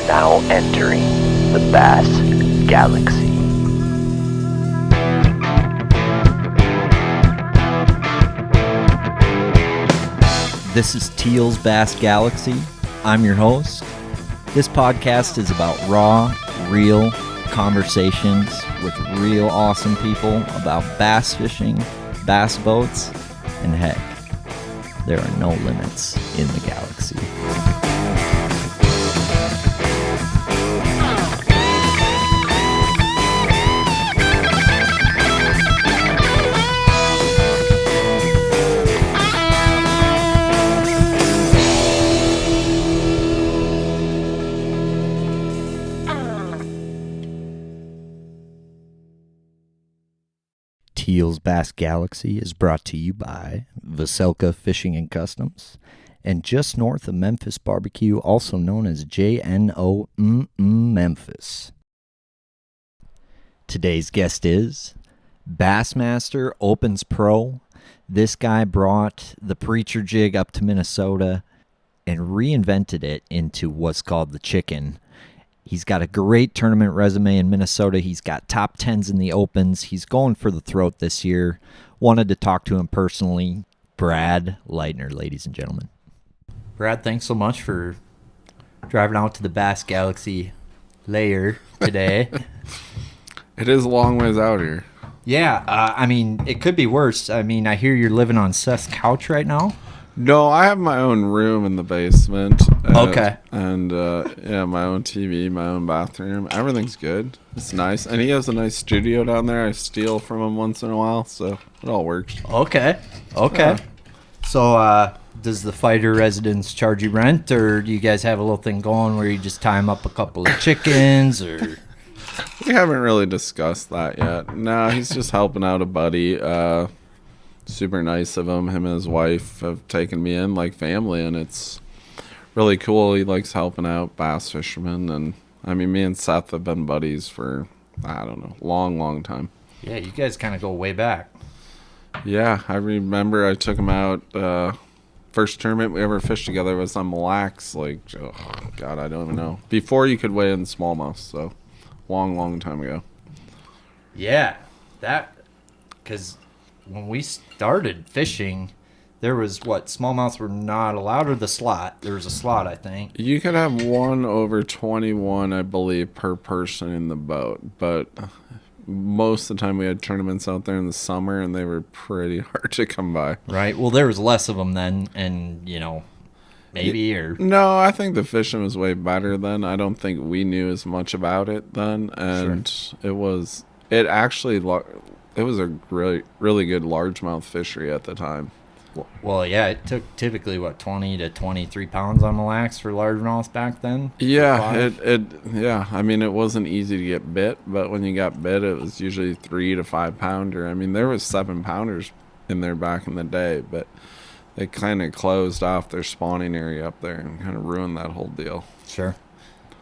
now entering the Bass Galaxy. This is Teal's Bass Galaxy. I'm your host. This podcast is about raw, real conversations with real awesome people about bass fishing, bass boats, and heck, there are no limits in the galaxy. Teal's Bass Galaxy is brought to you by Veselka Fishing and Customs, and just north of Memphis Barbecue, also known as JNO Memphis. Today's guest is Bassmaster Opens Pro. This guy brought the preacher jig up to Minnesota and reinvented it into what's called the chicken. He's got a great tournament resume in Minnesota. He's got top 10s in the Opens. He's going for the throat this year. Wanted to talk to him personally. Brad Leuthner, ladies and gentlemen. Brad, thanks so much for driving out to the Bass Galaxy layer today. It is a long ways out here. Yeah, I mean, it could be worse. I mean, I hear you're living on Seth's couch right now. No, I have my own room in the basement. Okay. And, yeah, my own TV, my own bathroom. Everything's good. It's nice. And he has a nice studio down there. I steal from him once in a while, so it all works. Okay. So, does the Feider residence charge you rent, or do you guys have a little thing going where you just time up a couple of chickens, or... We haven't really discussed that yet. No, he's just helping out a buddy. Super nice of him. Him and his wife have taken me in like family, and it's really cool. He likes helping out bass fishermen, and I mean, me and Seth have been buddies for, I don't know, long time. Yeah, you guys kind of go way back. Yeah, I remember I took him out. First tournament we ever fished together was on Mille Lacs, like, oh, God, I don't even know. Before you could weigh in smallmouth, so long time ago. Yeah, because when we started fishing, there was smallmouths were not allowed, or the slot. There was a slot, I think. You could have 1 over 21, I believe, per person in the boat, but most of the time we had tournaments out there in the summer, and they were pretty hard to come by. Right. Well, there was less of them then, and maybe or no, I think the fishing was way better then. I don't think we knew as much about it then, and sure. It was a really good largemouth fishery at the time. Well, yeah, it took typically 20 to 23 pounds on Mille Lacs for largemouth back then. Yeah, yeah. I mean, it wasn't easy to get bit, but when you got bit, it was usually 3 to 5 pounder. I mean, there was 7 pounders in there back in the day, but they kind of closed off their spawning area up there and kind of ruined that whole deal. Sure.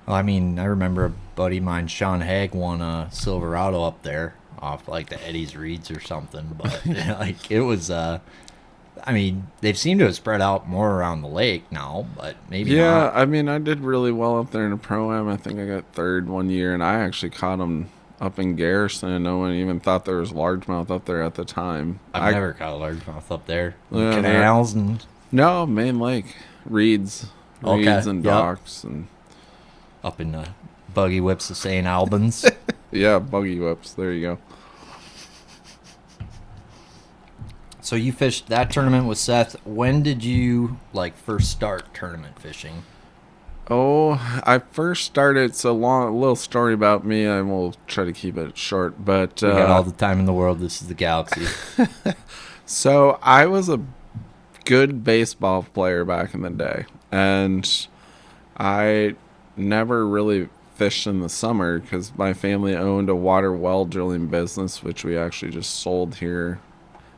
Well, I mean, I remember a buddy of mine, Sean Haig, won a Silverado up there off like the Eddie's Reeds or something, but it was I mean, they've seemed to have spread out more around the lake now, but maybe not. Yeah, I mean, I did really well up there in a Pro-Am. I think I got third one year, and I actually caught them up in Garrison, and no one even thought there was largemouth up there at the time. I've never caught a largemouth up there. Yeah, canals and... No, main lake. Reeds and docks. And up in the Buggy Whips of St. Albans. Yeah, Buggy Whips. There you go. So you fished that tournament with Seth. When did you first start tournament fishing? Oh, I first started. It's a little story about me. I will try to keep it short, but we got all the time in the world. This is the galaxy. So I was a good baseball player back in the day, and I never really fished in the summer because my family owned a water well drilling business, which we actually just sold here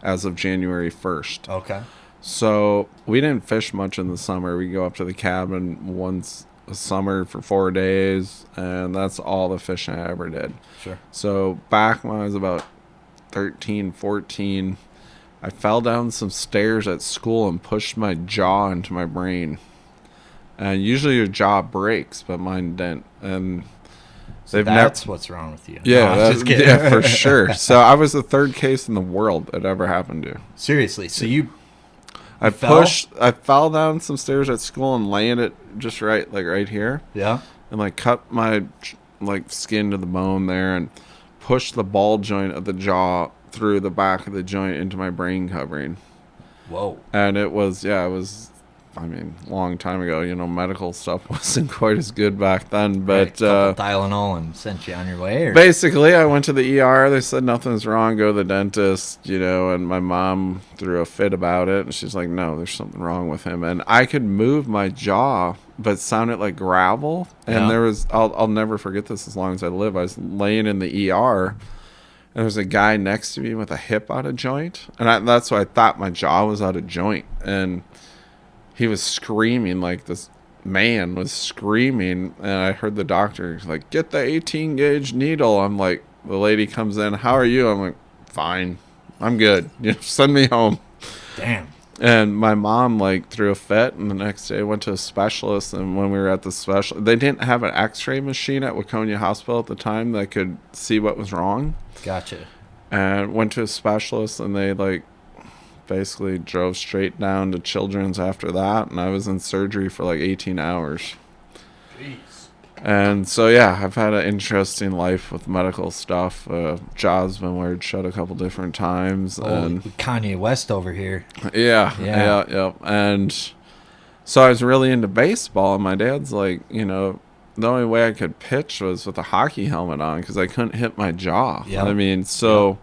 as of January 1st. Okay. So we didn't fish much in the summer. We go up to the cabin once a summer for 4 days, and that's all the fishing I ever did. Sure. So back when I was about 13, 14, I fell down some stairs at school and pushed my jaw into my brain. And usually your jaw breaks, but mine didn't. And So that's what's wrong with you. Yeah, No, I'm just kidding. yeah, for sure. So I was the third case in the world it ever happened to. Seriously. So I fell? fell down some stairs at school and landed just right here. Yeah. And like cut my like skin to the bone there and pushed the ball joint of the jaw through the back of the joint into my brain covering. Whoa. And it was a long time ago. Medical stuff wasn't quite as good back then. But Couple Tylenol and sent you on your way? Or? basically, I went to the ER. They said nothing's wrong. Go to the dentist, and my mom threw a fit about it. And she's like, no, there's something wrong with him. And I could move my jaw, but it sounded like gravel. And there was, I'll never forget this as long as I live. I was laying in the ER. And there was a guy next to me with a hip out of joint. And that's why I thought my jaw was out of joint. And he was screaming, like this man was screaming. And I heard the doctor like, get the 18 gauge needle. I'm like, the lady comes in, how are you? I'm like, fine. I'm good. Send me home. Damn. And my mom like threw a fit, and the next day went to a specialist. And when we were at the they didn't have an x-ray machine at Waconia Hospital at the time that could see what was wrong. Gotcha. And went to a specialist, and they like basically drove straight down to Children's after that. And I was in surgery for like 18 hours. Jeez. And so, yeah, I've had an interesting life with medical stuff. Jaw's been wired shut a couple different times. And Kanye West over here. Yeah. And so I was really into baseball. And my dad's like, the only way I could pitch was with a hockey helmet on because I couldn't hit my jaw. Yep. I mean, so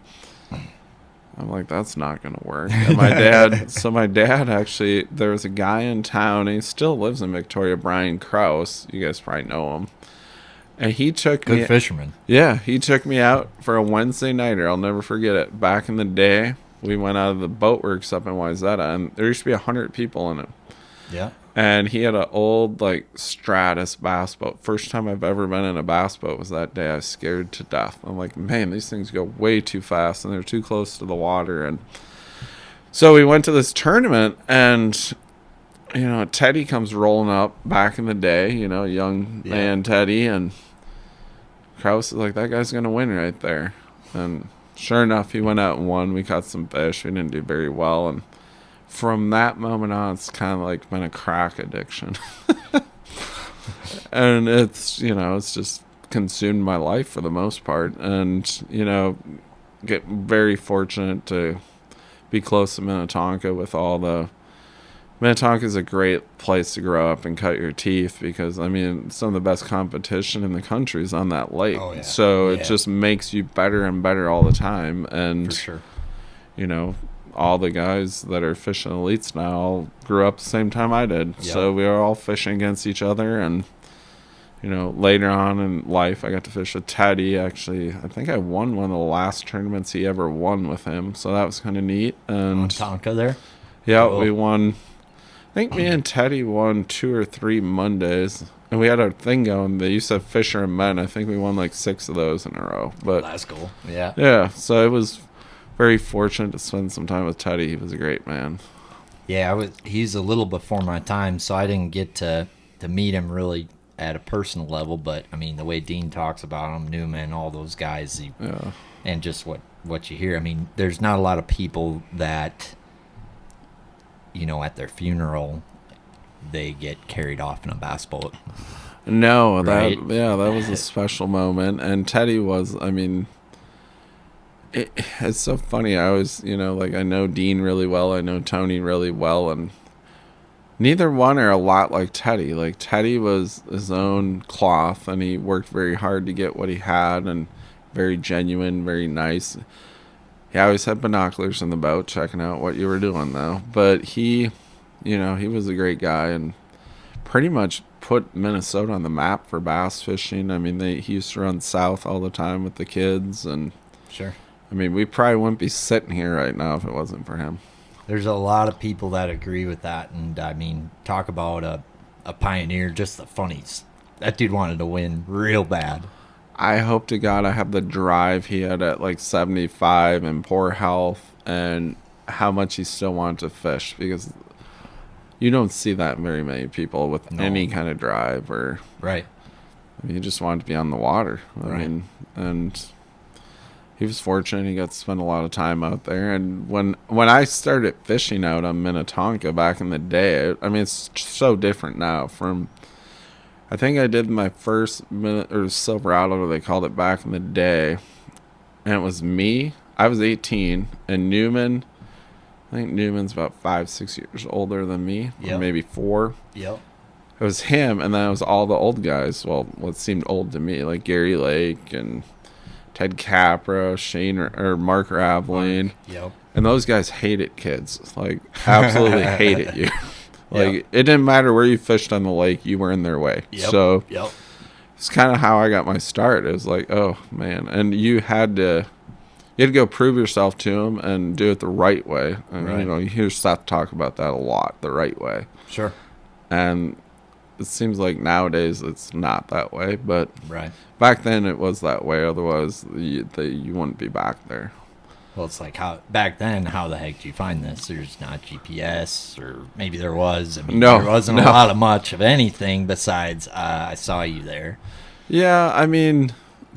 I'm like, that's not going to work. And my dad actually, there was a guy in town, and he still lives in Victoria, Brian Krause. You guys probably know him. And he took me. Good fisherman. Yeah, he took me out for a Wednesday nighter. I'll never forget it. Back in the day, we went out of the boatworks up in Wayzata, and there used to be 100 people in it. Yeah. And he had an old, like, Stratus bass boat. First time I've ever been in a bass boat was that day. I was scared to death. I'm like, man, these things go way too fast, and they're too close to the water. And so we went to this tournament, and, Teddy comes rolling up back in the day, young man Teddy. And Krause is like, that guy's going to win right there. And sure enough, he went out and won. We caught some fish. We didn't do very well. And from that moment on, it's kind of like been a crack addiction. And it's, it's just consumed my life for the most part. And, get very fortunate to be close to Minnetonka with all the... Minnetonka is a great place to grow up and cut your teeth because, some of the best competition in the country is on that lake. Oh, yeah. So it just makes you better and better all the time. And, for sure. All the guys that are fishing elites now all grew up the same time I did. Yep. So we were all fishing against each other. And, later on in life, I got to fish with Teddy. Actually, I think I won one of the last tournaments he ever won with him. So that was kind of neat. And On Tonka there? yeah, Cool. we won. I think me and Teddy won 2 or 3 Mondays. And we had our thing going. They used to have Fisher and Men. I think we won like 6 of those in a row. But That's cool. Yeah. yeah, so it was very fortunate to spend some time with Teddy. He was a great man. Yeah, he's a little before my time, so I didn't get to meet him really at a personal level. But the way Dean talks about him, Newman, all those guys, and just what you hear. There's not a lot of people that, at their funeral, they get carried off in a bass boat. No, Right? that was a special moment. And Teddy was, it's so funny. I always, I know Dean really well. I know Tony really well. And neither one are a lot like Teddy. Like, Teddy was his own cloth, and he worked very hard to get what he had, and very genuine, very nice. He always had binoculars in the boat, checking out what you were doing, though. But he was a great guy, and pretty much put Minnesota on the map for bass fishing. He used to run south all the time with the kids, and Sure. we probably wouldn't be sitting here right now if it wasn't for him. There's a lot of people that agree with that, and talk about a pioneer, just the funnies. That dude wanted to win real bad. I hope to God I have the drive he had at like 75 and poor health, and how much he still wanted to fish, because you don't see that very many people with any kind of drive or. Right. I mean, he just wanted to be on the water. I mean, and he was fortunate. He got to spend a lot of time out there. And when I started fishing out on Minnetonka back in the day, I mean, it's so different now from. I think I did my first Silverado, they called it back in the day, and it was me. I was 18, and Newman. I think Newman's about 5-6 years older than me, or maybe 4. Yep. It was him, and then it was all the old guys. Well, what seemed old to me, like Gary Lake and Ted Capra, Shane or Mark Raveline. Yep. And those guys hated kids, like absolutely hated you. Like it didn't matter where you fished on the lake, you were in their way. Yep. So it's kind of how I got my start. It was like, oh man, and you had to go prove yourself to them and do it the right way. And you know, you hear Seth talk about that a lot, the right way. Sure. And it seems like nowadays it's not that way, but back then it was that way. Otherwise, you wouldn't be back there. Well, it's like back then, how the heck do you find this? There's not GPS, or maybe there was. I mean, there wasn't a lot of much of anything besides I saw you there. Yeah, I mean,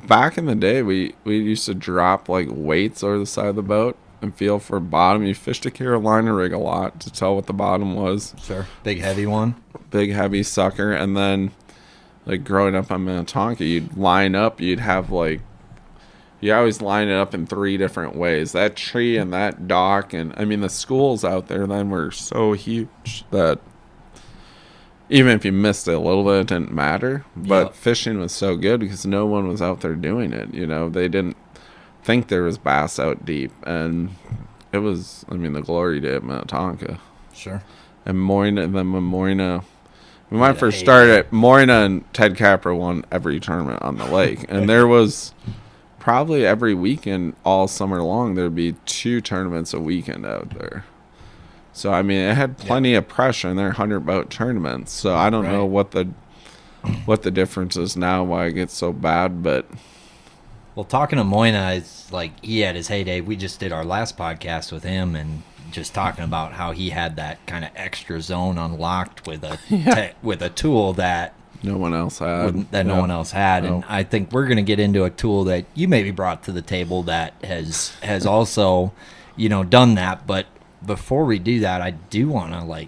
back in the day, we used to drop like weights over the side of the boat and feel for bottom. You fished a Carolina rig a lot to tell what the bottom was. Sure. Big heavy one. Big heavy sucker. And then like growing up on Minnetonka, you'd line up, you'd have like, you always line it up in 3 different ways. That tree and that dock. And I mean, the schools out there then were so huge that even if you missed it a little bit, it didn't matter. But fishing was so good because no one was out there doing it. You know, they didn't think there was bass out deep. And it was, I mean, the glory day at Minnetonka. Sure. And Moyna, when I first started, Moyna and Ted Capra won every tournament on the lake. And there was probably every weekend all summer long, there'd be 2 tournaments a weekend out there. So, I mean, it had plenty of pressure, and they're 100-boat tournaments. So, I don't know what the difference is now, why it gets so bad, but... Well, talking to Moyna, it's like he had his heyday. We just did our last podcast with him, and just talking about how he had that kind of extra zone unlocked with a with a tool that no one else had. No one else had. And I think we're going to get into a tool that you maybe brought to the table that has also, you know, done that. But before we do that, I do want to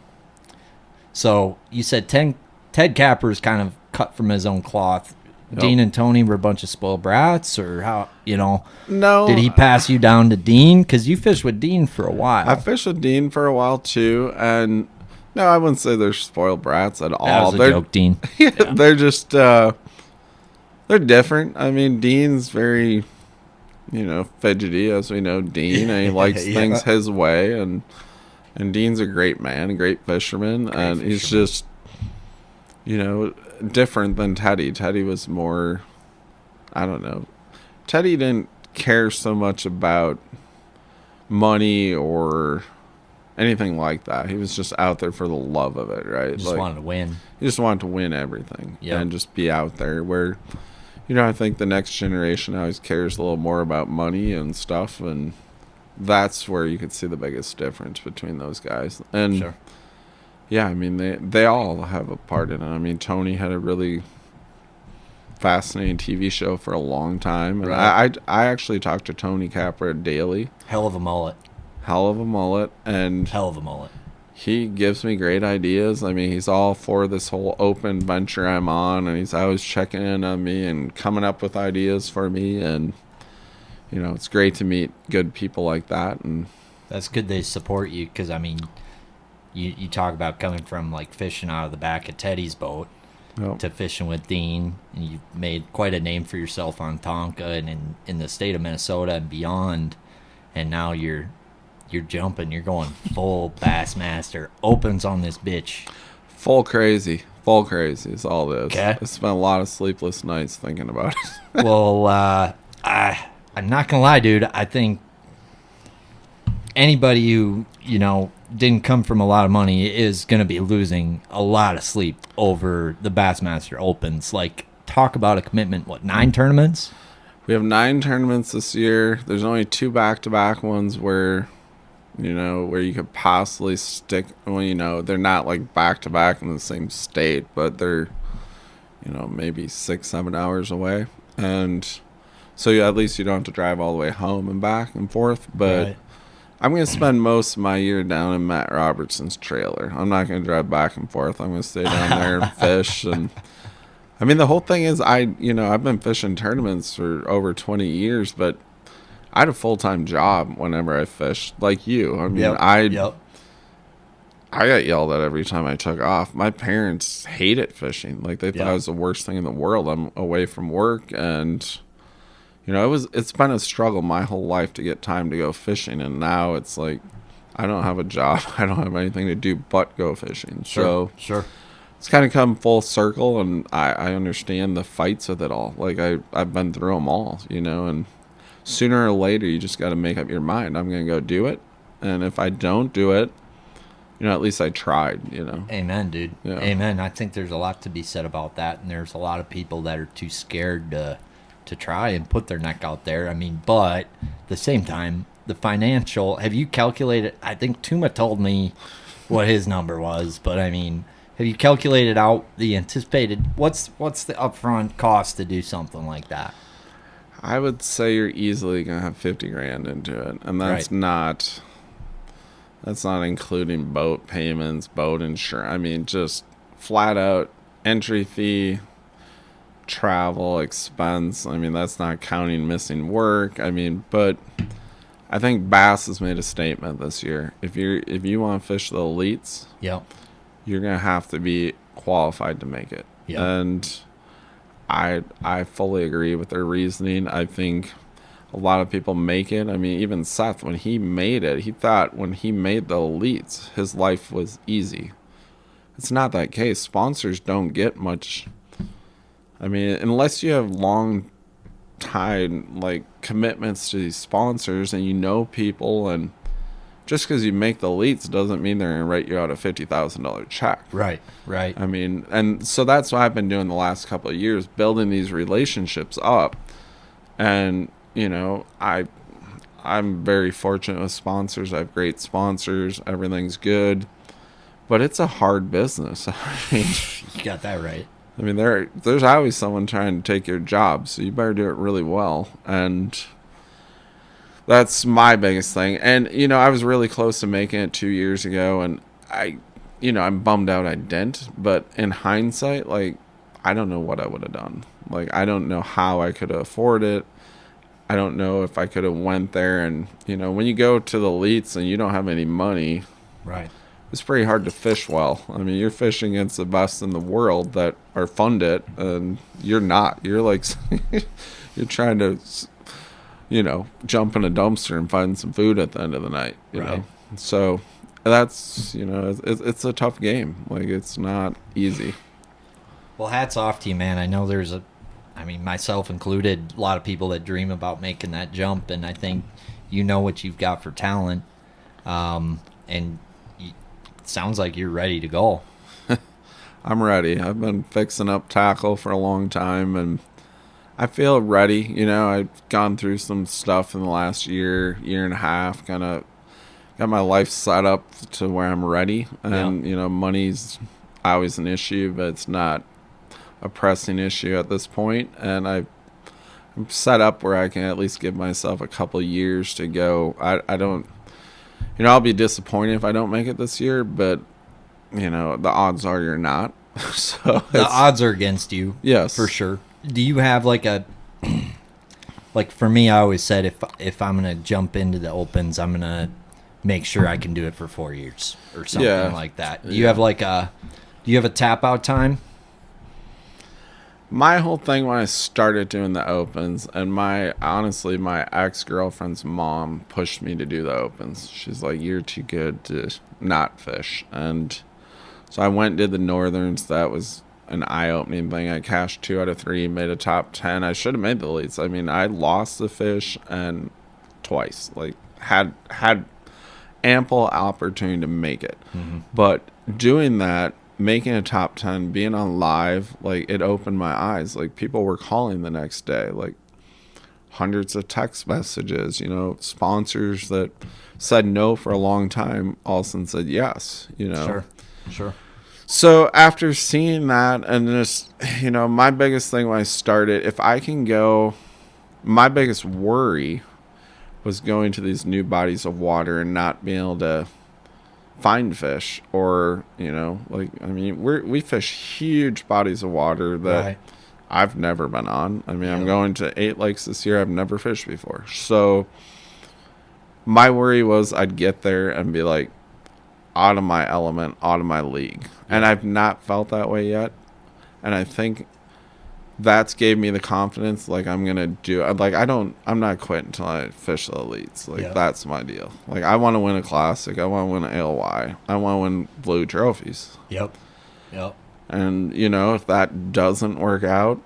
so you said Ted Capra is kind of cut from his own cloth. Yep. Dean and Tony were a bunch of spoiled brats, or how, you know? No. Did he pass you down to Dean? Because you fished with Dean for a while. I fished with Dean for a while too, and no, I wouldn't say they're spoiled brats at all. That was a joke, Dean. They're just they're different. I mean, Dean's very, you know, fidgety, as we know Dean, and he likes things his way, and Dean's a great man, a great fisherman, and he's just, you know, different than Teddy. Teddy was more, I don't know. Teddy didn't care so much about money or anything like that. He was just out there for the love of it, right? Just wanted to win. He just wanted to win everything and just be out there. Where, you know, I think the next generation always cares a little more about money and stuff, and that's where you could see the biggest difference between those guys. And yeah, I mean, they all have a part in it. I mean, Tony had a really fascinating TV show for a long time. And I actually talked to Tony Capra daily. Hell of a mullet. And hell of a mullet. He gives me great ideas. I mean, he's all for this whole open venture I'm on, and he's always checking in on me and coming up with ideas for me. And, you know, it's great to meet good people like that. And that's good they support you, because, I mean... You talk about coming from like fishing out of the back of Teddy's boat to fishing with Dean, and you've made quite a name for yourself on Tonka and in the state of Minnesota and beyond, and now you're jumping, you're going full Bassmaster Opens on this bitch. Full crazy is all it is. Okay. I spent a lot of sleepless nights thinking about it. Well, I'm not gonna lie, dude. I think anybody who, you know, didn't come from a lot of money is going to be losing a lot of sleep over the Bassmaster Opens. Like, talk about a commitment. What, 9 tournaments? We have 9 tournaments this year. There's only 2 back-to-back ones where where you could possibly stick. Well, they're not like back to back in the same state, but they're, maybe 6-7 hours away, and so at least you don't have to drive all the way home and back and forth. But Right. I'm going to spend most of my year down in Matt Robertson's trailer. I'm not going to drive back and forth. I'm going to stay down there and fish. And I mean, the whole thing is, I've been fishing tournaments for over 20 years, but I had a full-time job whenever I fished, like you. I mean, Yep. I got yelled at every time I took off. My parents hated fishing. Like, they thought it was the worst thing in the world. I'm away from work, and it's been a struggle my whole life to get time to go fishing, and now it's like I don't have a job. I don't have anything to do but go fishing. So Sure. it's kind of come full circle, and I understand the fights with it all. Like, I've been through them all, and sooner or later you just got to make up your mind. I'm going to go do it, and if I don't do it, at least I tried, Amen, dude. Yeah. Amen. I think there's a lot to be said about that, and there's a lot of people that are too scared to try and put their neck out there. I mean, but at the same time, the financial, have you calculated, I think Tuma told me what his number was, but I mean, have you calculated out the anticipated, what's the upfront cost to do something like that? I would say you're easily going to have 50 grand into it, and that's not including boat payments, boat insurance. I mean, just flat out entry fee, travel expense. I mean, that's not counting missing work. I mean, but I think Bass has made a statement this year. If you want to fish the elites, Yep. you're gonna have to be qualified to make it. Yep. And I fully agree with their reasoning. I think a lot of people make it. I mean, even Seth, when he made it, he thought when he made the elites, his life was easy. It's not that case. Sponsors don't get much. I mean, unless you have long time commitments to these sponsors and people, and just because you make the elites doesn't mean they're going to write you out a $50,000 check. Right. I mean, and so that's what I've been doing the last couple of years, building these relationships up. And, I'm very fortunate with sponsors. I have great sponsors. Everything's good. But it's a hard business. I mean, You got that right. I mean, there's always someone trying to take your job, so you better do it really well. And that's my biggest thing. And, I was really close to making it 2 years ago, and I'm bummed out I didn't. But in hindsight, I don't know what I would have done. I don't know how I could afford it. I don't know if I could have went there. And, when you go to the elites and you don't have any money, Right. it's pretty hard to fish well. I mean, you're fishing against the best in the world that are funded, and you're not. You're you're trying to, jump in a dumpster and find some food at the end of the night. You know? So that's, it's a tough game. It's not easy. Well, hats off to you, man. I know there's myself included, a lot of people that dream about making that jump, and I think what you've got for talent, and sounds like you're ready to go. I'm ready. I've been fixing up tackle for a long time, and I feel ready. I've gone through some stuff in the last year and a half, kind of got my life set up to where I'm ready. And, money's always an issue, but it's not a pressing issue at this point. And I'm set up where I can at least give myself a couple years to go. I don't... I'll be disappointed if I don't make it this year, but, the odds are you're not. So the odds are against you. Yes. For sure. Do you have for me, I always said if I'm going to jump into the opens, I'm going to make sure I can do it for 4 years or something like that. Do you have do you have a tap out time? My whole thing when I started doing the opens, and my ex-girlfriend's mom pushed me to do the opens. She's like, you're too good to not fish. And so I went and did the Northerns. That was an eye-opening thing. I cashed 2 out of 3, made a top 10. I should have made the leads. I mean, I lost the fish and twice. Had ample opportunity to make it. Mm-hmm. But doing that, making a top 10, being on live, it opened my eyes. People were calling the next day. hundreds of text messages, sponsors that said no for a long time all of a sudden said yes, Sure. So after seeing that, and just, my biggest thing when I started, if I can go, my biggest worry was going to these new bodies of water and not being able to find fish, or, we fish huge bodies of water that Right. I've never been on. I'm going to 8 lakes this year I've never fished before. So my worry was I'd get there and be like out of my element, out of my league. Yeah. And I've not felt that way yet. And I think that's gave me the confidence, like, I'm going to do, like, I'm not quitting until I fish the elites. Like, that's my deal. Like, I want to win a classic. I want to win an ALY. I want to win blue trophies. Yep. And, if that doesn't work out,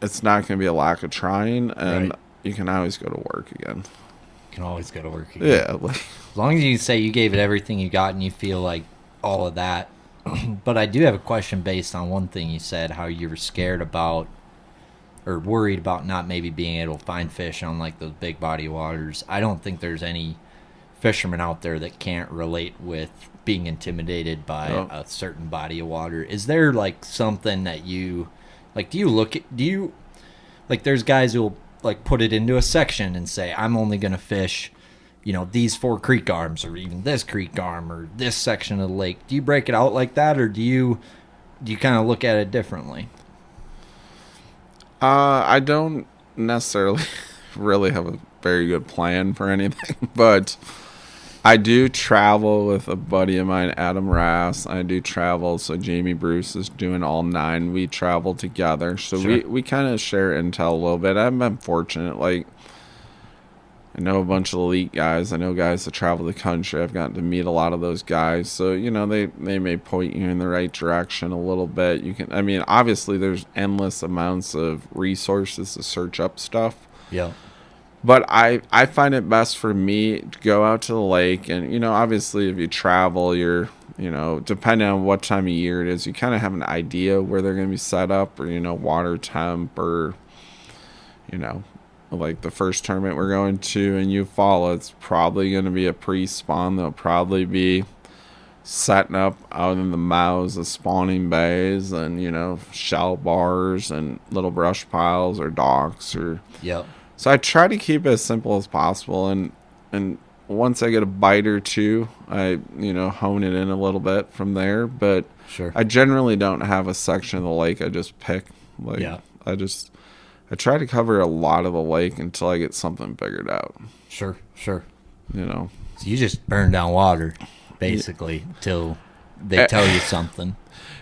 it's not going to be a lack of trying, and you can always go to work again. Yeah. As long as you say you gave it everything you got and you feel like all of that. But I do have a question based on one thing you said, how you were scared about or worried about not maybe being able to find fish on like those big body waters. I don't think there's any fishermen out there that can't relate with being intimidated by a certain body of water. Is there like something that you like, there's guys who will like put it into a section and say, I'm only going to fish, these 4 creek arms, or even this creek arm, or this section of the lake. Do you break it out like that, or do you kind of look at it differently? I don't necessarily really have a very good plan for anything, but I do travel with a buddy of mine, Adam Rass. I do travel, so Jamie Bruce is doing all 9. We travel together, so we kind of share intel a little bit. I've been fortunate, like, I know a bunch of elite guys. I know guys that travel the country. I've gotten to meet a lot of those guys. So, they may point you in the right direction a little bit. Obviously there's endless amounts of resources to search up stuff. Yeah. But I find it best for me to go out to the lake. And, obviously if you travel, you're, depending on what time of year it is, you kind of have an idea where they're going to be set up, or, water temp, or, like the first tournament we're going to in Eufaula, it's probably going to be a pre-spawn. They'll probably be setting up out in the mouths of spawning bays and, shell bars and little brush piles or docks. So I try to keep it as simple as possible. And once I get a bite or two, I, hone it in a little bit from there. But I generally don't have a section of the lake I just pick. I try to cover a lot of the lake until I get something figured out. Sure. So you just burn down water, basically, till they tell you something.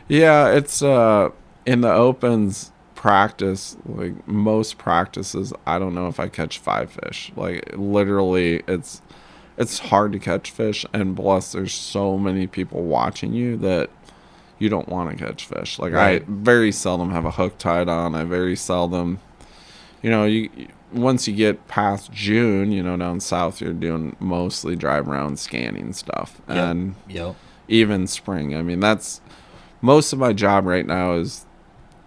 Yeah, it's in the opens practice, like most practices, I don't know if I catch 5 fish. Like, literally, it's hard to catch fish, and plus there's so many people watching you that you don't want to catch fish. Like, I very seldom have a hook tied on. I very seldom... once you get past June, down south, you're doing mostly drive around scanning stuff. And even spring. That's most of my job right now is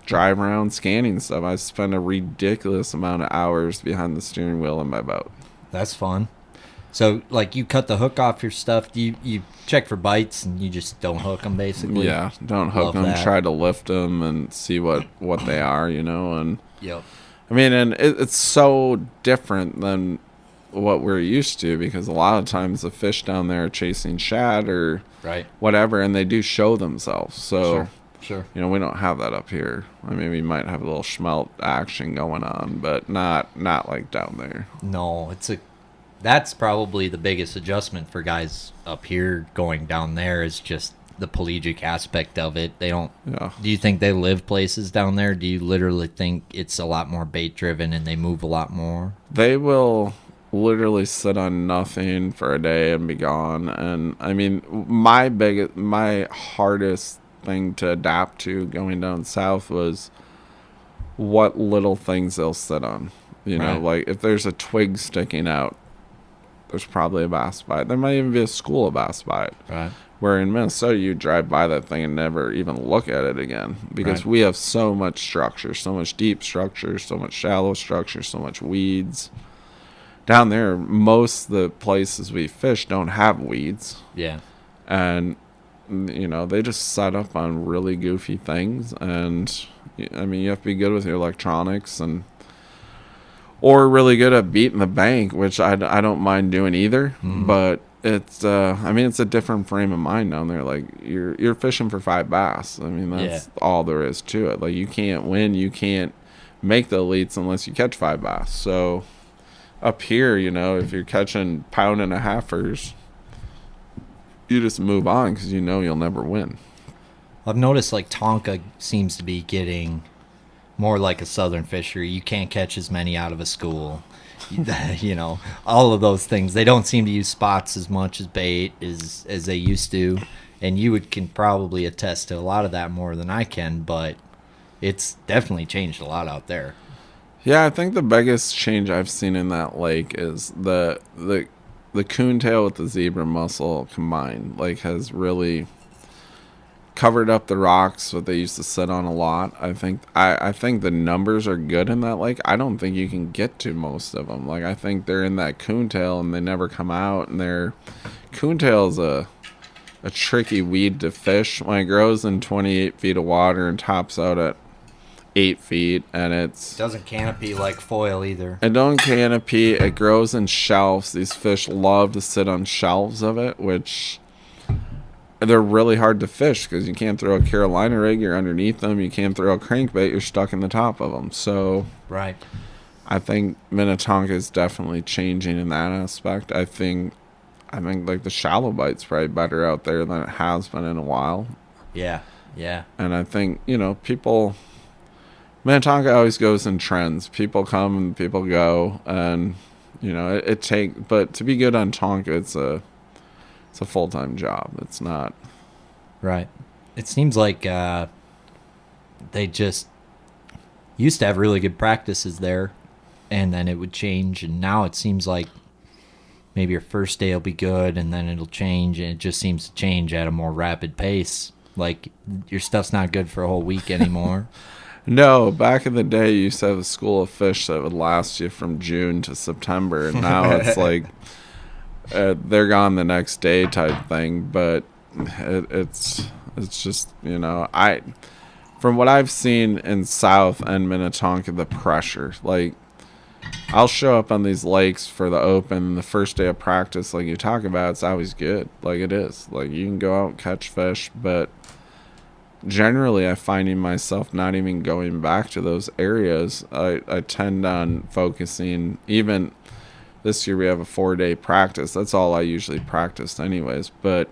drive around scanning stuff. I spend a ridiculous amount of hours behind the steering wheel in my boat. That's fun. So, like, you cut the hook off your stuff. Do you check for bites and you just don't hook them, basically? Yeah, don't hook them. Try to lift them and see what they are, and... and it's so different than what we're used to, because a lot of times the fish down there are chasing shad or whatever, and they do show themselves. So, sure. We don't have that up here. We might have a little schmelt action going on, but not like down there. No, that's probably the biggest adjustment for guys up here going down there, is just the pelagic aspect of it. They don't... Do you think they live places down there? Do you literally think it's a lot more bait driven and they move a lot more? They will literally sit on nothing for a day and be gone. And my hardest thing to adapt to going down south was what little things they'll sit on. Like if there's a twig sticking out, there's probably a bass bite. There might even be a school of bass bite. Right. Where in Minnesota, you drive by that thing and never even look at it again because Right. we have so much structure, so much deep structure, so much shallow structure, so much weeds. Down there, most of the places we fish don't have weeds. Yeah. And, they just set up on really goofy things. And, I mean, you have to be good with your electronics or really good at beating the bank, which I don't mind doing either. But it's it's a different frame of mind down there. Like you're fishing for 5 bass. I mean, that's all there is to it. Like you can't win, you can't make the elites unless you catch 5 bass. So up here, if you're catching pound and a halfers, you just move on because you'll never win. I've noticed like Tonka seems to be getting more like a southern fishery. You can't catch as many out of a school. All of those things. They don't seem to use spots as much as bait as they used to. And you can probably attest to a lot of that more than I can, but it's definitely changed a lot out there. Yeah, I think the biggest change I've seen in that lake is the coontail with the zebra mussel combined, has really covered up the rocks that they used to sit on a lot. I think the numbers are good in that lake. I don't think you can get to most of them. I think they're in that coontail and they never come out. And coontail is a tricky weed to fish. When it grows in 28 feet of water and tops out at 8 feet, and it doesn't canopy like foil either. It don't canopy. It grows in shelves. These fish love to sit on shelves of it, which they're really hard to fish because you can't throw a Carolina rig. You're underneath them. You can't throw a crankbait. You're stuck in the top of them. So right. I think Minnetonka is definitely changing in that aspect. I think the shallow bite's probably better out there than it has been in a while. Yeah. And I think, Minnetonka always goes in trends. People come and people go, and but to be good on Tonka, it's a full-time job. It's not right. It seems like they just used to have really good practices there, and then it would change, and now it seems like maybe your first day will be good, and then it'll change, and it just seems to change at a more rapid pace. Like your stuff's not good for a whole week anymore. No, back in the day, you used to have a school of fish that would last you from June to September, and now it's like they're gone the next day type thing. But it's just, from what I've seen in South and Minnetonka, the pressure. Like, I'll show up on these lakes for the open, the first day of practice, like you talk about, it's always good. Like it is. Like you can go out and catch fish, but generally, I finding myself not even going back to those areas. I tend on focusing. Even this year, we have a 4-day practice. That's all I usually practiced, anyways. But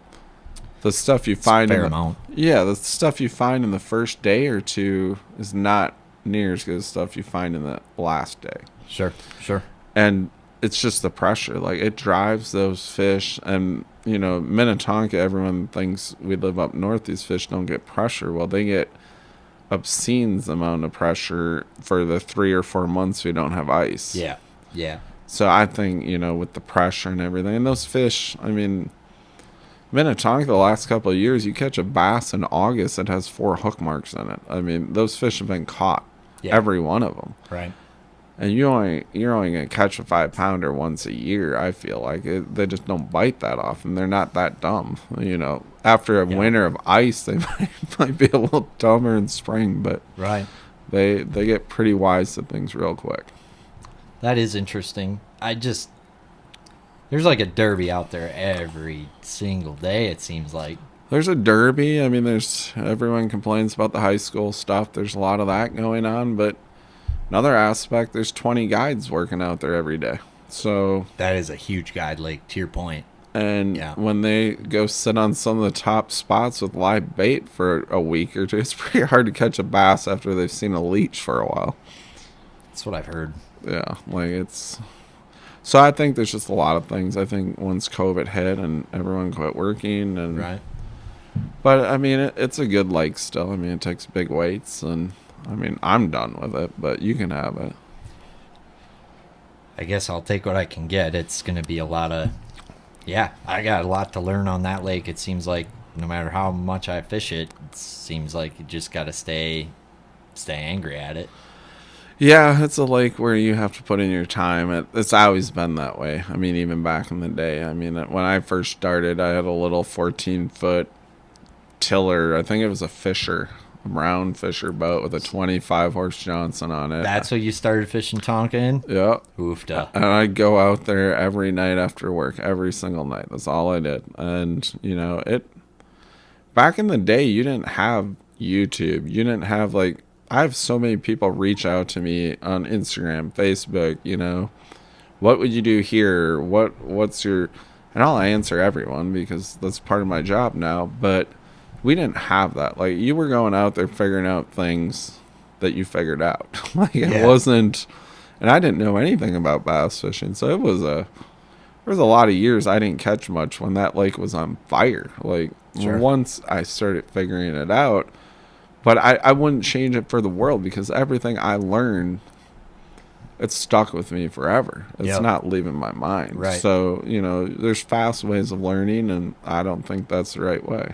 the stuff you find the stuff you find in the first day or two is not near as good as stuff you find in the last day. Sure. And it's just the pressure. Like it drives those fish, and Minnetonka, everyone thinks we live up north, these fish don't get pressure. Well, they get obscene amount of pressure for the 3 or 4 months we don't have ice. Yeah. So I think, with the pressure and everything, and those fish, I mean, Minnetonka, the last couple of years, you catch a bass in August that has 4 hook marks in it. I mean, those fish have been caught, every one of them. Right. And you're only gonna catch a 5-pounder once a year. I feel like they just don't bite that often. They're not that dumb, After a winter of ice, they might be a little dumber in spring, but right, they get pretty wise to things real quick. That is interesting. There's like a derby out there every single day. It seems like there's a derby. I mean, everyone complains about the high school stuff. There's a lot of that going on, but another aspect, there's 20 guides working out there every day. So that is a huge guide lake, to your point. And when they go sit on some of the top spots with live bait for a week or two, it's pretty hard to catch a bass after they've seen a leech for a while. That's what I've heard. Yeah, so I think there's just a lot of things. I think once COVID hit and everyone quit working, and right. But I mean, it's a good lake still. I mean, it takes big weights, and I mean, I'm done with it, but you can have it. I guess I'll take what I can get. It's going to be a lot of Yeah, I got a lot to learn on that lake. It seems like no matter how much I fish it, it seems like you just got to stay angry at it. Yeah, it's a lake where you have to put in your time. It's always been that way. I mean, even back in the day. I mean, when I first started, I had a little 14-foot tiller. I think it was a Fisher, a brown Fisher boat with a 25 horse Johnson on it. That's what you started fishing Tonka in? Yeah. Oofda. And I'd go out there every night after work, every single night. That's all I did. And, back in the day, you didn't have YouTube. You didn't have, I have so many people reach out to me on Instagram, Facebook, what would you do here? What's your, and I'll answer everyone because that's part of my job now. But we didn't have that. Like, you were going out there figuring out things that you figured out. It wasn't, and I didn't know anything about bass fishing. So there was a lot of years I didn't catch much when that lake was on fire. Sure. Once I started figuring it out, but I wouldn't change it for the world because everything I learned, it's stuck with me forever. It's not leaving my mind. Right. So, there's fast ways of learning, and I don't think that's the right way.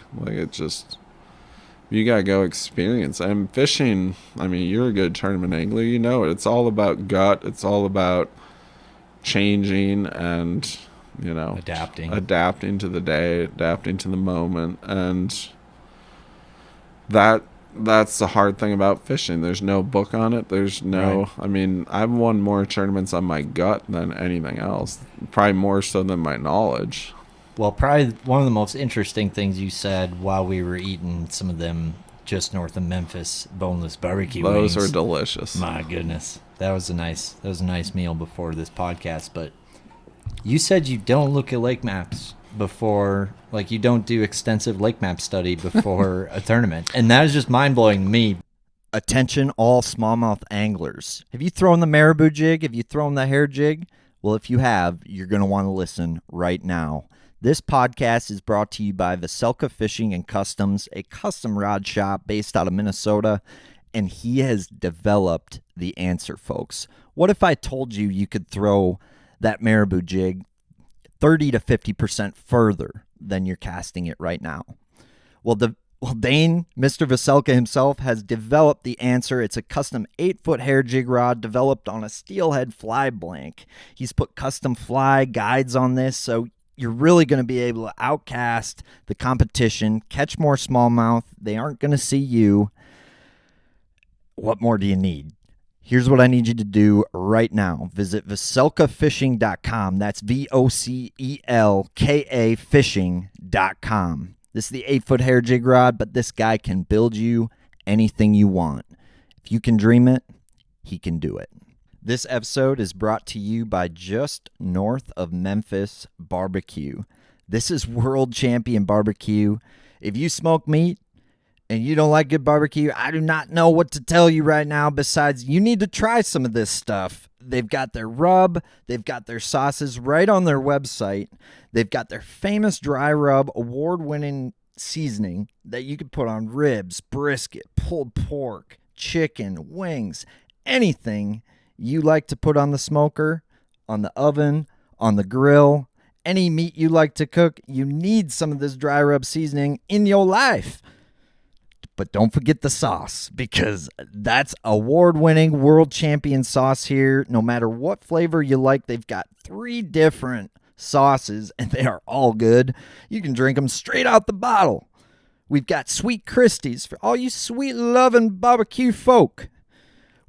You got to go experience. And fishing, I mean, you're a good tournament angler. You know it. It's all about gut. It's all about changing and, adapting to the day, adapting to the moment. And that's the hard thing about fishing. There's no book on it. There's no, I mean, I've won more tournaments on my gut than anything else. Probably more so than my knowledge. Well, probably one of the most interesting things you said while we were eating some of them just north of Memphis boneless barbecue wings. Those are delicious. My goodness. That was a nice meal before this podcast. But you said you don't look at lake maps before, like you don't do extensive lake map study before a tournament. And that is just mind-blowing to me. Attention all smallmouth anglers. Have you thrown the marabou jig? Have you thrown the hair jig? Well, if you have, you're going to want to listen right now. This podcast is brought to you by Veselka Fishing and Customs, a custom rod shop based out of Minnesota, and he has developed the answer, folks. What if I told you you could throw that marabou jig 30 to 50% further than you're casting it right now? Well, Dane, Mr. Veselka himself, has developed the answer. It's a custom 8-foot hair jig rod developed on a steelhead fly blank. He's put custom fly guides on this, so you're really going to be able to outcast the competition, catch more smallmouth. They aren't going to see you. What more do you need? Here's what I need you to do right now. Visit veselkafishing.com. That's VOCELKA fishing.com. This is the 8-foot hair jig rod, but this guy can build you anything you want. If you can dream it, he can do it. This episode is brought to you by just north of Memphis Barbecue. This is World Champion Barbecue. If you smoke meat and you don't like good barbecue, I do not know what to tell you right now besides you need to try some of this stuff. They've got their rub. They've got their sauces right on their website. They've got their famous dry rub award-winning seasoning that you could put on ribs, brisket, pulled pork, chicken, wings, anything you like to put on the smoker, on the oven, on the grill, any meat you like to cook, you need some of this dry rub seasoning in your life. But don't forget the sauce, because that's award-winning world champion sauce here. No matter what flavor you like, they've got 3 different sauces, and they are all good. You can drink them straight out the bottle. We've got Sweet Christie's for all you sweet-loving barbecue folk.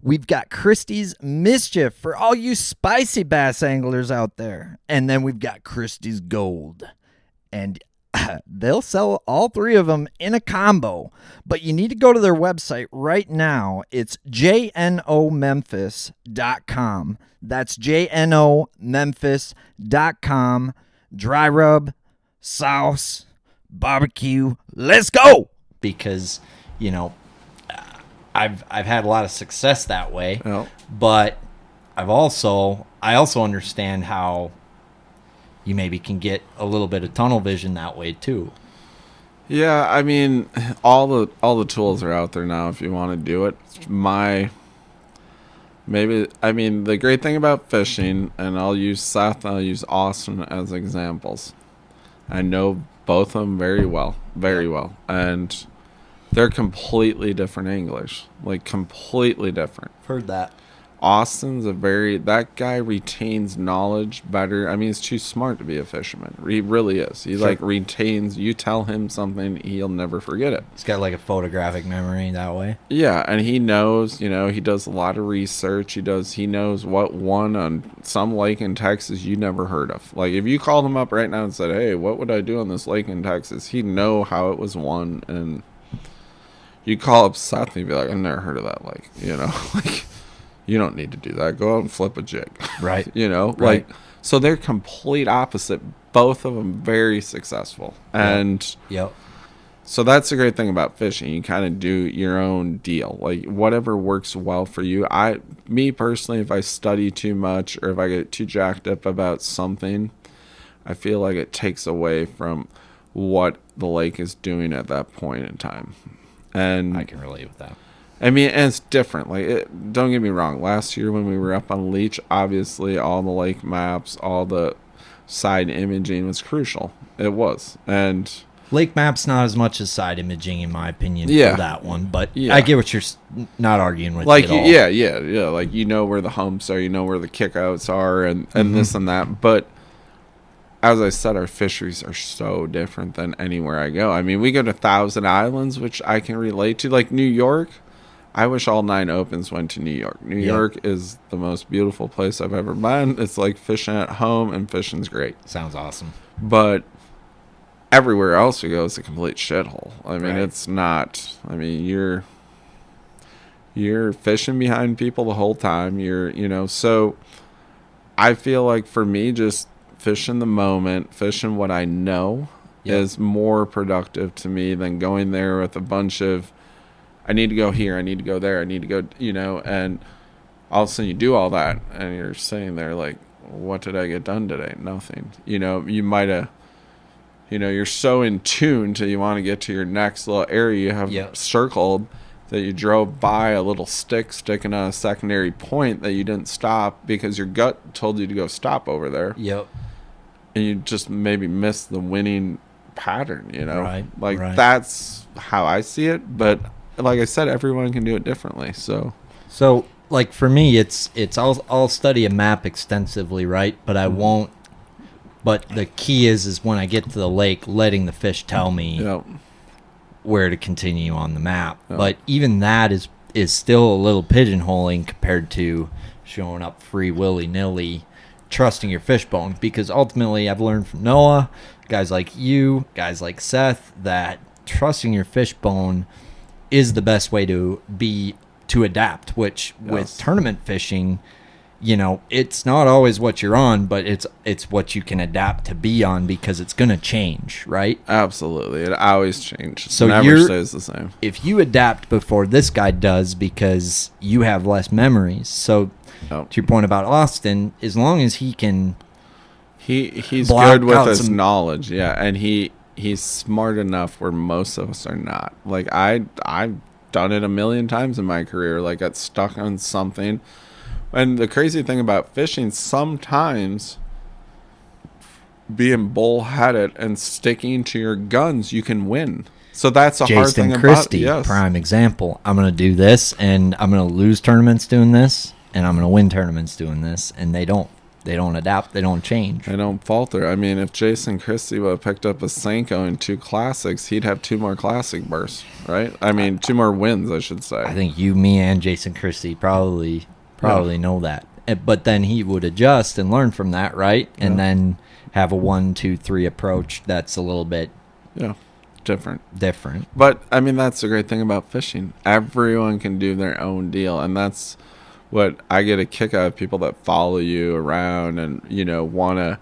We've got Christie's Mischief for all you spicy bass anglers out there. And then we've got Christie's Gold. And they'll sell all 3 of them in a combo. But you need to go to their website right now. It's jnomemphis.com. That's jnomemphis.com. Dry rub, sauce, barbecue. Let's go! Because, I've had a lot of success that way, but I also understand how you maybe can get a little bit of tunnel vision that way too. Yeah, I mean, all the tools are out there now if you want to do it. The great thing about fishing, and I'll use Seth and I'll use Austin as examples. I know both of them very well, and they're completely different anglers, like completely different. Heard that. Austin's that guy retains knowledge better. I mean, he's too smart to be a fisherman. He really is. He like retains, you tell him something, he'll never forget it. He's got like a photographic memory that way. Yeah, and he knows, he does a lot of research. He knows what won on some lake in Texas you never heard of. Like if you called him up right now and said, "Hey, what would I do on this lake in Texas?" He'd know how it was won. And you call up Seth and he'd be like, "I've never heard of that lake," like you don't need to do that. Go out and flip a jig. Right. Like, Right. So they're complete opposite. Both of them very successful. And Yep. so that's the great thing about fishing. You kind of do your own deal. Like whatever works well for you. Me personally, if I study too much or if I get too jacked up about something, I feel like it takes away from what the lake is doing at that point in time. And I can relate with that. I mean, and it's different. Like, don't get me wrong. Last year when we were up on Leech, obviously all the lake maps, all the side imaging was crucial. It was. And Lake map's not as much as side imaging, in my opinion, Yeah. for that one. But Yeah. I get what you're not arguing with. like, at all. yeah. Like, where the humps are, where the kickouts are, and this and that. But as I said, our fisheries are so different than anywhere I go. I mean, we go to Thousand Islands, which I can relate to. Like New York, I wish all 9 opens went to New York. New York is the most beautiful place I've ever been. It's like fishing at home, and fishing's great. Sounds awesome. But everywhere else we go, it's a complete shithole. I mean, Right. it's not. I mean, you're fishing behind people the whole time. So I feel like for me, just fishing the moment, fishing what I know is more productive to me than going there with a bunch of, I need to go here, I need to go there, I need to go, and all of a sudden you do all that and you're sitting there like, what did I get done today? Nothing. You might have, you're so in tune till you want to get to your next little area you have circled that you drove by a little stick sticking on a secondary point that you didn't stop because your gut told you to go stop over there. Yep. And you just maybe missed the winning pattern, Right. Right. That's how I see it. But like I said, everyone can do it differently. So like for me, it's I'll study a map extensively, right? But I won't. But the key is when I get to the lake, letting the fish tell me where to continue on the map. But even that is still a little pigeonholing compared to showing up free willy-nilly, trusting your Fishbone. Because ultimately, I've learned from Noah, guys like you, guys like Seth, that trusting your Fishbone is the best way to adapt, which with tournament fishing, it's not always what you're on, but it's what you can adapt to be on because it's going to change, right? Absolutely. It always changes. So It never stays the same. If you adapt before this guy does because you have less memories. So to your point about Austin, as long as he can he's block good with out his some- knowledge, and he's smart enough where most of us are not. Like I've done it a million times in my career, like got stuck on something. And the crazy thing about fishing, sometimes being bullheaded and sticking to your guns, you can win. So that's a hard thing Jason about Christie, it. Yes. prime example. I'm going to do this, and I'm going to lose tournaments doing this, and I'm going to win tournaments doing this, and they don't adapt, they don't change. They don't falter. I mean, if Jason Christie would have picked up a Senko in 2 classics, he'd have 2 more classic bursts, right? I mean, 2 more wins, I should say. I think you, me, and Jason Christie probably know that. But then he would adjust and learn from that, right? And then have a 1, 2, 3 approach that's a little bit different. But I mean, that's the great thing about fishing. Everyone can do their own deal, and that's what I get a kick out of, people that follow you around and want to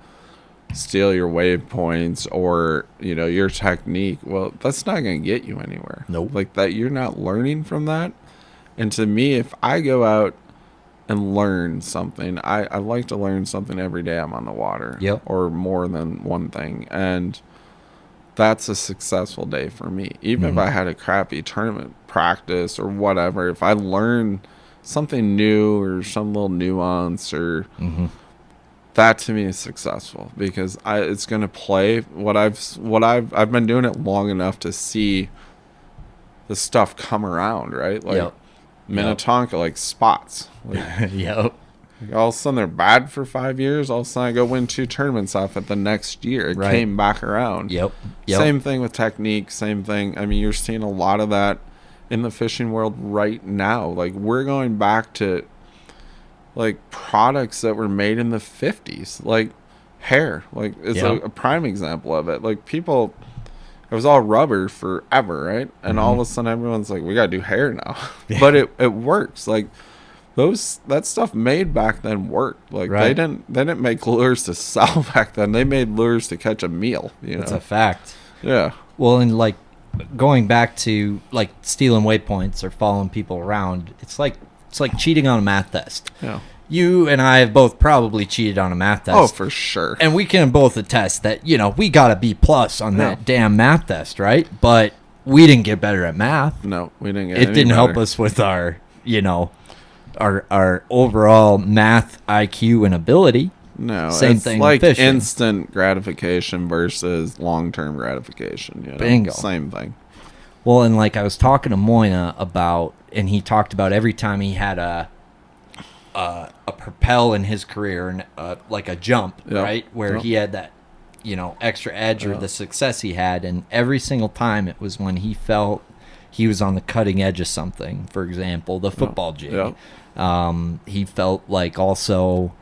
steal your waypoints or your technique. Well, that's not going to get you anywhere. Nope. Like that, you're not learning from that. And to me, if I go out and learn something, I like to learn something every day I'm on the water. Yep. Or more than one thing, and that's a successful day for me. Even if I had a crappy tournament practice or whatever, if I learn something new or some little nuance or that to me is successful, because it's going to play I've been doing it long enough to see the stuff come around, right? Like Yep. Minnetonka, like spots. Like, Yep. all of a sudden they're bad for 5 years. All of a sudden I go win 2 tournaments off it the next year. It Right. came back around. Yep. Same thing with technique. Same thing. I mean, you're seeing a lot of that in the fishing world right now. Like, we're going back to like products that were made in the 50s, like hair. Like, it's a prime example of it. Like, people, it was all rubber forever, right? And all of a sudden everyone's like, we gotta do hair now. But it works. Like, that stuff made back then worked. Like, Right. they didn't make lures to sell back then. They made lures to catch a meal. That's a fact. Yeah. Well, and like going back to like stealing waypoints or following people around, it's like cheating on a math test. Yeah. You and I have both probably cheated on a math test. Oh, for sure. And we can both attest that, we got a B+ on that damn math test, right? But we didn't get better at math. No, we didn't get It any didn't help better. us with our, our overall math IQ and ability. No, Same it's thing like with fishing. instant gratification versus long-term gratification. Bingo. Same thing. Well, and like I was talking to Moina about, and he talked about every time he had a propel in his career, and like a jump, Yep. right, where Yep. he had that, extra edge or the success he had, and every single time it was when he felt he was on the cutting edge of something. For example, the football jig. Yep. He felt like also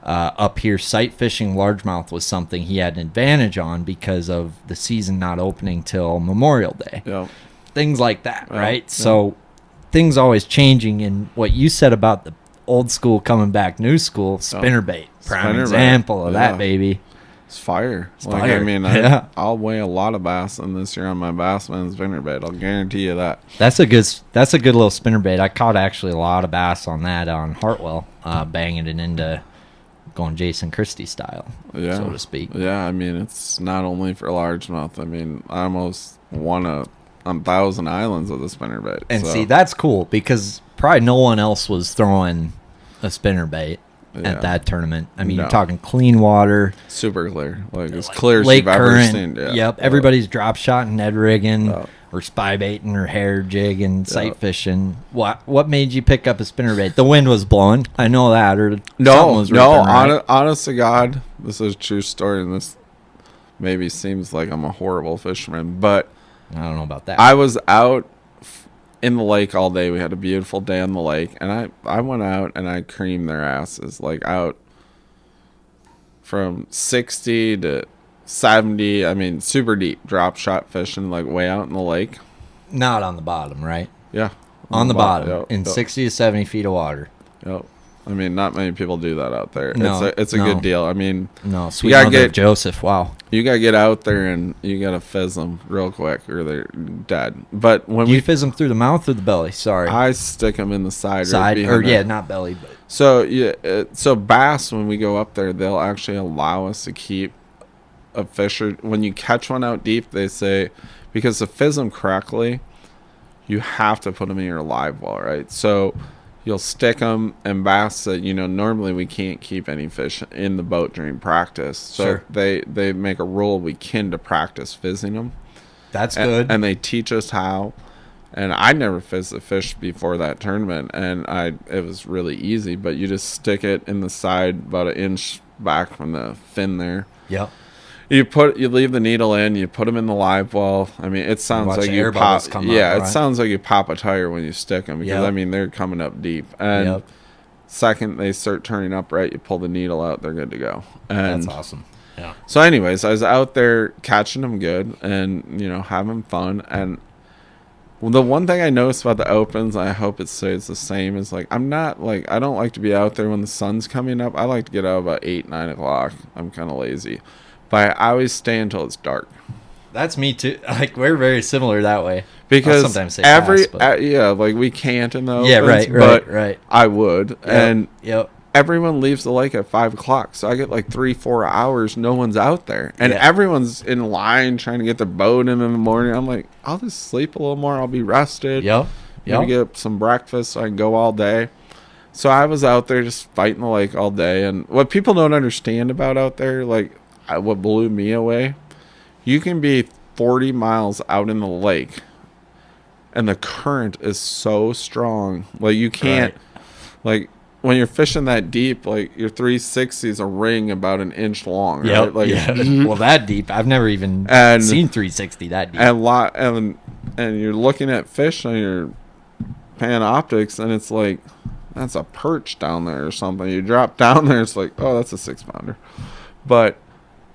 up here sight fishing largemouth was something he had an advantage on because of the season not opening till Memorial Day. Yep. Things like that, Yeah, right? yeah. So things always changing, and what you said about the old school coming back, new school, spinnerbait, prime Spinnerbait. example of Yeah. that, baby. It's fire. It's Like, fire. I mean, Yeah. I'll weigh a lot of bass in this year on my Bassman's spinnerbait. I'll guarantee you that. That's a good little spinnerbait. I caught actually a lot of bass on that on Hartwell, banging it into going Jason Christie style, Yeah. so to speak. Yeah, I mean, it's not only for largemouth. I mean, I almost won on Thousand Islands with a spinnerbait. And so, see, that's cool because probably no one else was throwing a spinnerbait Yeah. at that tournament. I mean, No. you're talking clean water, super clear. Like, as clear as lake you've ever current. seen. Yeah. Yep, everybody's drop shotting, Ned rigging, Yeah. or spy baiting, or hair jigging, sight Yeah. fishing. What made you pick up a spinnerbait? The wind was blowing. I know that. Or something No, was no. ripping, right? Honest to God, this is a true story, and this maybe seems like I'm a horrible fisherman, but I don't know about that. I was out in the lake all day. We had a beautiful day on the lake, and I went out and I creamed their asses, like out from 60 to 70. I mean, super deep drop shot fishing, like way out in the lake. Not on the bottom, right? Yeah, On the bottom, Yep, in yep, 60 to 70 feet of water. yep. I mean, not many people do that out there. No, it's a no. good deal. I mean, No, sweet gotta mother of get- Joseph. Wow. you gotta get out there and you gotta fizz them real quick, or they're dead. But when You we, fizz them through the mouth or the belly? Sorry. I stick them in the side, Side, right or behind yeah, the- not belly, but So yeah, so bass, when we go up there, they'll actually allow us to keep a fisher. When you catch one out deep, they say, because to fizz them correctly, you have to put them in your live well, right? So you'll stick them, and bass that normally we can't keep any fish in the boat during practice. So Sure. they make a rule we can to practice fizzing them. that's good. And they teach us how. And I never fizzed a fish before that tournament, and it was really easy. But you just stick it in the side about an inch back from the fin there. Yep. You leave the needle in, you put them in the live well. I mean, it sounds Watch like the you air pop. bubbles come up, Yeah, it right? sounds like you pop a tire when you stick them, because Yep. I mean they're coming up deep. And Yep. second they start turning up right, you pull the needle out, they're good to go. And That's awesome. Yeah. so anyways, I was out there catching them good and, having fun. And the one thing I noticed about the opens, I hope it stays the same, is like, I don't like to be out there when the sun's coming up. I like to get out about 8, 9 o'clock. I'm kind of lazy. But I always stay until it's dark. That's me too. Like, we're very similar that way. Because I'll sometimes say pass, but- like we can't in the opens, Yeah, right, but right. I would. And Yep. everyone leaves the lake at 5 o'clock, so I get like 3-4 hours no one's out there, and Yeah. everyone's in line trying to get their boat in the morning. I'm like, I'll just sleep a little more, I'll be rested, Yep. maybe Yep. get some breakfast so I can go all day. So I was out there just fighting the lake all day. And what people don't understand about out there, like what blew me away, you can be 40 miles out in the lake and the current is so strong. Like you can't, like when you're fishing that deep, like your 360 is a ring about an inch long. Yep. Right? Like, Yeah. Well, that deep. I've never even seen 360 that deep. And you're looking at fish on your Panoptics, and it's like, that's a perch down there or something. You drop down there, it's like, oh, that's a 6-pounder. But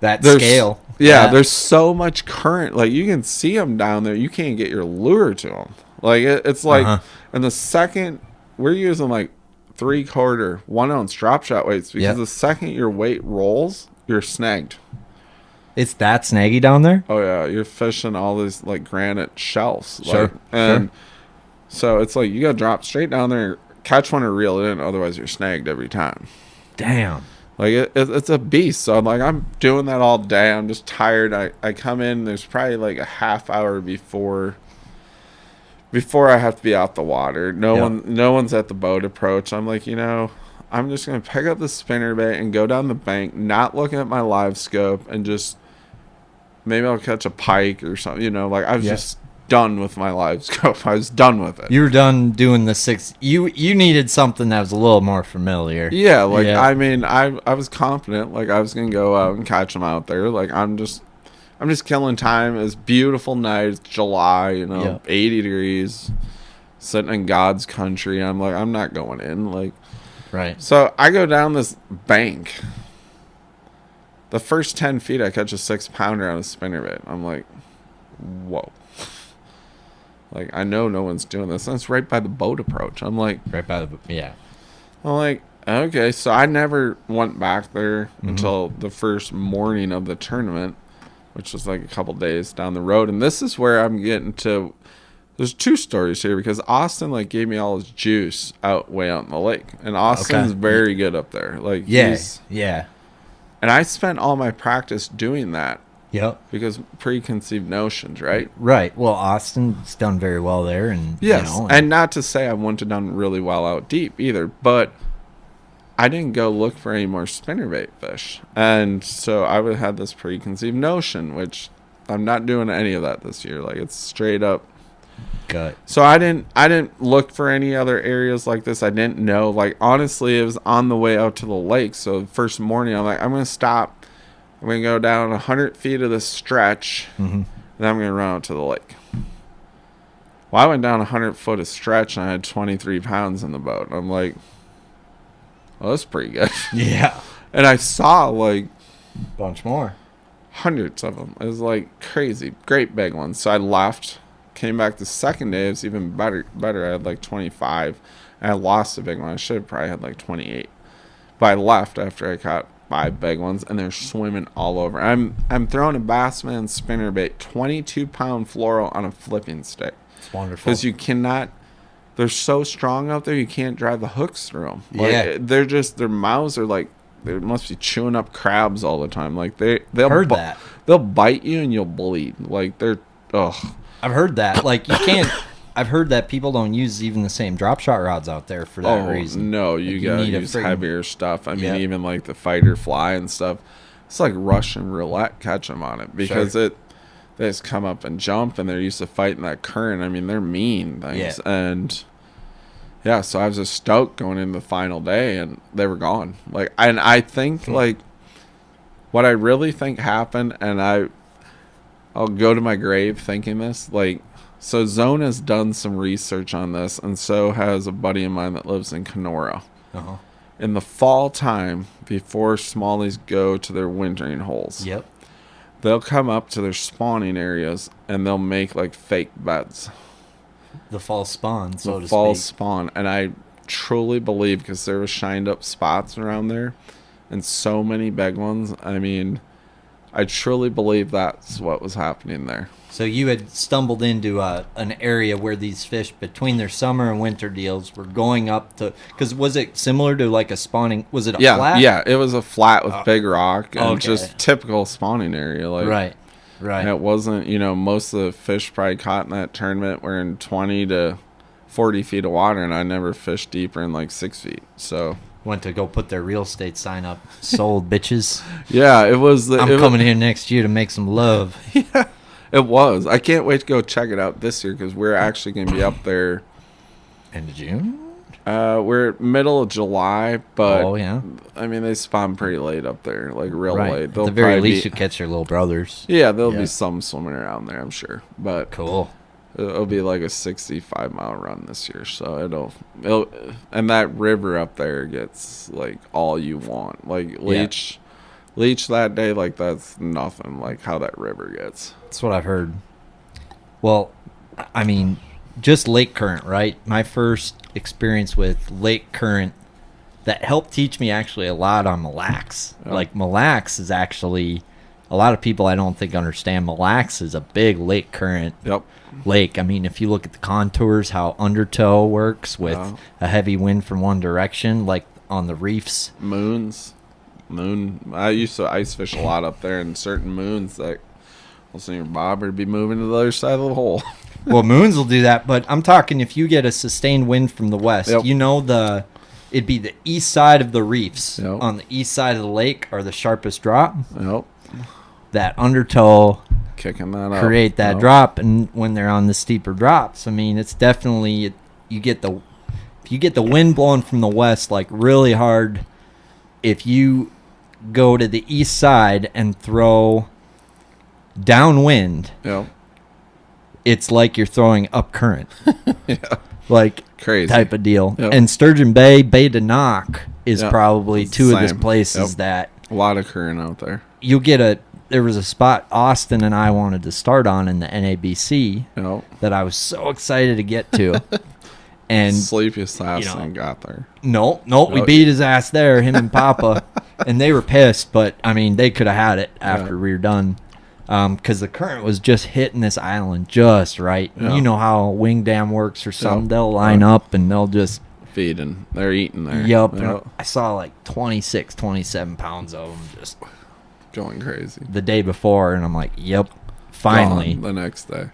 that scale. Yeah, there's so much current. Like, you can see them down there. You can't get your lure to them. Like, it's like, and the second, we're using like 3/4 1 ounce drop shot weights because the second your weight rolls, you're snagged. It's that snaggy down there? Oh, yeah. You're fishing all these like granite shelves. Sure. And so it's like you got to drop straight down there, catch one or reel it in. Otherwise, you're snagged every time. Damn. Like it's a beast. So I'm like, I'm doing that all day. I'm just tired. I come in. There's probably like a half hour before I have to be out the water. No one's at the boat approach. I'm like, I'm just gonna pick up the spinnerbait and go down the bank, not looking at my live scope, and just maybe I'll catch a pike or something. Like I was just done with my live scope. I was done with it. You were done doing the 6. You needed something that was a little more familiar. Yeah, like I mean, I was confident. Like I was gonna go out and catch them out there. Like I'm just killing time. It's beautiful night. It's July. 80 degrees, sitting in God's country. I'm like, I'm not going in. Like, right. So I go down this bank. The first 10 feet, I catch a 6-pounder on a spinnerbait. I'm like, whoa. Like, I know no one's doing this. And it's right by the boat approach. I'm like... Right by the... Yeah. I'm like, okay. So I never went back there until the first morning of the tournament, which was like a couple days down the road. And this is where I'm getting to... There's 2 stories here because Austin, like, gave me all his juice way out in the lake. And Austin's very good up there. Like, yeah. And I spent all my practice doing that. Yep. Because preconceived notions, right? Right. Well, Austin's done very well there, and yes, and not to say I wouldn't have done really well out deep either, but I didn't go look for any more spinnerbait fish, and so I would have had this preconceived notion, which I'm not doing any of that this year. Like it's straight up. Gut. So I didn't look for any other areas like this. I didn't know. Like honestly, it was on the way out to the lake. So the first morning, I'm like, I'm gonna stop. I'm going to go down 100 feet of this stretch, and then I'm going to run out to the lake. Well, I went down 100 foot of stretch, and I had 23 pounds in the boat. I'm like, well, that's pretty good. Yeah. And I saw, like... Bunch more. Hundreds of them. It was, like, crazy. Great big ones. So I left, came back the second day. It was even better. I had, like, 25. And I lost a big one. I should have probably had, like, 28. But I left after I caught 5 big ones, and they're swimming all over. I'm throwing a Bassman spinnerbait, 22-pound fluoro on a flipping stick. It's wonderful. Because you cannot, they're so strong out there, you can't drive the hooks through them. Like, they're just, their mouths are like, they must be chewing up crabs all the time. Like they'll heard that. They'll bite you and you'll bleed. Like they're, ugh. I've heard that. Like you can't. I've heard that people don't use even the same drop shot rods out there for that reason. No, you gotta use heavier stuff. I mean, even like the Feider fly and stuff. It's like Russian roulette catch them on it because they just come up and jump and they're used to fighting that current. I mean, they're mean things. And yeah, so I was just stoked going into the final day and they were gone. Like, and I think like what I really think happened, and I'll go to my grave thinking this, like. So Zone has done some research on this, and so has a buddy of mine that lives in Kenora. In the fall time, before smallies go to their wintering holes, they'll come up to their spawning areas, and they'll make, like, fake beds. The fall spawn, so to speak. The fall spawn, and I truly believe, because there were shined-up spots around there, and so many big ones, I mean, I truly believe that's what was happening there. So you had stumbled into an area where these fish, between their summer and winter deals, were going up to... Because was it similar to like a spawning... Was it a flat? Yeah, it was a flat with big rock and just typical spawning area. Like, right. And it wasn't, most of the fish probably caught in that tournament were in 20 to 40 feet of water, and I never fished deeper than like 6 feet. So Went to go put their real estate sign up. Sold, bitches. yeah, it was. I'm coming here next year to make some love. Yeah, it was. I can't wait to go check it out this year because we're actually going to be up there. End of June? We're middle of July, but Oh, yeah. I mean, they spawn pretty late up there, like real Right. late. At They'll the very probably least, you catch your little brothers. yeah, there'll Yeah. be some swimming around there, I'm sure. But Cool. it'll be like a 65-mile run this year, so it'll and that river up there gets like all you want. Like leech that day, like that's nothing like how that river gets. That's what I've heard. Well, I mean, just lake current, right? My first experience with lake current that helped teach me actually a lot on Mille Lacs. Yeah. Like Mille Lacs is actually, a lot of people I don't think understand, Mille Lacs is a big lake current Yep. lake. I mean, if you look at the contours, how undertow works with Yeah. a heavy wind from one direction, like on the reefs. Moon. I used to ice fish a lot up there, and certain moons like I'll see your bobber be moving to the other side of the hole. Well, moons will do that, but I'm talking if you get a sustained wind from the west, Yep. you know it'd be the east side of the reefs. Yep. On the east side of the lake are the sharpest drop. Yep. That undertow Kicking that up. create that Yep. drop, and when they're on the steeper drops, I mean, it's definitely you get the if you get the wind blowing from the west like really hard. If you go to the east side and throw downwind, Yep. it's like you're throwing up current. Yeah. Like Crazy. type of deal. Yep. And Sturgeon Bay, Bay de Noc is Yep. probably It's two the of the same. places Yep. that A lot of current out there. you'll get there was a spot Austin and I wanted to start on in the NABC Yep. that I was so excited to get to. And Sleepiest last you know, thing got there. no, we Oh. beat his ass there, him and Papa. And they were pissed, but I mean, they could have had it after Yeah. we were done. Because the current was just hitting this island just right. Yeah. You know how wing dam works or something. Yeah. They'll line up and they'll just Feeding. They're eating there. Yup. Yep. I saw like 26, 27 pounds of them just Going crazy. the day before, and I'm like, yep, finally. Gone the next day.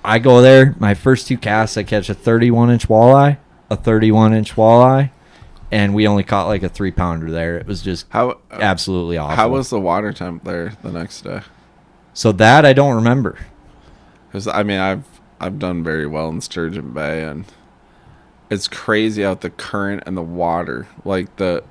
I go there, my first two casts, I catch a 31-inch walleye, a 31-inch walleye, and we only caught like a 3-pounder there. It was just How absolutely awful. How was the water temp there the next day? So that I don't remember. Because I mean, I've done very well in Sturgeon Bay, and it's crazy out the current and the water, like the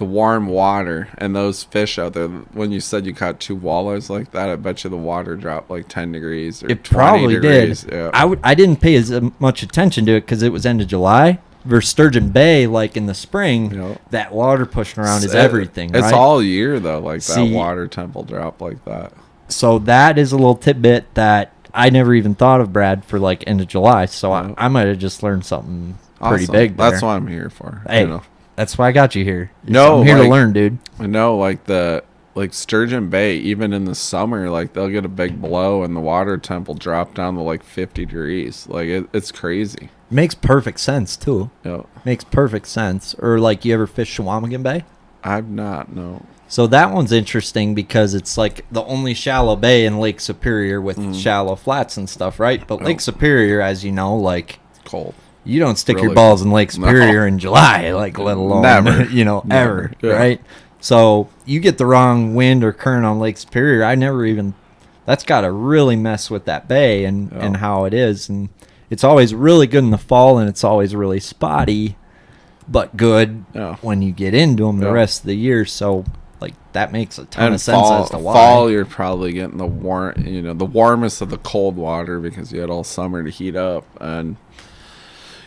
warm water and those fish out there. When you said you caught 2 walleyes like that, I bet you the water dropped like 10 degrees or It 20 probably degrees. did. Yeah. I didn't pay as much attention to it because it was end of July. Versus Sturgeon Bay, like in the spring, Yep. that water pushing around is It- everything, It's right? all year though, like See- that water temp will drop like that. So that is a little tidbit that I never even thought of, Brad, for like end of July. So Yeah. I might have just learned something pretty Awesome. big there. That's what I'm here for. Hey, You know? that's why I got you here. No, I'm here to like- learn, dude. I know, like Sturgeon Bay, even in the summer, like they'll get a big blow and the water temp will drop down to like 50 degrees. Like it's crazy. Makes perfect sense too. You know, Makes perfect sense. Or like you ever fish Chequamegon Bay? I've not, no. So that one's interesting because it's like the only shallow bay in Lake Superior with shallow flats and stuff, right? But Lake Yep. Superior, as you know, like Cold. you don't stick your Really? balls in Lake No. Superior in July, like let alone Never. you know, Never. ever, Yeah. right? So you get the wrong wind or current on Lake Superior. I never even that's got to really mess with that bay and Yeah. and how it is, and it's always really good in the fall, and it's always really spotty, but good Yeah. when you get into them the Yeah. rest of the year. So like that makes a ton And of sense fall, as to why. fall, you're probably getting the the warmest of the cold water because you had all summer to heat up. And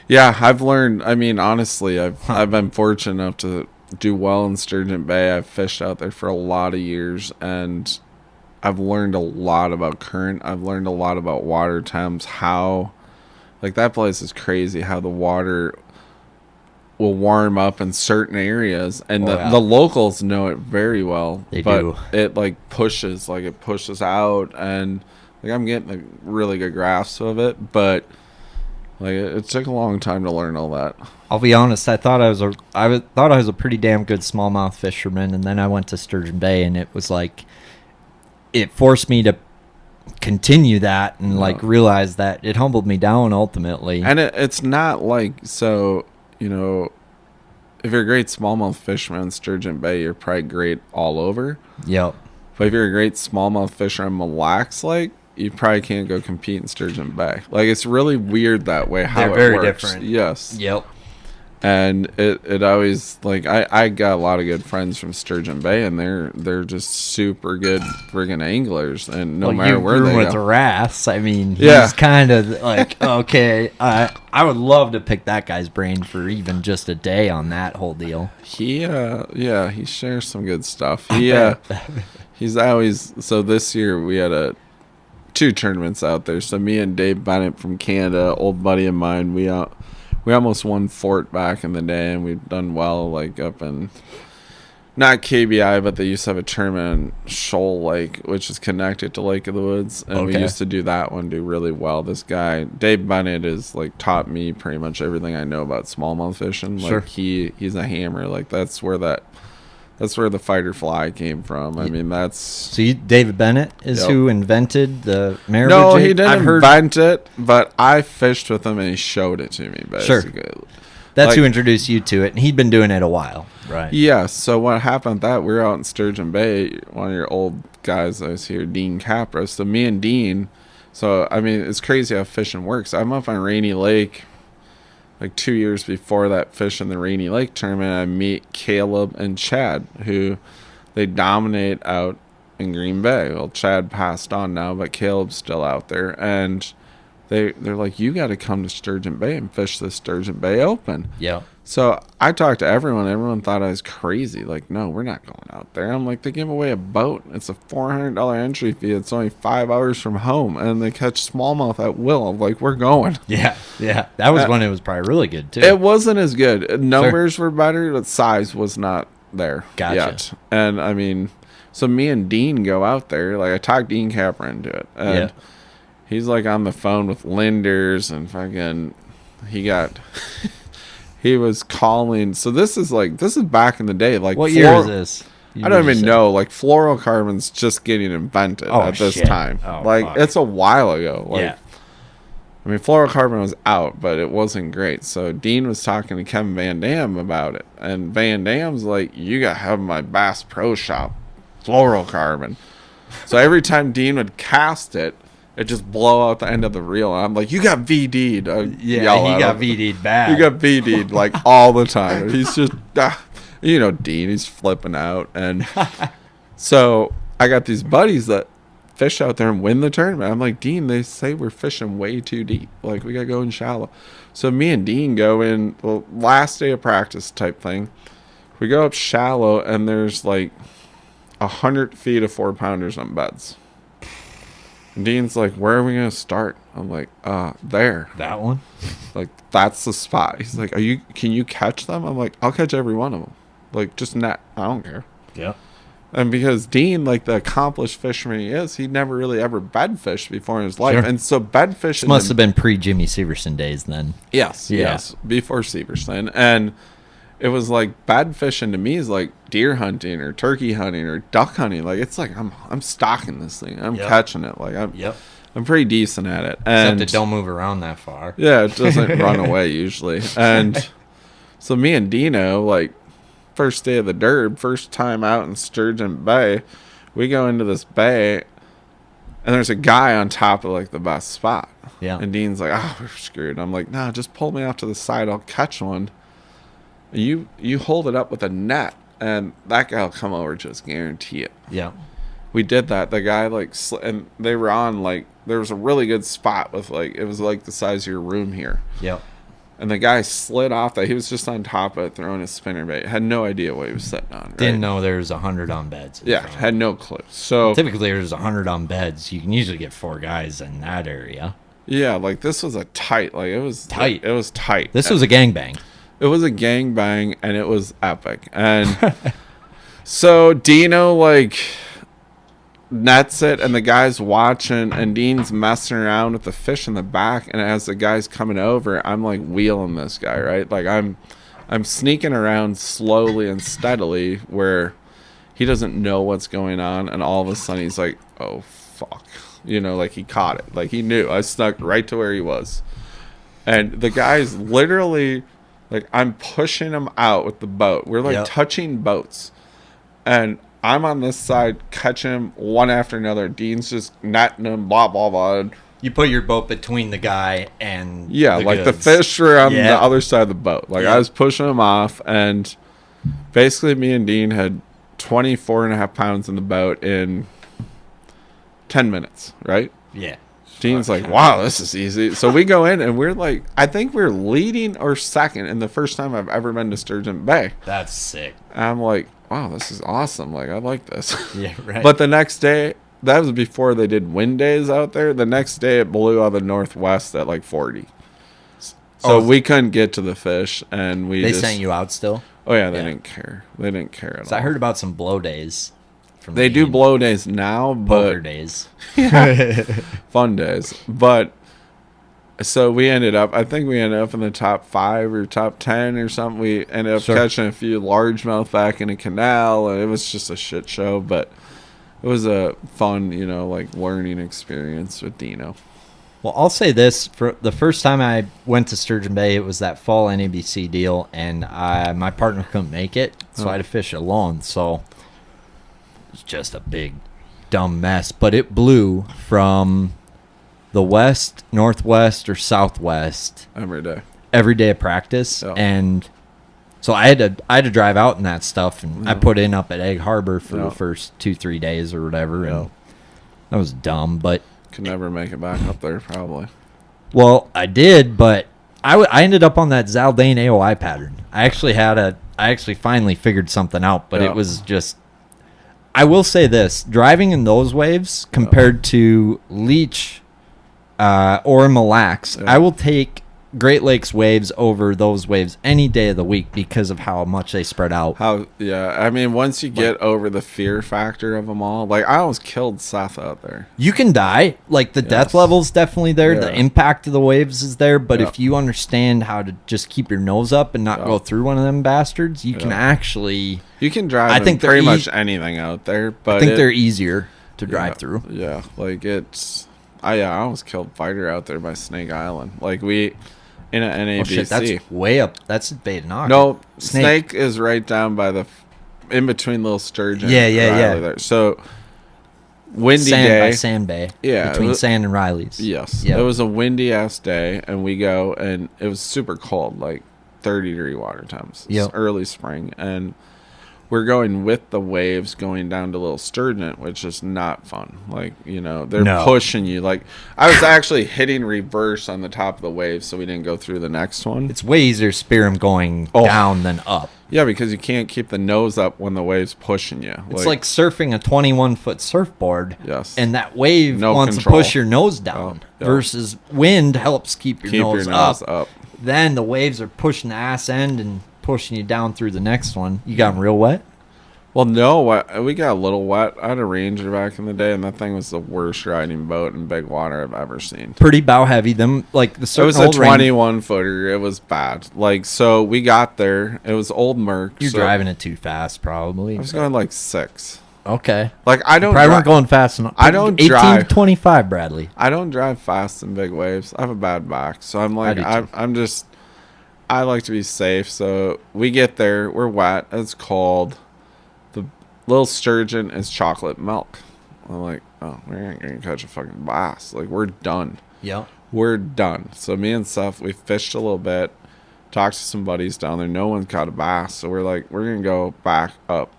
yeah, I've learned. I mean, honestly, I've been fortunate enough to do well in Sturgeon Bay. I've fished out there for a lot of years, and I've learned a lot about current. I've learned a lot about water temps. How, like that place is crazy. How the water will warm up in certain areas, and Oh, yeah. the locals know it very well. They but do. it pushes out, and like I'm getting a really good grasp of it, but like it took a long time to learn all that. I'll be honest. I thought I was a pretty damn good smallmouth fisherman, and then I went to Sturgeon Bay, and it was like it forced me to continue that and like realize that it humbled me down ultimately. And it's not like, so, you know, if you're a great smallmouth fisherman in Sturgeon Bay, you're probably great all over. Yep. But if you're a great smallmouth fisher in Mille Lacs Lake, you probably can't go compete in Sturgeon Bay. Like, it's really weird that way how They're it very works. different. Yes. Yep. And it always, like, I got a lot of good friends from Sturgeon Bay, and they're just super good friggin' anglers, and no matter where they with go. Wrasse, I mean, he's kind of like, okay, I would love to pick that guy's brain for even just a day on that whole deal. He shares some good stuff. He's always, so this year we had two tournaments out there. So me and Dave Bennett from Canada, old buddy of mine, we almost won Fort back in the day, and we've done well, like up in, not KBI, but they used to have a tournament in Shoal Lake, which is connected to Lake of the Woods, and we used to do that one, do really well. This guy, Dave Bennett, is like taught me pretty much everything I know about smallmouth fishing. Sure. Like he's a hammer. Like that's where the Feider fly came from. I mean, that's... So David Bennett is who invented the marabou No, jig? he didn't invent it, but I fished with him and he showed it to me, basically. Sure. That's who introduced you to it, and he'd been doing it a while, right? Yeah, so what happened with that, we were out in Sturgeon Bay, one of your old guys that was here, Dean Capra. So me and Dean, so, I mean, it's crazy how fishing works. I'm up on Rainy Lake, like 2 years before that, fishing the Rainy Lake tournament. I meet Caleb and Chad, who they dominate out in Green Bay. Well, Chad passed on now, but Caleb's still out there, and they're like, you got to come to Sturgeon Bay and fish the Sturgeon Bay Open. Yeah. So I talked to everyone. Everyone thought I was crazy. Like, no, we're not going out there. I'm like, they give away a boat. It's a $400 entry fee. It's only 5 hours from home, and they catch smallmouth at will. I'm like, we're going. Yeah. That was when it was probably really good too. It wasn't as good. Numbers were better, but size was not there yet. And I mean, so me and Dean go out there. Like, I talked Dean Capra into it, and he's like on the phone with Linders, and fucking he was calling. So this is back in the day. Like, what year is this? I don't even know. Like, fluorocarbon's just getting invented at this time. Oh, like, fuck. it's a while ago. Like, I mean, fluorocarbon was out, but it wasn't great. So Dean was talking to Kevin Van Dam about it, and Van Dam's like, you got to have my Bass Pro Shop fluorocarbon. So every time Dean would cast it, it just blow out the end of the reel. And I'm like, you got VD'd. He got VD'd bad. You got VD'd like all the time. He's just, you know, Dean, he's flipping out. And so I got these buddies that fish out there and win the tournament. I'm like, Dean, they say we're fishing way too deep. Like, we got to go in shallow. So me and Dean go in, well, last day of practice type thing. We go up shallow, and there's like 100 feet of 4-pounders on beds. And Dean's like, where are we going to start? I'm like, there. That one? Like, that's the spot. He's like, can you catch them? I'm like, I'll catch every one of them. Like, just net. I don't care. Yeah. And because Dean, like the accomplished fisherman he is, he never really ever bed fished before in his life. Sure. And so bed fishing must have been pre-Jimmy Severson days then. Yes, before Severson. And it was like, bed fishing to me is like deer hunting or turkey hunting or duck hunting. Like, it's like I'm stalking this thing. I'm catching it. Like, I'm pretty decent at it. And except it don't move around that far. Yeah, it doesn't run away usually. And so me and Dino, like, first day of the derb, first time out in Sturgeon Bay, we go into this bay, and there's a guy on top of like the best spot. Yeah. And Dean's like, we're screwed. I'm like, no, just pull me off to the side. I'll catch one. You hold it up with a net, and that guy will come over, just guarantee it. Yeah. We did that. The guy, like, and they were on, like, there was a really good spot with, like, it was like the size of your room here. Yep. And the guy slid off that. He was just on top of it, throwing his spinnerbait. Had no idea what he was sitting on. Right? Didn't know there was 100 on beds. Yeah, had no clue. So typically there's 100 on beds. You can usually get 4 guys in that area. Yeah, like, this was a tight. Like, it was tight. It was tight. This was a gangbang. It was a gangbang, and it was epic. And so Dino, like, nets it, and the guy's watching, and Dean's messing around with the fish in the back, and as the guy's coming over, I'm like wheeling this guy, right? Like, I'm sneaking around slowly and steadily where he doesn't know what's going on, and all of a sudden he's like, oh fuck, like he caught it. Like he knew. I snuck right to where he was. And the guy's literally, like, I'm pushing him out with the boat. We're, like, touching boats. And I'm on this side catching him one after another. Dean's just netting him, blah, blah, blah. You put your boat between the guy and the goods. The fish were on the other side of the boat. Like, I was pushing him off, and basically me and Dean had 24.5 pounds in the boat in 10 minutes, right? Yeah. Dean's like, wow, this is easy. So we go in, and we're like, I think we're leading or second in the first time I've ever been to Sturgeon Bay. That's sick. And I'm like, wow, this is awesome. Like, I like this. Yeah, right. But the next day, that was before they did wind days out there. The next day, it blew out of the northwest at like 40. So we couldn't get to the fish, and they sent you out still? Oh, yeah, they didn't care. They didn't care at all. I heard about some blow days. They do blow days now, but poker days. Fun days. But so we ended up, I think we ended up in the top 5 or top 10 or something. We ended up catching a few largemouth back in a canal, and it was just a shit show, but it was a fun, like learning experience with Dino. Well, I'll say this. For the first time I went to Sturgeon Bay, it was that fall NABC deal, and my partner couldn't make it, so I had to fish alone. So it was just a big, dumb mess. But it blew from the west, northwest, or southwest every day of practice, and so I had to drive out in that stuff, and I put in up at Egg Harbor for the first 2-3 days or whatever, and that was dumb, but. Could never make it back up there, probably. Well, I did, but I ended up on that Zaldane AOI pattern. I actually finally figured something out, but it was just. I will say this: driving in those waves compared to Leech or Mille Lacs, I will take Great Lakes waves over those waves any day of the week because of how much they spread out. I mean, once you get over the fear factor of them all, like I almost killed Seth out there. You can die. Like the death level's definitely there. The impact of the waves is there. But if you understand how to just keep your nose up and not go through one of them bastards, you can actually. You can drive. I think pretty much anything out there, but I think they're easier to drive through. Yeah, like it's. I almost killed Feider out there by Snake Island. Like we. In an NABC. Oh, shit, that's way up. That's Baytonaga. No, Snake is right down by in between Little Sturgeon. Yeah. There. So, windy day. By Sand Bay. Yeah. Between Sand and Riley's. Yes. Yep. It was a windy-ass day, and we go, and it was super cold, like 30-degree water temps. It's early spring, and we're going with the waves going down to Little Sturgeon, which is not fun. Like, they're pushing you. Like, I was actually hitting reverse on the top of the wave so we didn't go through the next one. It's way easier to spear them going down than up. Yeah, because you can't keep the nose up when the wave's pushing you. It's like surfing a 21-foot surfboard. Yes. And that wave wants to push your nose down versus wind helps keep your nose up. Then the waves are pushing the ass end and pushing you down through the next one. You got them real wet? Well, no, we got a little wet. I had a Ranger back in the day, and that thing was the worst riding boat in big water I've ever seen. Pretty bow heavy. Them like the it was a 21-footer. It was bad. Like, so we got there. It was old Merc. You're driving it too fast, probably. I was going like 6. Okay. Like I don't. You probably weren't going fast enough. I don't 18 drive. to 25, Bradley. I don't drive fast in big waves. I have a bad back, so I'm like I'm just. I like to be safe, so we get there. We're wet. It's cold. The Little Sturgeon is chocolate milk. I'm like, oh, we ain't gonna catch a fucking bass. Like, we're done. Yeah. We're done. So me and Seth, we fished a little bit, talked to some buddies down there. No one caught a bass, so we're like, we're gonna go back up.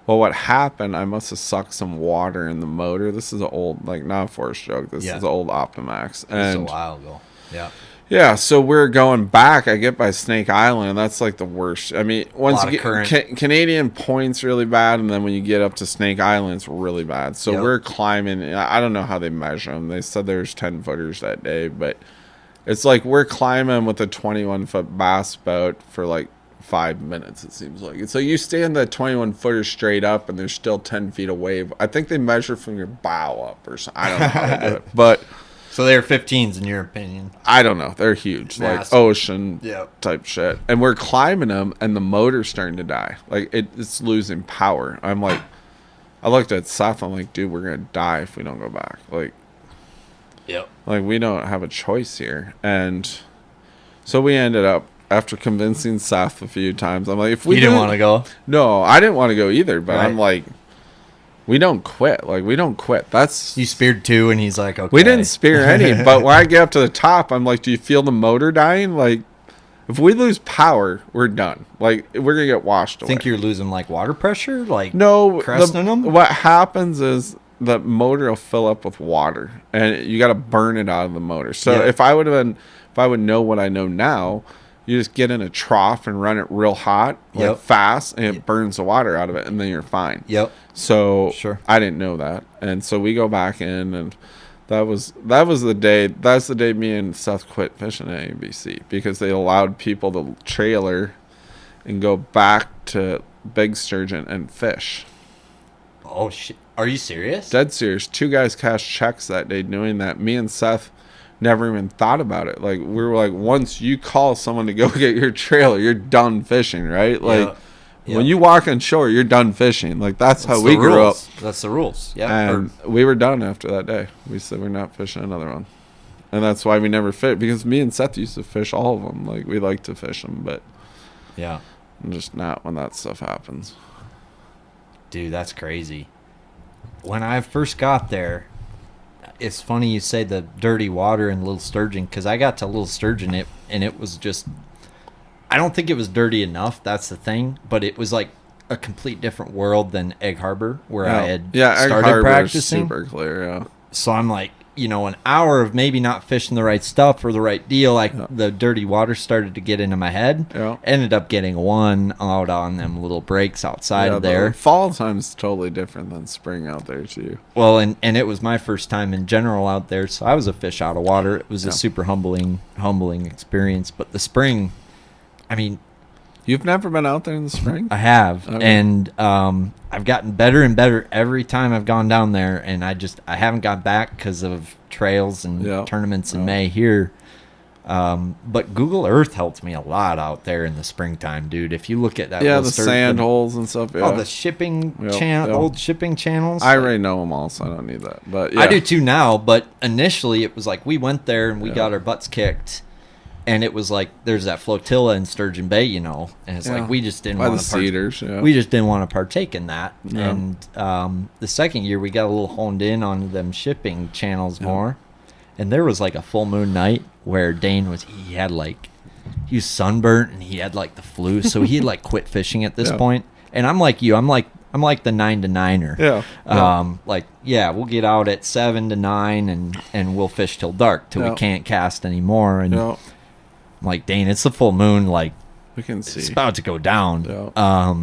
Well, what happened, I must have sucked some water in the motor. This is an old, like, not a force joke. This is an old Optimax. And this is a while ago. Yeah. Yeah, so we're going back. I get by Snake Island, and that's like the worst. I mean, once you get Canadian Point's really bad, and then when you get up to Snake Island, it's really bad. So we're climbing. I don't know how they measure them. They said there's 10-footers that day, but it's like we're climbing with a 21-foot bass boat for like 5 minutes, it seems like. And so you stand that 21-footer straight up, and there's still 10 feet of wave. I think they measure from your bow up or something. I don't know how to do it, but... So they're 15s in your opinion? I don't know. They're huge, massive. Like ocean type shit. And we're climbing them, and the motor's starting to die. Like it's losing power. I'm like, I looked at Seth. I'm like, dude, we're gonna die if we don't go back. Like we don't have a choice here. And so we ended up, after convincing Seth a few times, I'm like, if we didn't want to go. No, I didn't want to go either. But Right. I'm like, we don't quit. Like we don't quit. That's You speared 2, and he's like, okay. we didn't spear any. But when I get up to the top, I'm like, do you feel the motor dying? Like, if we lose power, we're done. Like we're gonna get washed away. Think you're losing like water pressure, like No, cresting them? what happens is the motor will fill up with water, and you got to burn it out of the motor. So Yeah. if I would know what I know now, you just get in a trough and run it real hot, like Yep. fast, and it burns the water out of it, and then you're fine. Yep. So Sure. I didn't know that, and so we go back in, and that was the day. That's the day me and Seth quit fishing at ABC, because they allowed people to trailer and go back to Big Sturgeon and fish. Oh shit! Are you serious? Dead serious. 2 guys cashed checks that day, knowing that me and Seth never even thought about it. Like we were like, once you call someone to go get your trailer, you're done fishing, right? Like when you walk on shore, you're done fishing. Like that's how we grew up. That's the rules. Yeah. And we were done after that day. We said we're not fishing another one, and that's why we never fit. Because me and Seth used to fish all of them. Like we like to fish them, but Yeah. just not when that stuff happens. Dude, that's crazy. When I first got there, it's funny you say the dirty water and Little Sturgeon, because I got to Little Sturgeon, and it was just, I don't think it was dirty enough. That's the thing. But it was like a complete different world than Egg Harbor, where I had Egg started Harbor is practicing. super clear. Yeah. So I'm like, an hour of maybe not fishing the right stuff or the right deal, the dirty water started to get into my head. Yeah. Ended up getting one out on them little breaks outside of there. Fall time's totally different than spring out there too. Well, and it was my first time in general out there, so I was a fish out of water. It was a super humbling experience. But the spring, I mean, You've never been out there in the spring? I have, Okay. and I've gotten better and better every time I've gone down there, and I haven't got back because of trails and tournaments in May here. But Google Earth helped me a lot out there in the springtime, dude. If you look at that, the sand holes and stuff. Yeah. Oh, the shipping old shipping channels. I already know them all, so I don't need that. But yeah. I do too now. But initially, it was like we went there and we got our butts kicked. And it was like there's that flotilla in Sturgeon Bay, and it's like we just didn't want to cedars. We just didn't want to partake in that. Yeah. And the second year we got a little honed in on them shipping channels more. And there was like a full moon night where Dane he was sunburnt and he had like the flu, so he had like quit fishing at this point. And I'm like you, I'm like the 9 to 9er. Yeah. We'll get out at 7 to 9 and we'll fish till dark till we can't cast anymore. And I'm like, Dane, it's the full moon, like we can see it's about to go down. Yeah.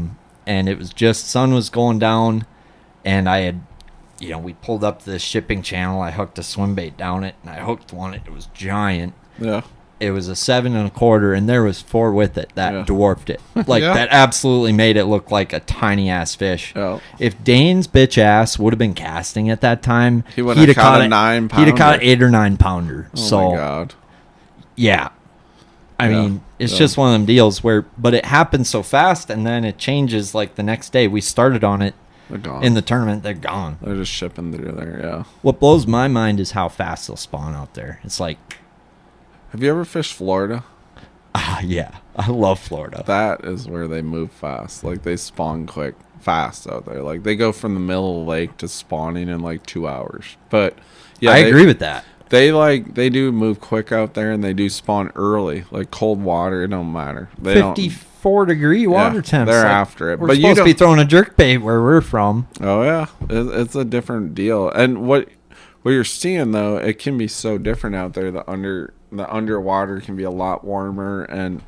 And it was just sun was going down, and I had, we pulled up the shipping channel. I hooked a swim bait down it, and I hooked one. It was giant. Yeah. It was a 7 1/4, and there was 4 with it that dwarfed it. Like that absolutely made it look like a tiny ass fish. Yeah. If Dane's bitch ass would have been casting at that time, He would have caught a 9-pounder. He'd have caught an 8 or 9 pounder. Oh my God. Yeah. I mean, it's just one of them deals but it happens so fast, and then it changes like the next day. We started on it They're gone. in the tournament. They're gone. They're just shipping through there, yeah. What blows my mind is how fast they'll spawn out there. It's like, Have you ever fished Florida? yeah, I love Florida. That is where they move fast. Like, they spawn fast out there. Like, they go from the middle of the lake to spawning in like 2 hours. But yeah, I agree with that. They do move quick out there, and they do spawn early. Like cold water, it don't matter. They 54-degree water temps. They're like, after it. We're But supposed to be throwing a jerkbait where we're from. Oh yeah, it's a different deal. And what you're seeing though, it can be so different out there. The underwater can be a lot warmer, and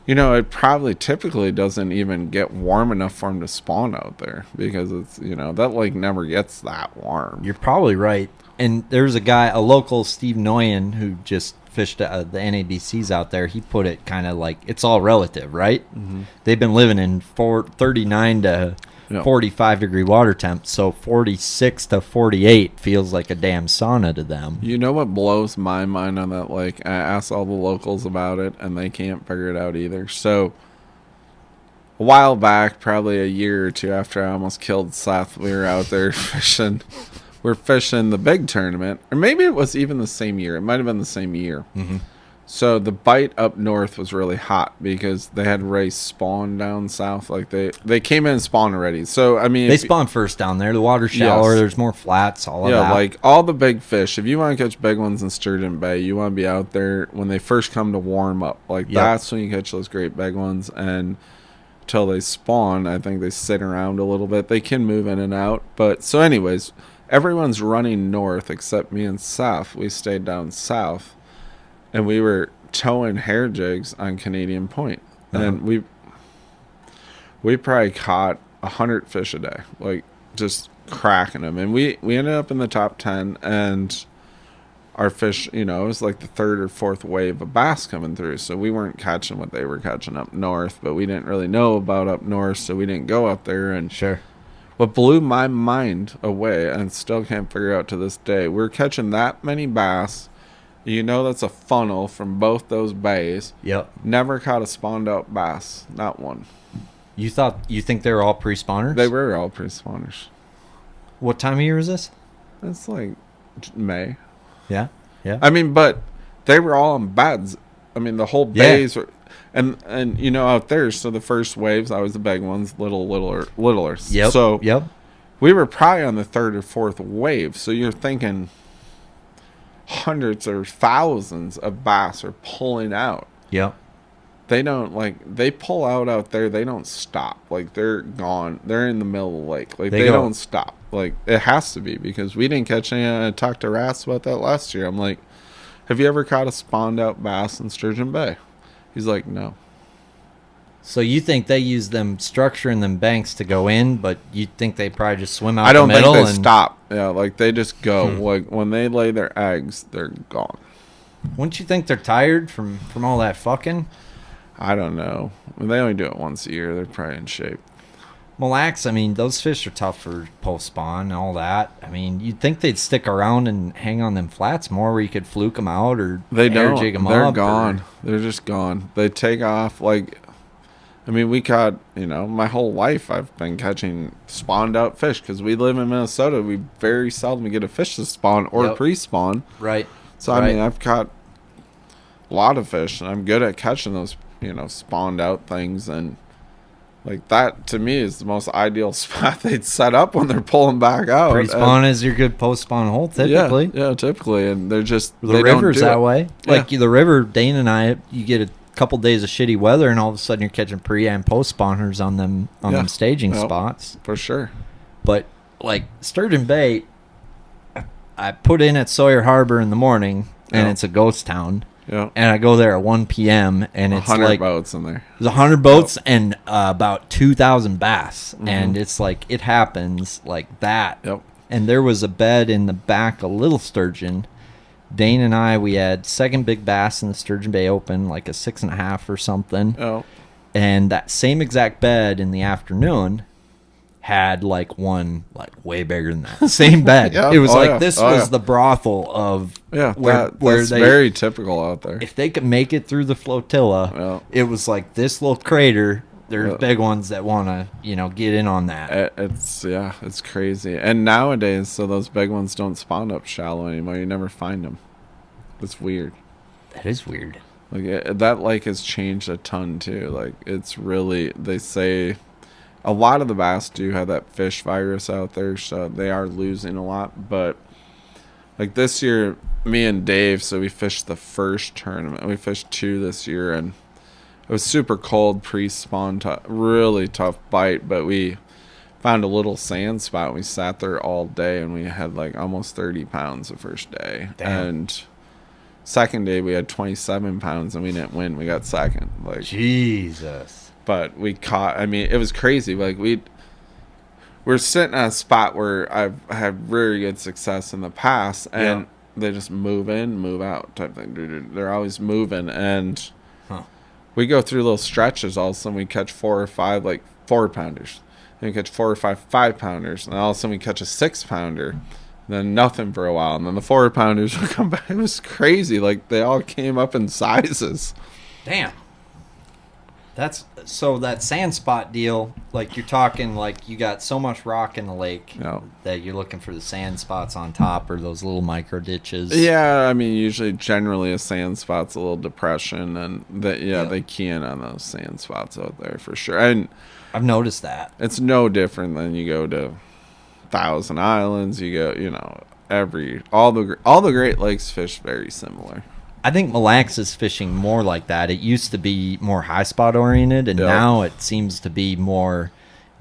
it probably typically doesn't even get warm enough for them to spawn out there, because it's that lake never gets that warm. You're probably right. And there's a local Steve Noyen, who just fished the NABCs out there. He put it kind of like it's all relative, right? Mm-hmm. They've been living in 39 to 45-degree water temps, so 46 to 48 feels like a damn sauna to them. You know what blows my mind on that lake? I asked all the locals about it, and they can't figure it out either. So a while back, probably a year or two after I almost killed Seth, we were out there fishing. We're fishing the big tournament, or maybe it was even the same year. It might have been the same year. Mm-hmm. So the bite up north was really hot because they had race spawn down south. Like they came in and spawned already. So I mean, They spawn first down there. The water's shallower. Yes. There's more flats. All of yeah, that. like all the big fish. If you want to catch big ones in Sturgeon Bay, you want to be out there when they first come to warm up. Like that's when you catch those great big ones. And until they spawn, I think they sit around a little bit. They can move in and out. But so, anyways. Everyone's running north except me and Seth. We stayed down south, and we were towing hair jigs on Canadian Point, and we probably caught 100 fish a day, like just cracking them. And we ended up in the top 10, and our fish, it was like the third or fourth wave of bass coming through, so we weren't catching what they were catching up north, but we didn't really know about up north, so we didn't go up there. And sure. What blew my mind away, and still can't figure out to this day, we're catching that many bass. That's a funnel from both those bays. Yep. Never caught a spawned out bass. Not one. You think they were all pre-spawners? They were all pre-spawners. What time of year is this? It's like May. Yeah. Yeah. I mean, but they were all in beds. I mean, the whole bays were... And out there, so the first waves, I was the big ones, littler. Yep. So yep. We were probably on the third or fourth wave. So you're thinking hundreds or thousands of bass are pulling out. Yep. They don't they pull out there. They don't stop. Like they're gone. They're in the middle of the lake. Like they don't stop. Like it has to be because we didn't catch any. I talked to Ras about that last year. I'm like, have you ever caught a spawned out bass in Sturgeon Bay? He's like, no. So you think they use them structuring them banks to go in, but you think they probably just swim out I don't the middle think they stop. Yeah, like they just go. Like when they lay their eggs, they're gone. Wouldn't you think they're tired from all that fucking? I don't know. When they only do it once a year, they're probably in shape. Mille Lacs, I mean, those fish are tough for post-spawn and all that. I mean, you'd think they'd stick around and hang on them flats more where you could fluke them out or they don't. jig them They're up. gone. They're just gone. They take off. We caught, my whole life I've been catching spawned out fish because we live in Minnesota. We very seldom get a fish to spawn or pre-spawn. Right. So, I mean, I've caught a lot of fish, and I'm good at catching those, spawned out things. And like that to me is the most ideal spot they'd set up when they're pulling back out. Pre-spawn is your good post-spawn hole typically. Yeah, typically, and they're just the river's that way. Yeah. Like the river, Dane and I, you get a couple days of shitty weather, and all of a sudden you're catching pre and post spawners on them staging spots for sure. But like Sturgeon Bay, I put in at Sawyer Harbor in the morning, and it's a ghost town. Yeah. And I go there at 1 p.m. and it's 100 like boats in there. There's 100 boats and about 2,000 bass, and it's like it happens like that. Yep. And there was a bed in the back of Little Sturgeon. Dane and I, we had second big bass in the Sturgeon Bay Open, like a 6.5 or something. Oh. And that same exact bed in the afternoon had one way bigger than that. Same bed. Yeah. It was This was the brothel of where that's very typical out there. If they could make it through the flotilla, it was like this little crater. There's big ones that want to, get in on that. It's crazy. And nowadays, so those big ones don't spawn up shallow anymore. You never find them. It's weird. That is weird. That lake has changed a ton too. Like it's really, they say a lot of the bass do have that fish virus out there, so they are losing a lot. But like this year, me and Dave, so we fished the first tournament. We fished 2 this year, and it was super cold pre-spawn, really tough bite. But we found a little sand spot. And we sat there all day, and we had almost 30 pounds the first day. Damn. And second day we had 27 pounds, and we didn't win. We got second. Jesus. But we caught, it was crazy. We're sitting at a spot where I've had very good success in the past, and they just move in, move out type thing. They're always moving, and we go through little stretches. All of a sudden we catch 4 or 5 4-pounders. Then we catch 4 or 5 5-pounders, and all of a sudden we catch a 6-pounder. Then nothing for a while, and then the 4-pounders would come back. It was crazy. They all came up in sizes. Damn. So that sand spot deal, like you're talking like you got so much rock in the lake Yeah. that you're looking for the sand spots on top or those little micro ditches. Yeah, I mean, generally a sand spot's a little depression, and Yep. they key in on those sand spots out there for sure. And I've noticed that. it's no different than you go to Thousand Islands. You go, all the Great Lakes fish very similar. I think Mille Lacs is fishing more like that. It used to be more high spot oriented, and Yep. now it seems to be more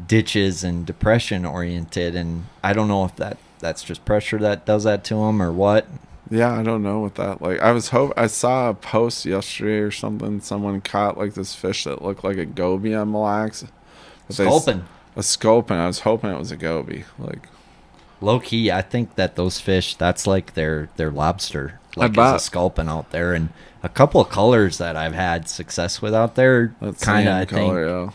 ditches and depression oriented. And I don't know if that's just pressure that does that to them or what. Yeah, I don't know what that like. I saw a post yesterday or something. Someone caught like this fish that looked like a goby on Mille Lacs. Sculpin. A sculpin. I was hoping it was a goby. Like Low key, I think that those fish, that's like their lobster. Like bet. as a sculpin out there. And a couple of colors that I've had success with out there kind of, I think,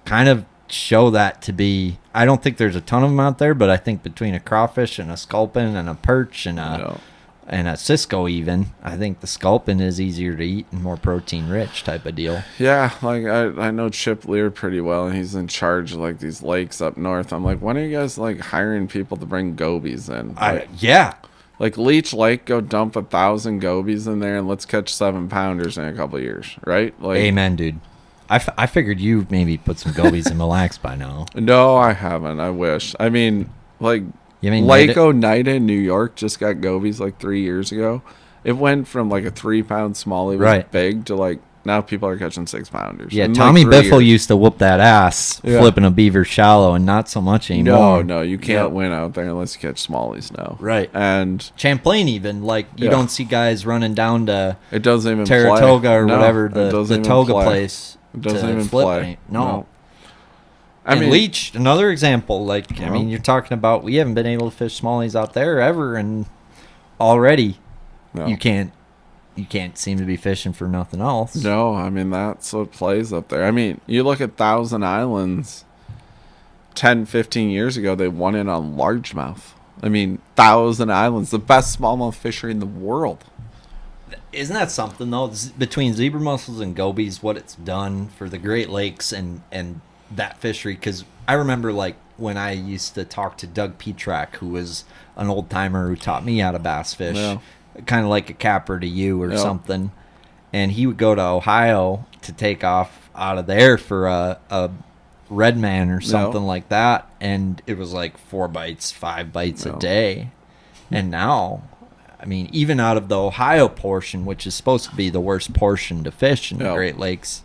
kind of show that to be. I don't think there's a ton of them out there, but I think between a crawfish and a sculpin and a perch and a Cisco even, I think the sculpin is easier to eat and more protein rich type of deal. Yeah, like I know Chip Lear pretty well, and he's in charge of like these lakes up north. I'm like, when are you guys like hiring people to bring gobies in? Yeah. Like Leech Lake, go dump 1,000 gobies in there, and let's catch 7-pounders in a couple of years, right? Like, amen, dude. I figured you maybe put some gobies in Mille Lacs by now. No, I haven't. I wish. I mean, like You mean Lake Oneida in New York just got gobies like 3 years ago. It went from like a 3-pound smallie was big to like now people are catching 6-pounders. Yeah, in Tommy like 3 Biffle years. used to whoop that ass flipping a beaver shallow, and not so much anymore. No, you can't win out there unless you catch smallies now. Right. And Champlain even, like, you don't see guys running down to it doesn't even Saratoga play. or whatever, the Toga play. place. It doesn't to even flip play. paint. No. I And mean, Leech, another example. Like, I mean, you're talking about we haven't been able to fish smallies out there ever, and already you can't seem to be fishing for nothing else. No, I mean, that's what plays up there. I mean, you look at Thousand Islands 10, 15 years ago, they won it on largemouth. I mean, Thousand Islands, the best smallmouth fishery in the world. Isn't that something, though? Between zebra mussels and gobies, what it's done for the Great Lakes and that fishery. Because I remember, like, when I used to talk to Doug Petrak, who was an old-timer who taught me how to bass fish, kind of like a Capra to you or something. And he would go to Ohio to take off out of there for a red man or something like that. And it was like 4 bites, 5 bites a day. And now, I mean, even out of the Ohio portion, which is supposed to be the worst portion to fish in the Great Lakes,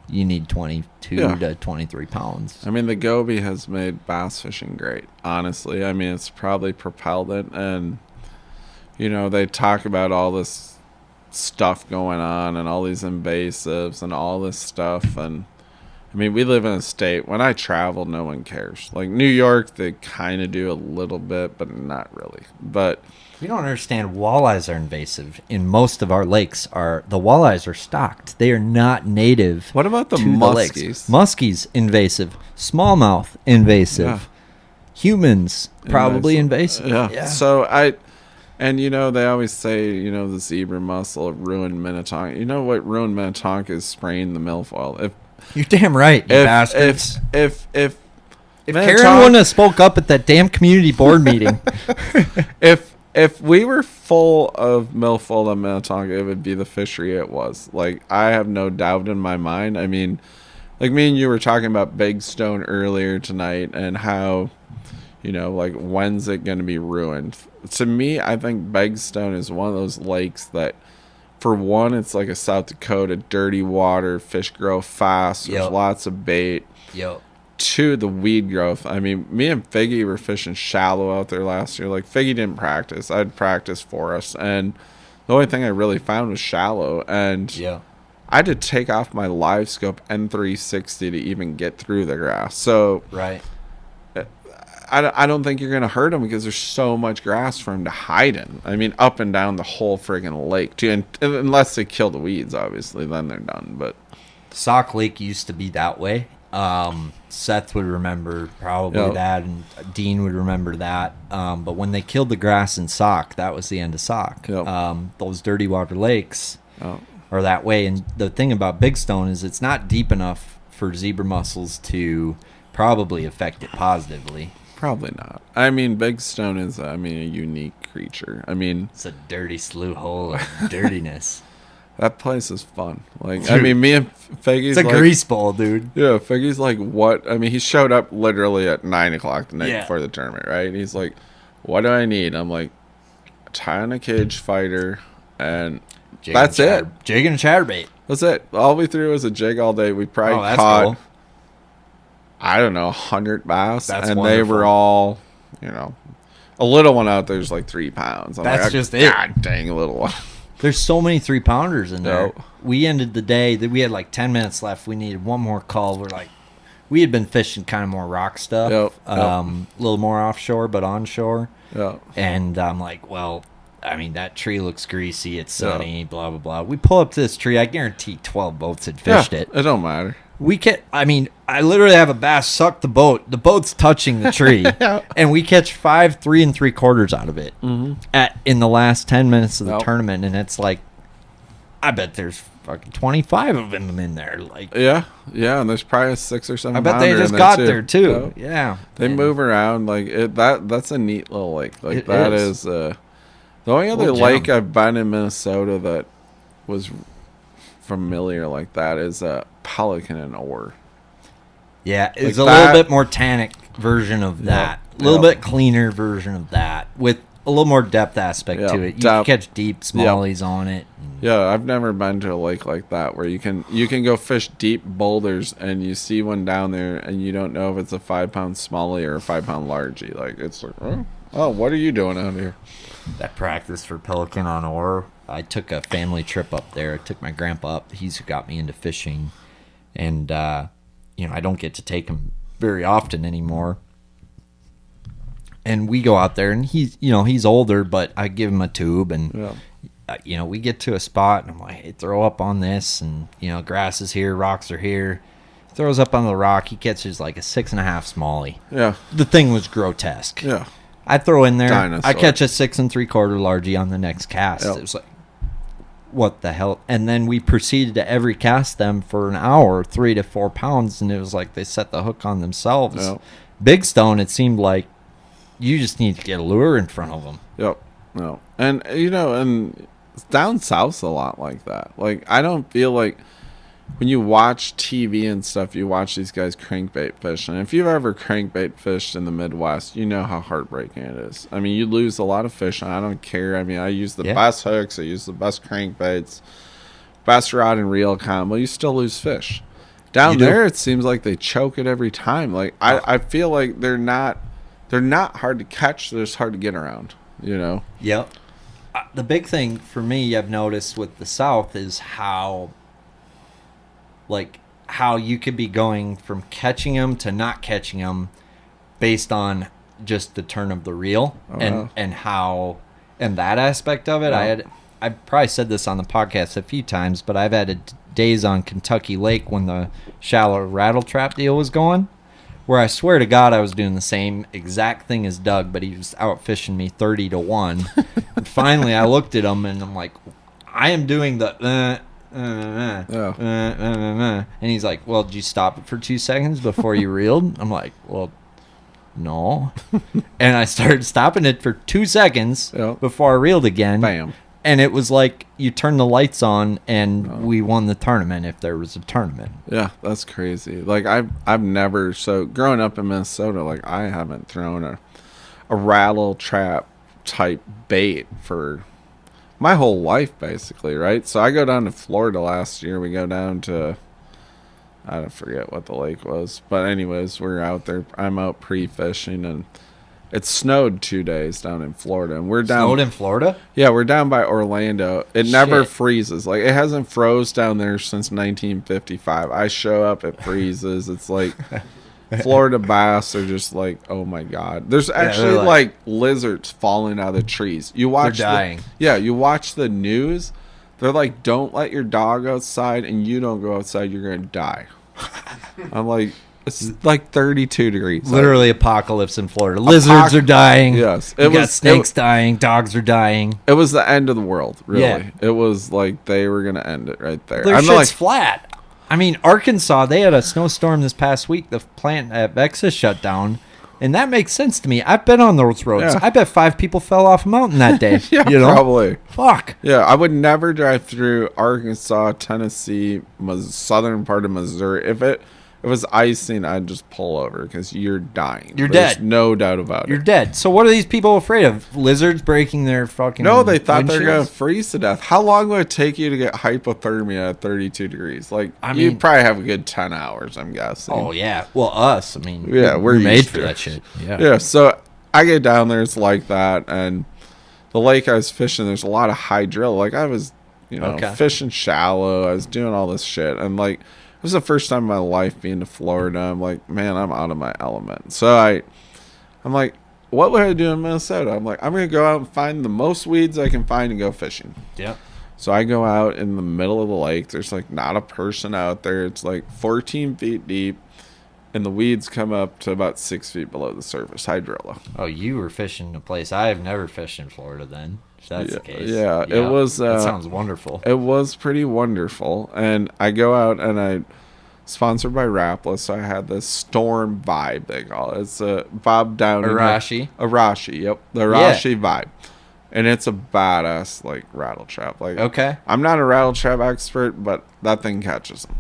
you need 22 to 23 pounds. I mean, the goby has made bass fishing great, honestly. I mean, it's probably propelled it. And, you know, they talk about all this stuff going on and all these invasives and all this stuff. And, I mean, we live in a state, when I travel, no one cares. Like, New York, they kind of do a little bit, but not really. But you don't understand, walleyes are invasive. In most of our lakes, the walleyes are stocked. They are not native. What about the muskies? Muskies, invasive. Smallmouth, invasive. Yeah. Humans, probably invasive. Yeah. So and you know, they always say, you know, the zebra mussel ruined Minnetonka. You know what ruined Minnetonka is spraying the milfoil. You're damn right, you bastards. If Karen wouldn't have spoke up at that damn community board meeting. If we were full of milfoil in Minnetonka, it would be the fishery it was. Like, I have no doubt in my mind. I mean, like me and you were talking about Big Stone earlier tonight and how, you know, like, when's it going to be ruined? To me, I think Big Stone is one of those lakes that, for one, it's like a South Dakota, dirty water, fish grow fast, there's lots of bait. Yep. 2, the weed growth. I mean, me and Figi were fishing shallow out there last year. Like, Figi didn't practice. I'd practice for us. And the only thing I really found was shallow. And I had to take off my live scope N360 to even get through the grass. So I don't think you're going to hurt him because there's so much grass for him to hide in. I mean, up and down the whole friggin' lake, too. And unless they kill the weeds, obviously, then they're done. But Sauk Lake used to be that way. Seth would remember probably that, and Dean would remember that. But when they killed the grass in Sauk, that was the end of Sauk. Those dirty water lakes, or that way. And the thing about Big Stone is it's not deep enough for zebra mussels to probably affect it positively. Probably not. I mean, Big Stone is, a unique creature. I mean, It's a dirty slough hole of dirtiness. that place is fun. Like, Dude. I mean, me and Figi's It's a grease ball, dude. Yeah, Figi's like, what? I mean, he showed up literally at 9 o'clock the night Yeah. before the tournament, right? And he's like, what do I need? I'm like, tie on a cage fighter, and that's it. Jig and a chatterbait. That's it. All we threw was a jig all day. We probably That's caught, cool. I don't know, 100 bass. That's and wonderful. they were all, a little one out there's like 3 pounds. I'm That's like, just it. God dang, a little one. There's so many 3-pounders in there. Yep. We ended the day that we had like 10 minutes left. We needed one more call. We had been fishing kind of more rock stuff, Yep. a little more offshore, but onshore. Yeah. And I'm like, well, I mean, that tree looks greasy. It's sunny, blah, blah, blah. We pull up to this tree. I guarantee 12 boats had fished it. It don't matter. I literally have a bass suck the boat. The boat's touching the tree. And we catch 5 3 3/4 out of it in the last 10 minutes of the tournament. And it's like, I bet there's fucking 25 of them in there. Like, Yeah, and there's probably a 6 or 7 I bet they pounder just in got there too. Yep. Yeah. They And move around like it. That's a neat little lake. Like It that is. the only other Little lake gem. I've been in Minnesota that was familiar like that is Pelican and Oar. Yeah, it's Like a that- little bit more tannic version of that. A little bit cleaner version of that with a little more depth aspect Yeah, to it. You depth. can catch deep smallies on it. Yeah, I've never been to a lake like that where you can go fish deep boulders and you see one down there and you don't know if it's a 5-pound smallie or a 5-pound largie. Like it's like, oh, what are you doing out here? That practice for Pelican on Ore, I took a family trip up there. I took my grandpa up. He's who got me into fishing. And, I don't get to take him very often anymore. And we go out there, and he's older, but I give him a tube, and, we get to a spot, and I'm like, hey, throw up on this, and, grass is here, rocks are here. Throws up on the rock. He catches like a 6.5 smallie. Yeah. The thing was grotesque. Yeah. I throw in there. Dinosaur. I catch a 6 3/4 largie on the next cast. Yep. It was like, what the hell? And then we proceeded to every cast them for an hour, 3 to 4 pounds, and it was like they set the hook on themselves. Yep. Big Stone, it seemed like you just need to get a lure in front of them. Yep. No. And and down south's a lot like that. Like I don't feel like when you watch TV and stuff, you watch these guys crankbait fish. And if you've ever crankbait fished in the Midwest, you know how heartbreaking it is. I mean, you lose a lot of fish, and I don't care. I mean, I use the best hooks. I use the best crankbaits, best rod and reel combo. You still lose fish. Down there, it seems like they choke it every time. Like I feel like they're not hard to catch. They're just hard to get around, Yep. The big thing for me I've noticed with the South is how you could be going from catching them to not catching them based on just the turn of the reel and that aspect of it. I've probably said this on the podcast a few times, but I've had days on Kentucky Lake when the shallow rattle trap deal was going, where I swear to God I was doing the same exact thing as Doug, but he was out fishing me 30 to 1. And finally I looked at him and I'm like, I am doing the and he's like, well, did you stop it for 2 seconds before you reeled? I'm like, well, no. And I started stopping it for 2 seconds before I reeled again. Bam. And it was like you turn the lights on and we won the tournament if there was a tournament. Yeah, that's crazy. Like I've never, so growing up in Minnesota, like I haven't thrown a rattle trap type bait for my whole life basically, right? So I go down to Florida last year. We go down to, I don't forget what the lake was, but anyways, we're out there. I'm out pre-fishing and it snowed 2 days down in Florida, and we're down. Snowed in Florida? Yeah, we're down by Orlando. It never Shit. freezes. Like, it hasn't froze down there since 1955. I show up, it freezes. It's like Florida bass are just like, oh my God. There's actually like lizards falling out of the trees. You watch They're dying. You watch the news. They're like, don't let your dog outside, and you don't go outside, you're gonna die. I'm like, It's like 32 degrees. Literally apocalypse in Florida. Lizards are dying. Yes. You got snakes dying. Dogs are dying. It was the end of the world, really. Yeah. It was like they were going to end it right there. Their shit's flat. I mean, Arkansas, they had a snowstorm this past week. The plant at Vexus shut down. And that makes sense to me. I've been on those roads. Yeah. I bet 5 people fell off a mountain that day. Yeah, you know? probably. Fuck. Yeah, I would never drive through Arkansas, Tennessee, southern part of Missouri. If it was icing, I'd just pull over because you're dying. You're There's dead. No doubt about You're it. dead. So what are these people afraid of? Lizards breaking their fucking No, they thought they were going windshields? to freeze to death. How long would it take you to get hypothermia at 32 degrees? Like, I you'd mean- probably have a good 10 hours, I'm guessing. Oh, yeah. Well, us. I mean, Yeah, we're made used for to that it. shit. Yeah. Yeah, so I get down there, it's like that, and the lake I was fishing, there's a lot of high drill. Like, I was, Okay. fishing shallow. I was doing all this shit, and like, it was the first time in my life being to Florida. I'm like, man, I'm out of my element. So I'm like, what would I do in Minnesota? I'm like, I'm gonna go out and find the most weeds I can find and go fishing. Yep. So I go out in the middle of the lake. There's like not a person out there. It's like 14 feet deep. And the weeds come up to about 6 feet below the surface. Hydrilla. Oh, you were fishing a place I have never fished in Florida then. If that's the case. Yeah, it was. That sounds wonderful. It was pretty wonderful. And I go out and I, sponsored by Rapala, so I had this storm vibe, they call it. It's a Bob Downey. Arashi. Arashi, yep. The Arashi vibe. And it's a badass, like, rattle trap. Like, Okay. I'm not a rattle trap expert, but that thing catches them.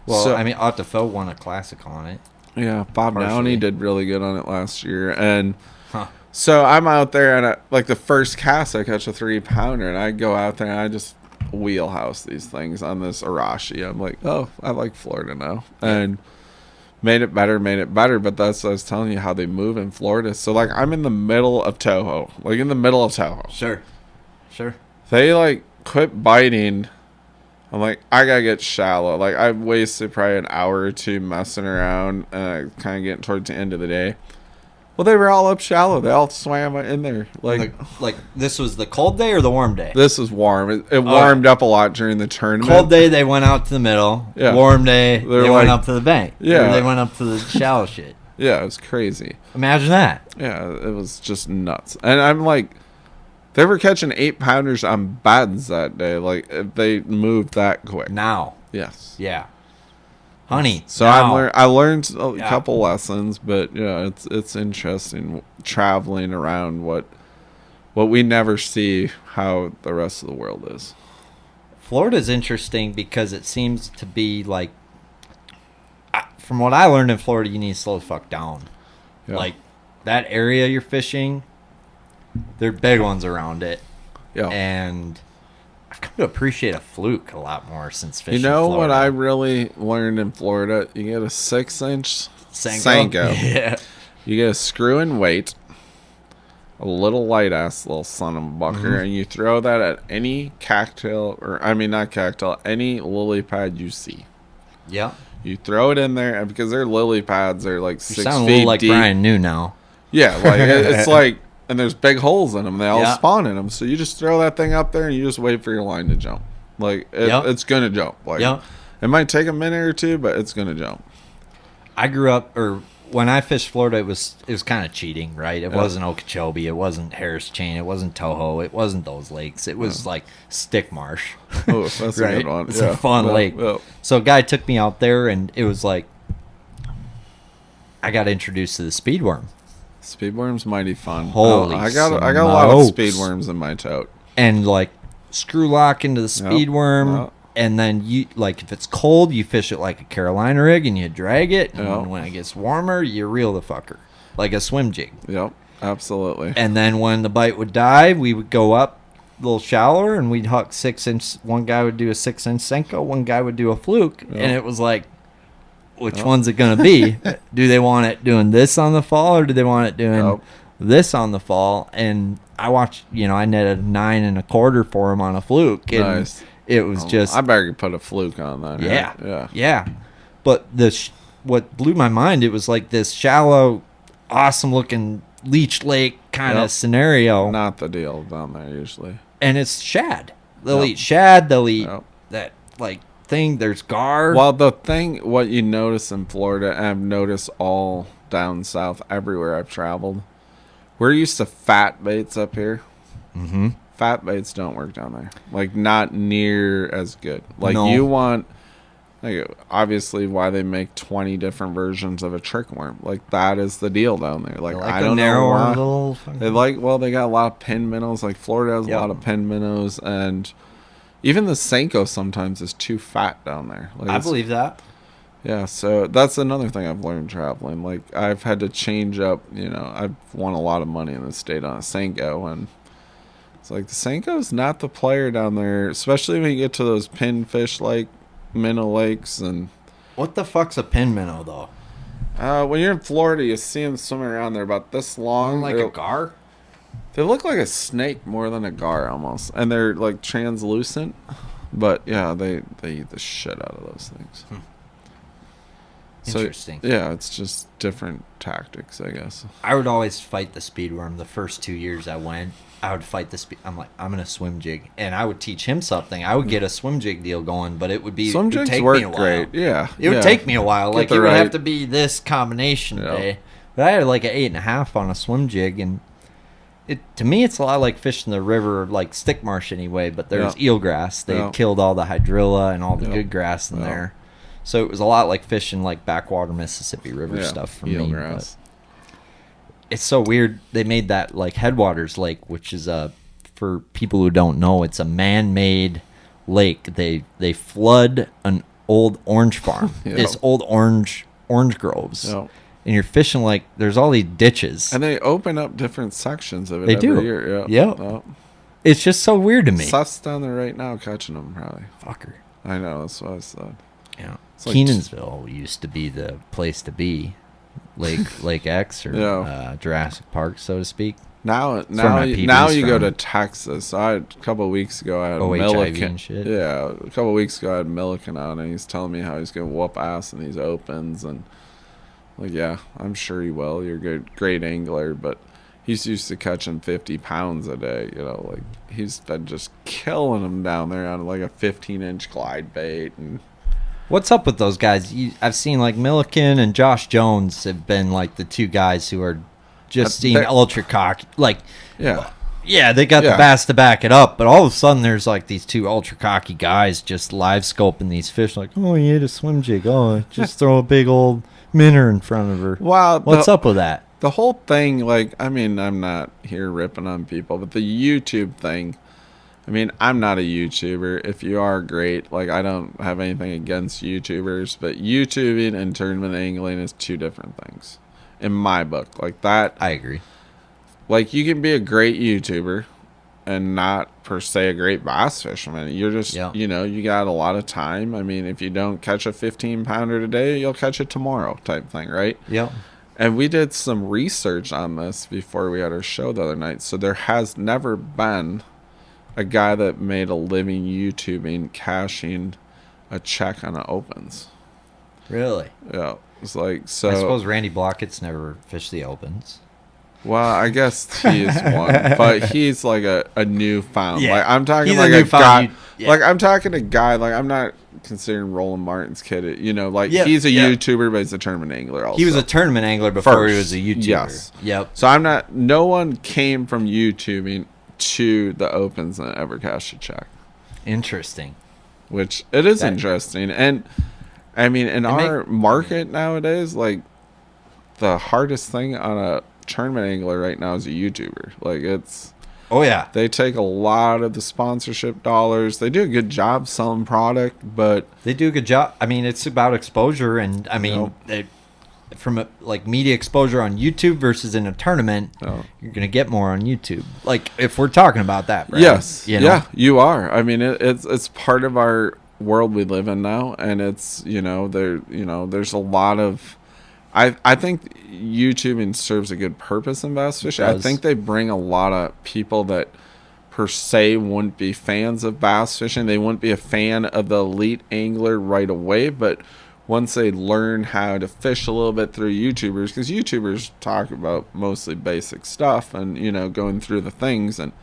Well, So- I mean, Otto won a classic on it. Yeah, Bob Partially. Downey did really good on it last year. And Huh. so I'm out there, and like the first cast, I catch a 3-pounder, and I go out there and I just wheelhouse these things on this Arashi. I'm like, oh, I like Florida now. And made it better. But that's what I was telling you, how they move in Florida. So, like, I'm in the middle of Toho. Like, in the middle of Toho. Sure. They, like, quit biting. I'm like, I gotta get shallow. Like, I wasted probably an hour or two messing around, and I kind of getting towards the end of the day. Well, they were all up shallow. They all swam in there. Like This was the cold day or the warm day? this is warm. It warmed up a lot during the tournament. Cold day, they went out to the middle. Yeah. Warm day, They're they like- went up to the bank. Yeah. Or they went up to the shallow shit. Yeah, it was crazy. Imagine that. Yeah, it was just nuts. And I'm like, they were catching 8-pounders on beds that day. Like, if they moved that quick. Now. Yes. Yeah. Honey. So now. I learned a Yeah. couple lessons, but yeah, it's interesting traveling around what we never see, how the rest of the world is. Florida's interesting because it seems to be like, from what I learned in Florida, you need to slow the fuck down. Yeah. Like, that area you're fishing, there are big ones around it. Yeah. And I've come to appreciate a fluke a lot more since fishing You know Florida. what I really learned in Florida? You get a 6-inch Sanko. Yeah. You get a screw and weight, a little light ass little son of a bucker, and you throw that at any cattail, not cattail, any lily pad you see. Yeah. You throw it in there, and because their lily pads are like You 6 sound a feet little like deep. Brian New now. Yeah, like it's like, and there's big holes in them. They all Yeah. spawn in them. So you just throw that thing up there, and you just wait for your line to jump. Like Yep. it's gonna jump. Like Yep. it might take a minute or two, but it's gonna jump. I grew up, or when I fished Florida, it was kind of cheating, right? It Yeah. wasn't Okeechobee, it wasn't Harris Chain, it wasn't Toho, it wasn't those lakes. It was like Stick Marsh. Oh, that's a Right? good one. It's a fun Yeah, lake. yeah. So a guy took me out there, and it was like, I got introduced to the speedworm. Speedworm's mighty fun. Holy I got a lot of smokes. speedworms in my tote. And like screw lock into the speedworm, Yep. and then you, like, if it's cold, you fish it like a Carolina rig and you drag it, and Yep. when it gets warmer, you reel the fucker like a swim jig. Yep, absolutely. And then when the bite would die, we would go up a little shallower and we'd hook 6-inch. One guy would do a 6-inch Senko, one guy would do a fluke, and it was like, which one's it gonna be? Do they want it doing this on the fall, or do they want it doing Yep. this on the fall? And I watched, I netted a 9 1/4 for him on a fluke, and Nice. it was just I better put a fluke on that. yeah, right? yeah. But what blew my mind, it was like this shallow, awesome looking Leech Lake kind of Yep. scenario, Not the deal down there usually. and it's shad. They'll Yep. eat shad. They'll eat Yep. that like thing. There's gar. Well, what you notice in Florida, and I've noticed all down south, everywhere I've traveled, we're used to fat baits up here. Mm-hmm. Fat baits don't work down there. Like, not near as good. Like, No. you want, like, obviously why they make 20 different versions of a trick worm. Like, that is the deal down there. Like, I don't know why. Little They got a lot of pin minnows. Like, Florida has a lot of pin minnows, and even the Senko sometimes is too fat down there. Like, I believe that. Yeah, so that's another thing I've learned traveling. Like, I've had to change up, I've won a lot of money in the state on a Senko, and it's like the Senko's not the player down there, especially when you get to those pinfish like minnow lakes. And What the fuck's a pin minnow, though? when you're in Florida, you see them swimming around. They're about this long. Like a gar? They look like a snake more than a gar almost, and they're like translucent. But yeah, they eat the shit out of those things. Interesting. So, yeah, it's just different tactics, I guess. I would always fight the speedworm. The first 2 years I went, I would fight the speed. I'm like, I'm gonna swim jig, and I would teach him something. I would get a swim jig deal going, but it would be Swim it would jigs take me a work while. great. Yeah, It would take me a while. Get Like the it would right- have to be this combination day. But I had like an 8.5 on a swim jig, and to me it's a lot like fishing the river, like stick marsh anyway. But there's eelgrass. They killed all the hydrilla and all the good grass in there. So it was a lot like fishing like backwater Mississippi River stuff for me. Eelgrass. It's so weird. They made that like Headwaters Lake, which is for people who don't know, it's a man-made lake. They flood an old orange farm. It's old orange groves. Yep. And you're fishing like there's all these ditches. And they open up different sections of it They every do. year. Yep. It's just so weird to me. Seth's down there right now catching them, probably. Fucker. I know, that's what I said. Yeah. It's like Kenansville used to be the place to be. Lake X or Jurassic Park, so to speak. Now where my you PB's go from. to Texas. A couple of weeks ago, I had OHIV Milliken. and shit. Yeah, a couple of weeks ago, I had Milliken on, and he's telling me how he's going to whoop ass in these opens. And, like, yeah, I'm sure he will. You're a great angler, but he's used to catching 50 pounds a day. Like, he's been just killing them down there on, like, a 15-inch glide bait. And What's up with those guys? I've seen like Milliken and Josh Jones have been like the two guys who are just seem ultra cocky. Like, yeah, they got the bass to back it up, but all of a sudden there's like these two ultra cocky guys just live scoping these fish. Like, oh, you hit a swim jig. Oh, just throw a big old minnow in front of her. Wow, what's up with that? The whole thing, like, I mean, I'm not here ripping on people, but the YouTube thing. I mean, I'm not a YouTuber. If you are, great. Like, I don't have anything against YouTubers, but YouTubing and tournament angling is two different things in my book. Like, that, I agree. Like, you can be a great YouTuber and not per se a great bass fisherman. You're just, you got a lot of time. I mean, if you don't catch a 15-pounder today, you'll catch it tomorrow type thing, right? Yep. And we did some research on this before we had our show the other night. So there has never been a guy that made a living YouTubing cashing a check on the opens. Really? Yeah. It's like, so. I suppose Randy Blockett's never fished the opens. Well, I guess he is one, but he's like a newfound. Yeah. Like, I'm talking He's like a a guy. newfound Like, I'm talking a guy. Like, I'm not considering Roland Martin's kid. Like, he's a YouTuber, but he's a tournament angler also. He was a tournament angler before he was a YouTuber. Yes. Yep. So no one came from YouTubing to the opens and ever cashed a check. Interesting. Which it is interesting. And I mean, in our market nowadays, like, the hardest thing on a tournament angler right now is a YouTuber. Like, it's, they take a lot of the sponsorship dollars. They do a good job selling product, but they do a good job. I mean, it's about exposure, and I mean, from like media exposure on YouTube versus in a tournament, you're gonna get more on YouTube. Like, if we're talking about that, right? Yes, yeah, you are. I mean, it's part of our world we live in now, and it's there's a lot of. I think YouTubing serves a good purpose in bass fishing. I think they bring a lot of people that per se wouldn't be fans of bass fishing. They wouldn't be a fan of the elite angler right away, but once they learn how to fish a little bit through YouTubers, because YouTubers talk about mostly basic stuff and, going through the things, and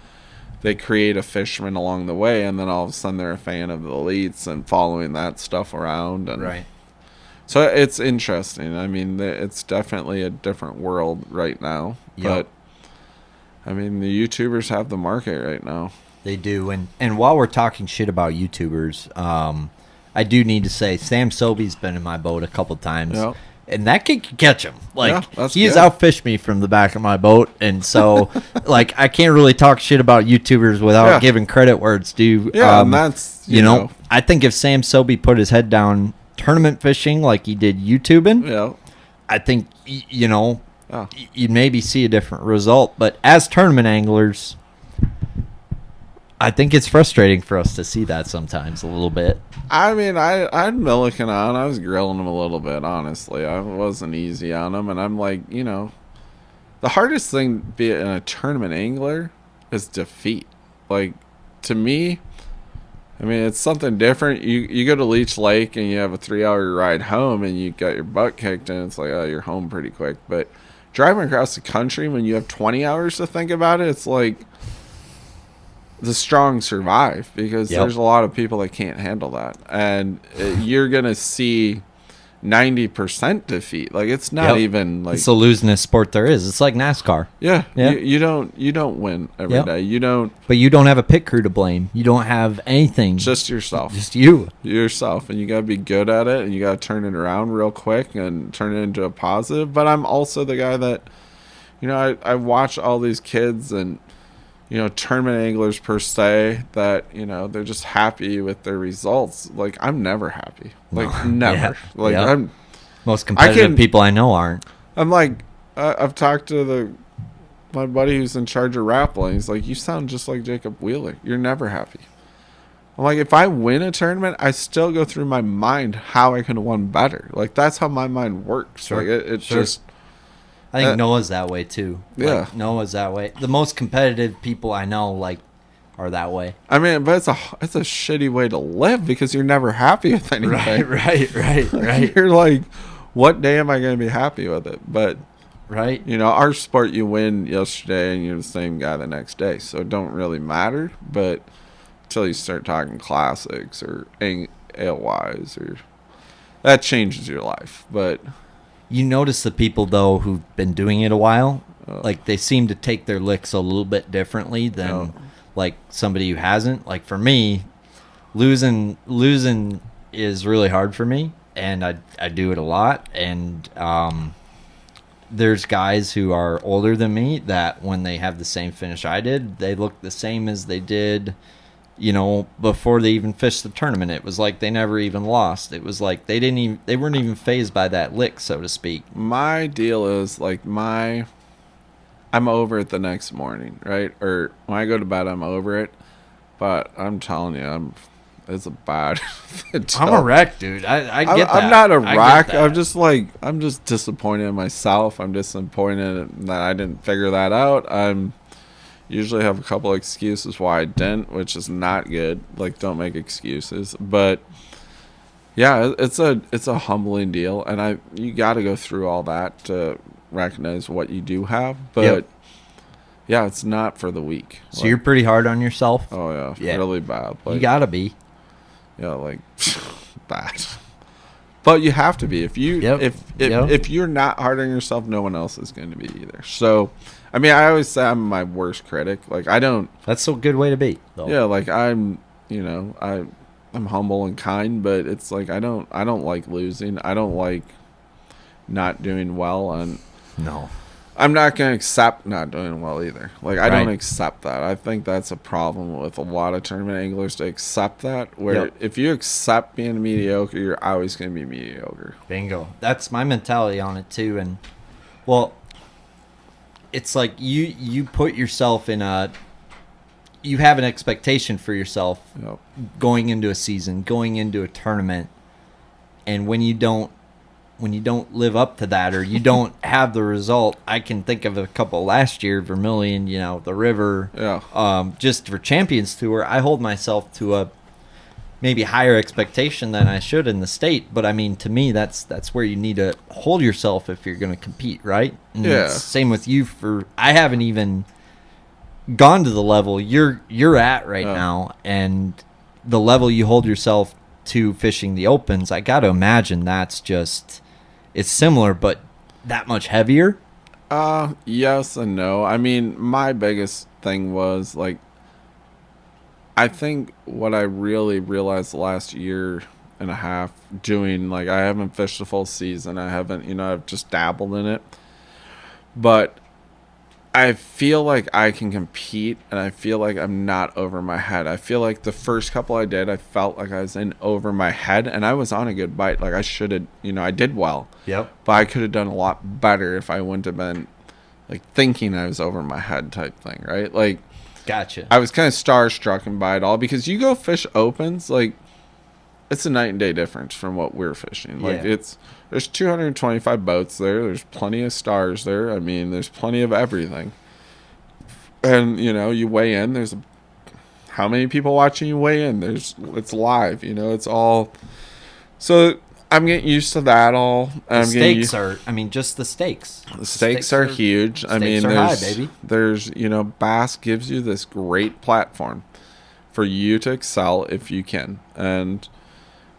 they create a fisherman along the way, and then all of a sudden they're a fan of the elites and following that stuff around. And Right. so it's interesting. I mean, it's definitely a different world right now. Yep. But, I mean, the YouTubers have the market right now. They do. And while we're talking shit about YouTubers, I do need to say Sam Sobey's been in my boat a couple times. Yep. And that kid can catch him. Like, Yeah, that's he's good. outfished me from the back of my boat. And so, like, I can't really talk shit about YouTubers without Yeah. giving credit where it's due. Yeah, and that's, you know, I think if Sam Sobey put his head down tournament fishing like he did YouTubing, Yeah. I think, you know, Yeah. you'd maybe see a different result. But as tournament anglers, I think it's frustrating for us to see that sometimes a little bit. I mean, I'd Milliken on. I was grilling him a little bit, honestly. I wasn't easy on him. And I'm like, you know, the hardest thing being a tournament angler is defeat. Like, to me, I mean, it's something different. You go to Leech Lake and you have a 3-hour ride home and you got your butt kicked and it's like, oh, you're home pretty quick. But driving across the country when you have 20 hours to think about it, it's like the strong survive, because Yep. there's a lot of people that can't handle that. And you're going to see 90% defeat. Like, it's not Yep. even like, It's the losingest sport there is. It's like NASCAR. yeah, Yeah. You don't win every Yep. day. You don't, But you don't have a pit crew to blame. You don't have anything. just yourself. Just you. Yourself, and you got to be good at it, and you got to turn it around real quick and turn it into a positive. But I'm also the guy that, you know, I watch all these kids and, you know, tournament anglers per se, that, you know, they're just happy with their results. Like, I'm never happy. Like, never. Yeah. Like, Yeah. Most competitive people I know aren't. I'm like, I've talked to my buddy who's in charge of rappling. He's like, you sound just like Jacob Wheeler. You're never happy. I'm like, if I win a tournament, I still go through my mind how I could have won better. Like, that's how my mind works. Sure. Like, it's Sure. just, I think Noah's that way too. Yeah. Like, Noah's that way. The most competitive people I know, like, are that way. I mean, but it's a shitty way to live, because you're never happy with anything. right. You're like, what day am I going to be happy with it? But, Right. you know, our sport, you win yesterday and you're the same guy the next day. So it don't really matter. But until you start talking classics or alewives, or that changes your life. But You notice the people, though, who've been doing it a while, like, they seem to take their licks a little bit differently than, like, somebody who hasn't. Like, for me, losing is really hard for me, and I do it a lot. And there's guys who are older than me that when they have the same finish I did, they look the same as they did, you know, before they even fished the tournament. It was like they never even lost. It was like they weren't even phased by that lick, so to speak. my deal is, like, I'm over it the next morning, right? Or when I go to bed, I'm over it. But I'm telling you, it's a bad. I'm a wreck, dude. I get that. I'm not a I get wreck. that. I'm just disappointed in myself. I'm disappointed that I didn't figure that out. I'm usually have a couple excuses why I didn't, which is not good. Like, don't make excuses. But yeah, it's a humbling deal, and you got to go through all that to recognize what you do have. But Yep. yeah, it's not for the weak. So you're pretty hard on yourself. oh yeah, Yeah. really bad. Like, You gotta be. yeah, like bad. But you have to be. If you Yep. if you're not hard on yourself, no one else is going to be either. So, I mean, I always say I'm my worst critic. Like, I don't. That's a good way to be, though. Yeah, like, I'm humble and kind, but it's like I don't like losing. I don't like not doing well, and No. I'm not going to accept not doing well either. Like, I don't Right. accept that. I think that's a problem with a lot of tournament anglers, to accept that. Where Yep. if you accept being mediocre, you're always going to be mediocre. Bingo. That's my mentality on it too. And well, it's like you put yourself in you have an expectation for yourself Yep. going into a season, going into a tournament, and when you don't live up to that, or you don't have the result. I can think of a couple last year, Vermilion, you know, the River. Yeah. Just for Champions Tour, I hold myself to a maybe higher expectation than I should in the state. But I mean, to me, that's where you need to hold yourself if you're going to compete, right? And Yeah. it's same with you. I haven't even gone to the level you're at right now, and the level you hold yourself to fishing the opens, I got to imagine that's just, it's similar, but that much heavier. Yes and no. I mean, my biggest thing was like, I think what I really realized the last year and a half doing, like, I haven't fished a full season. I haven't, I've just dabbled in it, but I feel like I can compete, and I feel like I'm not over my head. I feel like the first couple I did, I felt like I was in over my head, and I was on a good bite. Like, I should have, I did well. Yep. But I could have done a lot better if I wouldn't have been, like, thinking I was over my head type thing, right? Like, Gotcha. I was kind of starstruck by it all, because you go fish opens, like, it's a night and day difference from what we're fishing. Like, there's 225 boats there. There's plenty of stars there. I mean, there's plenty of everything. And, you weigh in. There's how many people watching you weigh in? It's live. It's all. So I'm getting used to that all. The stakes are. I mean, just the stakes. The stakes are huge. I mean, there's high, baby. There's Bass gives you this great platform for you to excel if you can, and.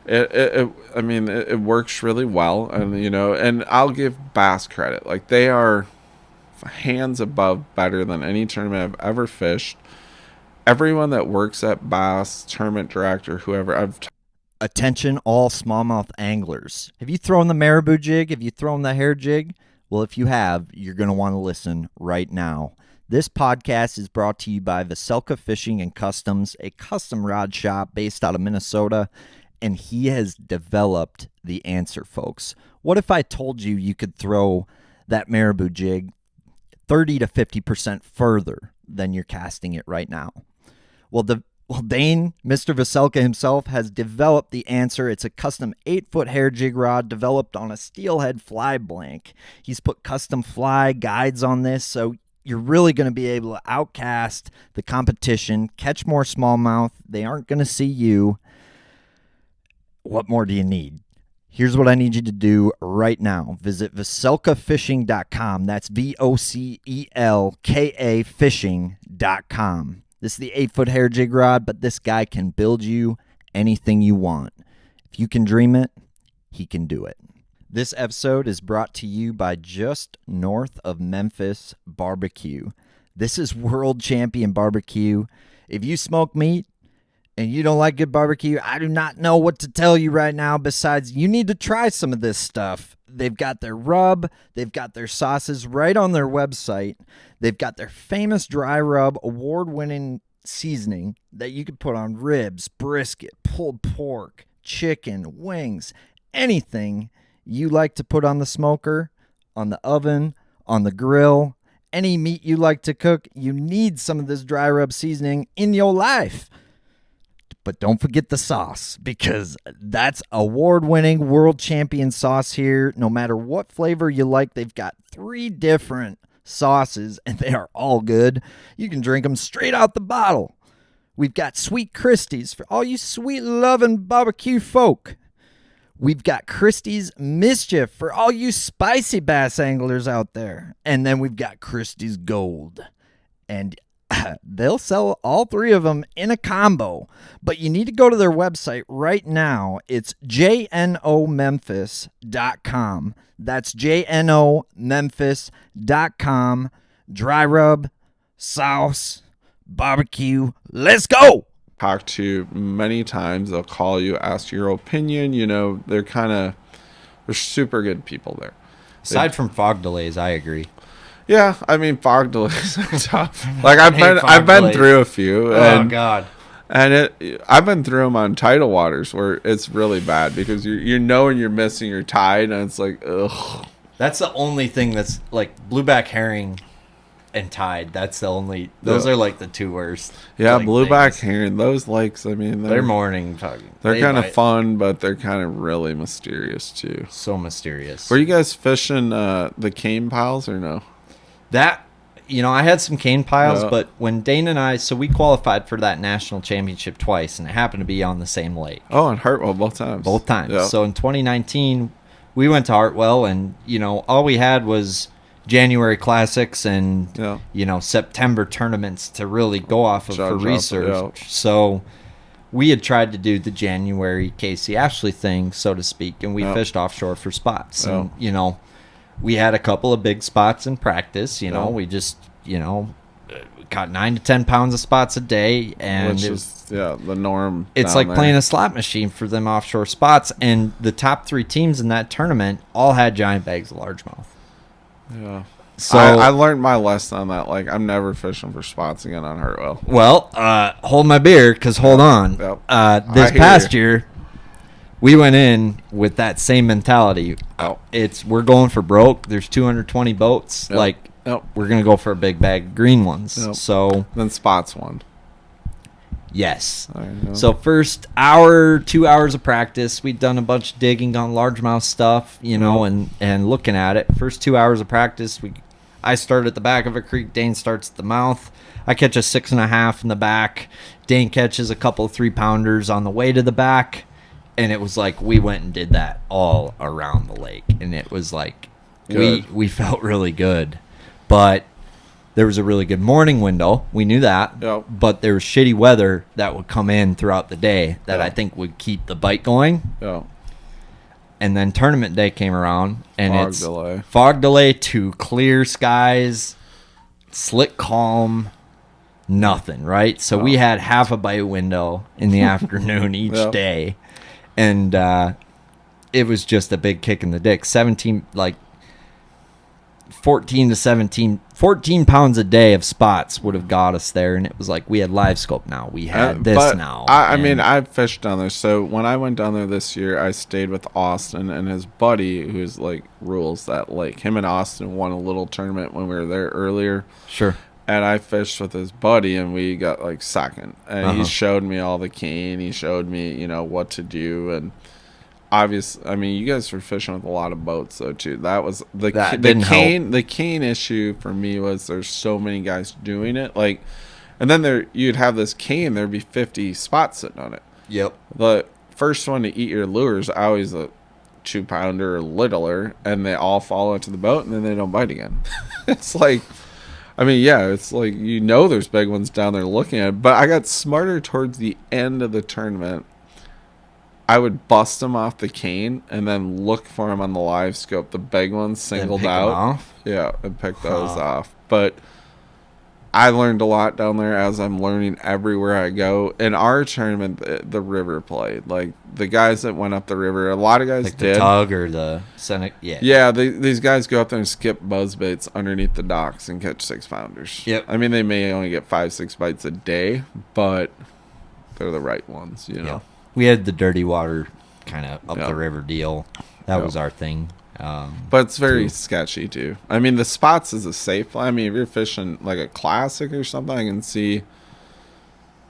It works really well, and and I'll give Bass credit. Like, they are hands above better than any tournament I've ever fished. Everyone that works at Bass, tournament director, whoever Attention, all smallmouth anglers. Have you thrown the marabou jig? Have you thrown the hair jig? Well, if you have, you're going to want to listen right now. This podcast is brought to you by Veselka Fishing and Customs, a custom rod shop based out of Minnesota. And he has developed the answer, folks. What if I told you you could throw that marabou jig 30 to 50% further than you're casting it right now? Well, Dane, Mr. Veselka himself, has developed the answer. It's a custom 8-foot hair jig rod developed on a steelhead fly blank. He's put custom fly guides on this, so you're really going to be able to outcast the competition, catch more smallmouth. They aren't going to see you. What more do you need? Here's what I need you to do right now. Visit veselkafishing.com. That's VOCELKA fishing.com. This is the 8-foot hair jig rod, but this guy can build you anything you want. If you can dream it, he can do it. This episode is brought to you by just north of Memphis Barbecue. This is World Champion Barbecue. If you smoke meat, and you don't like good barbecue, I do not know what to tell you right now besides you need to try some of this stuff. They've got their rub. They've got their sauces right on their website. They've got their famous dry rub award-winning seasoning that you could put on ribs, brisket, pulled pork, chicken, wings, anything you like to put on the smoker, on the oven, on the grill, any meat you like to cook, you need some of this dry rub seasoning in your life. But don't forget the sauce, because that's award-winning world champion sauce here. No matter what flavor you like, they've got 3 different sauces, and they are all good. You can drink them straight out the bottle. We've got Sweet Christie's for all you sweet-loving barbecue folk. We've got Christie's Mischief for all you spicy bass anglers out there. And then we've got Christie's Gold. And they'll sell all 3 of them in a combo, but you need to go to their website right now. It's jnomemphis.com. That's jnomemphis.com. Dry rub, sauce, barbecue. Let's go. talked to many times. They'll call you, ask your opinion. They're super good people there. Aside from fog delays, I agree. Yeah, I mean, fog delays are tough. Like, I've been through a few. Oh God. And I've been through them on tidal waters where it's really bad because you're knowing you're missing your tide, and it's like, ugh. That's the only thing that's like blueback herring and tide. That's the only. Those are like the 2 worst. Yeah, like, blueback things. herring. Those lakes. I mean, they're morning fucking. They're kind of fun, but they're kind of really mysterious too. So mysterious. Were you guys fishing the cane piles or no? That, I had some cane piles, but when Dane and I, we qualified for that national championship twice, and it happened to be on the same lake. Oh, and Hartwell both times. Both times. Yeah. So in 2019, we went to Hartwell, and, all we had was January classics and Yeah. September tournaments to really go off of for Judge off, research. So we had tried to do the January Casey Ashley thing, so to speak, and we fished offshore for spots. And we had a couple of big spots in practice. We just caught 9 to 10 pounds of spots a day, and which is the norm. It's like playing a slot machine for them offshore spots. And the top 3 teams in that tournament all had giant bags of largemouth. Yeah. So I learned my lesson on that. Like, I'm never fishing for spots again on Hartwell. Well, hold my beer, because hold on. Yep. This past year, we went in with that same mentality. Oh. We're going for broke. There's 220 boats. Yep. We're going to go for a big bag of green ones. Yep. So then spots won. Yes. There you go. So first 2 hours of practice, we'd done a bunch of digging on largemouth stuff, and looking at it. First 2 hours of practice, I start at the back of a creek. Dane starts at the mouth. I catch a 6.5 in the back. Dane catches a couple of 3-pounders on the way to the back. And it was like we went and did that all around the lake. And it was like we felt really good. But there was a really good morning window. We knew that. Yep. But there was shitty weather that would come in throughout the day that I think would keep the bite going. Yeah. And then tournament day came around, and fog delay to clear skies, slick calm, nothing, right? So we had half a bite window in the afternoon each day, and it was just a big kick in the dick. 14 to 14 pounds a day of spots would have got us there, and it was like we had live scope now. We had this now. I mean, I've fished down there. So when I went down there this year, I stayed with Austin and his buddy, who's like rules that lake. Him and Austin won a little tournament when we were there earlier. Sure. And I fished with his buddy, and we got like second. And he showed me all the cane. He showed me, what to do, and obviously, I mean, you guys were fishing with a lot of boats though too. That was the cane. The cane issue for me was there's so many guys doing it. Like, and then you'd have this cane. There'd be 50 spots sitting on it. Yep. The first one to eat your lures always a 2-pounder or littler, and they all fall into the boat, and then they don't bite again. It's like, I mean, it's like there's big ones down there looking at it. But I got smarter towards the end of the tournament. I would bust them off the cane and then look for them on the live scope. The big ones singled out. Yeah, and pick those off. But I learned a lot down there, as I'm learning everywhere I go. In our tournament, the river played. Like, the guys that went up the river, a lot of guys like did. The tug or the Seneca. Yeah. Yeah, these guys go up there and skip buzzbaits underneath the docks and catch 6-pounders. Yep. I mean, they may only get 5-6 bites a day, but they're the right ones, Yep. We had the dirty water kind of up the river deal. That was our thing. But it's very sketchy, too. I mean, the spots is a safe. I mean, if you're fishing like a classic or something, I can see.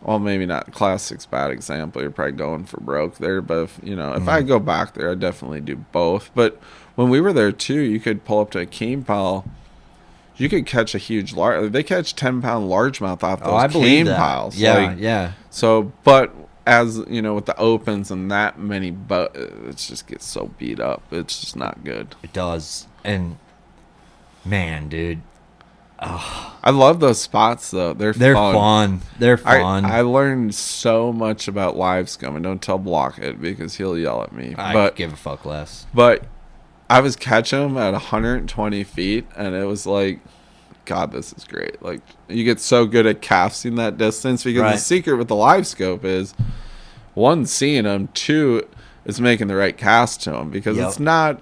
Well, maybe not. Classic's bad example. You're probably going for broke there. But if I go back there, I definitely do both. But when we were there too, you could pull up to a cane pile. You could catch a huge They catch 10-pound largemouth off those cane piles. Yeah, So, but as with the opens and that many, it just gets so beat up. It's just not good. It does. And man, dude, I love those spots though. They're fun. They're fun. I learned so much about live scum, and don't tell Blockhead because he'll yell at me. I give a fuck less. But I was catching them at 120 feet, and it was like, God, this is great. Like, you get so good at casting that distance, because the secret with the live scope is, 1, seeing them, 2, is making the right cast to them, because it's not.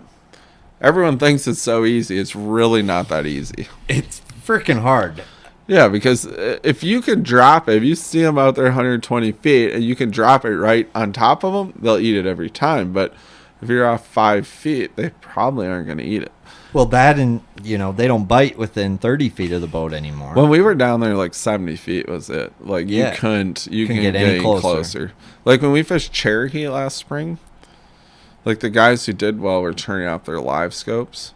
Everyone thinks it's so easy. It's really not that easy. It's freaking hard. Yeah, because if you can drop it, if you see them out there 120 feet and you can drop it right on top of them, they'll eat it every time. But if you're off 5 feet, they probably aren't going to eat it. Well, that and, they don't bite within 30 feet of the boat anymore. When we were down there, like 70 feet was it. Like, you couldn't get any closer. Like, when we fished Cherokee last spring, like, the guys who did well were turning off their live scopes,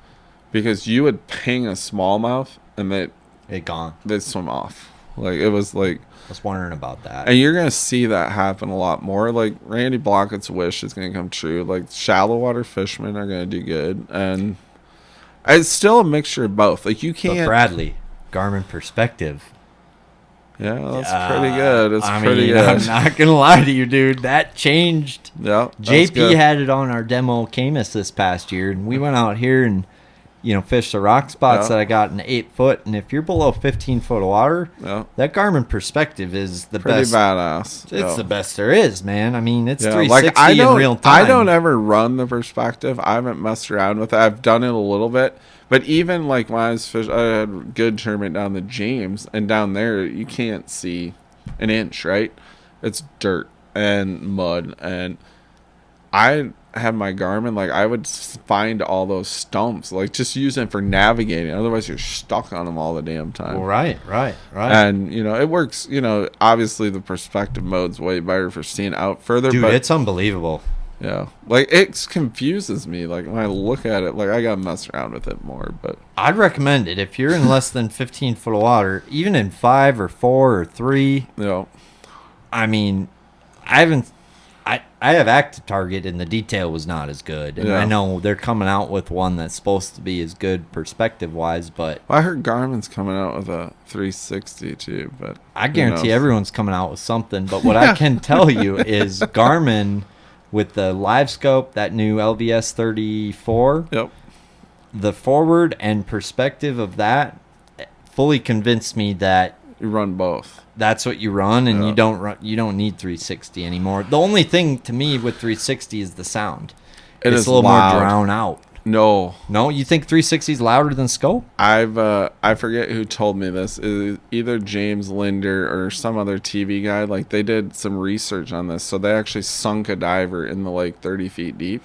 because you would ping a smallmouth and they'd swim off. Like, it was like, I was wondering about that. And you're going to see that happen a lot more. Like, Randy Blockett's wish is going to come true. Like, shallow water fishermen are going to do good. And It's still a mixture of both. Like, you But can't. Bradley, Garmin Perspective. Yeah, that's pretty good. It's pretty good. I'm not gonna lie to you, dude. That changed. Yeah, that's JP good. had it on our demo Camus this past year, and we went out here and fished the rock spots that I got in 8 foot. And if you're below 15 foot of water, that Garmin Perspective is the pretty best. badass. It's the best there is, man. I mean, it's 360 like, I don't, in real time. I don't ever run the Perspective. I haven't messed around with it. I've done it a little bit. But even like when I was fishing, I had good tournament down the James, and down there you can't see an inch, right? It's dirt and mud, and I had my Garmin, like, I would find all those stumps, like, just use it for navigating. Otherwise, you're stuck on them all the damn time. Well, right. And, it works, obviously the Perspective mode's way better for seeing out further. Dude, but it's unbelievable. yeah, like, it confuses me. Like, when I look at it, like, I gotta mess around with it more. But I'd recommend it if you're in less than 15 foot of water, even in 5 or 4 or 3. I mean, I have Active Target, and the detail was not as good. And I know they're coming out with one that's supposed to be as good perspective-wise, but I heard Garmin's coming out with a 360 too. But I guarantee everyone's coming out with something. But what I can tell you is Garmin, with the live scope, that new LVS 34, the forward and perspective of that fully convinced me that you run both. That's what you run, and you don't need 360 anymore. The only thing to me with 360 is the sound. It's a little loud. more drown out. No, you think 360 is louder than scope? I forget who told me this. Either James Linder or some other TV guy. Like, they did some research on this, so they actually sunk a diver in the lake 30 feet deep,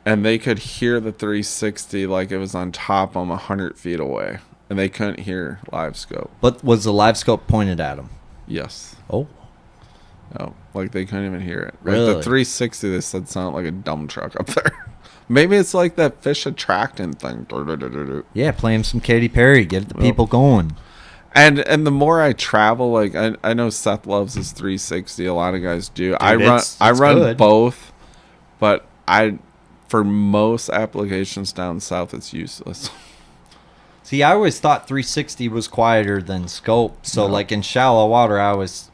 and they could hear the 360 like it was on top of them 100 feet away. And they couldn't hear live scope. But was the live scope pointed at them? Yes. Oh. No, like, they couldn't even hear it. Really? Like, the 360, they said, sounded like a dump truck up there. Maybe it's like that fish attractant thing. Yeah, play him some Katy Perry. Get the people going. And the more I travel, like, I know Seth loves his 360. A lot of guys do. Dude, I run good. both, but for most applications down south, it's useless. See, I always thought 360 was quieter than scope. So, like, in shallow water, I always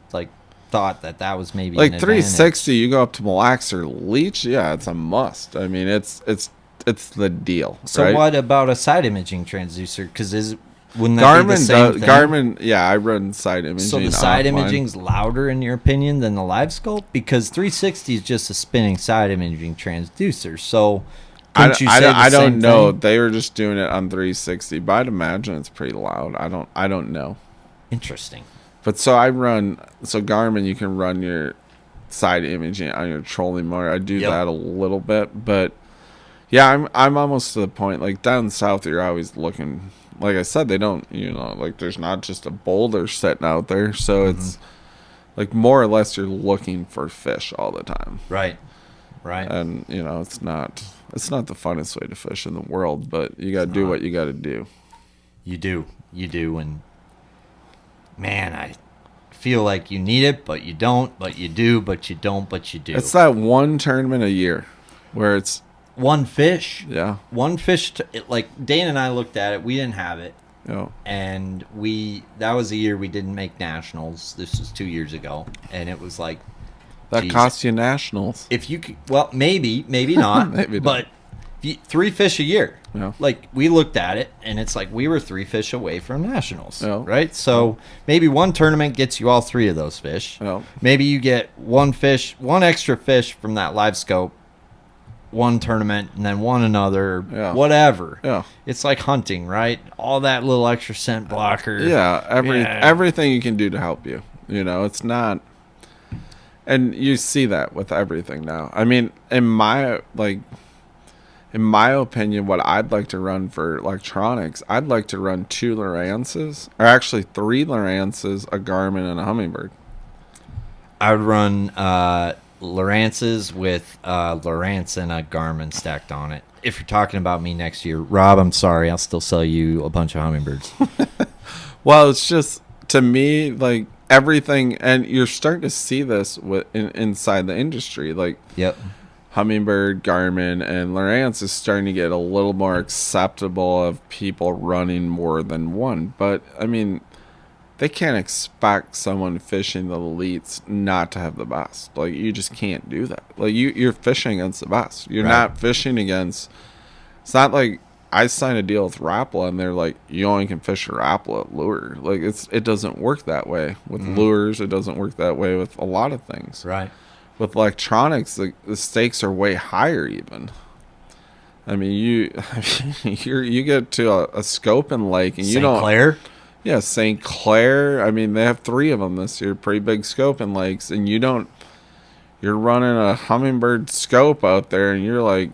thought that was maybe like an 360. advantage. You go up to Mille Lacs or Leech, yeah, it's a must. I mean, it's the deal. So, right? what about a side imaging transducer? Because wouldn't that be the same thing? Garmin, yeah, I run side imaging. So the side offline. imaging's louder, in your opinion, than the live scope? Because 360 is just a spinning side imaging transducer. So. I don't know. They were just doing it on 360, but I'd imagine it's pretty loud. I don't know. Interesting. But Garmin, you can run your side imaging on your trolling motor. I do that a little bit, but yeah, I'm almost to the point. Like, down south, you're always looking. Like I said, they don't, like, there's not just a boulder sitting out there, so it's like more or less you're looking for fish all the time. Right. And it's not the funnest way to fish in the world, but you got to do what you got to do. You do, and man, I feel like you need it, but you don't, but you do, but you don't, but you do. It's that one tournament a year where it's one fish. Yeah. One fish. Like, Dane and I looked at it. We didn't have it. Yeah. And that was the year we didn't make nationals. This was 2 years ago, and it was like. That costs you nationals. If you could, well, maybe not, but 3 fish a year. Yeah. Like, we looked at it, and it's like we were 3 fish away from nationals, right? So maybe one tournament gets you all 3 of those fish. Yeah. Maybe you get one extra fish from that live scope, one tournament, and then one another, whatever. Yeah. It's like hunting, right? All that little extra scent blocker. Yeah. Everything you can do to help you. It's not. And you see that with everything now. I mean, in my opinion, what I'd like to run for electronics, I'd like to run 2 Lowrances, or actually 3 Lowrances, a Garmin, and a Humminbird. I would run Lowrances with Lowrance and a Garmin stacked on it. If you're talking about me next year, Rob, I'm sorry, I'll still sell you a bunch of Humminbirds. Well, it's just, to me, like, everything, and you're starting to see this inside the industry. Like, yep. Humminbird, Garmin, and Lowrance is starting to get a little more acceptable of people running more than one. But, I mean, they can't expect someone fishing the elites not to have the best. Like, you just can't do that. Like, you're fishing against the best. You're not fishing against... It's not like I signed a deal with Rapala, and they're like, you only can fish a Rapala lure. Like, it doesn't work that way. With lures, it doesn't work that way with a lot of things. Right. With electronics, the stakes are way higher even. I mean, you get to a Scopen Lake and you don't... St. Clair? Yeah, St. Clair. I mean, they have 3 of them this year, pretty big Scopen Lakes, and you're running a Humminbird scope out there, and you're like,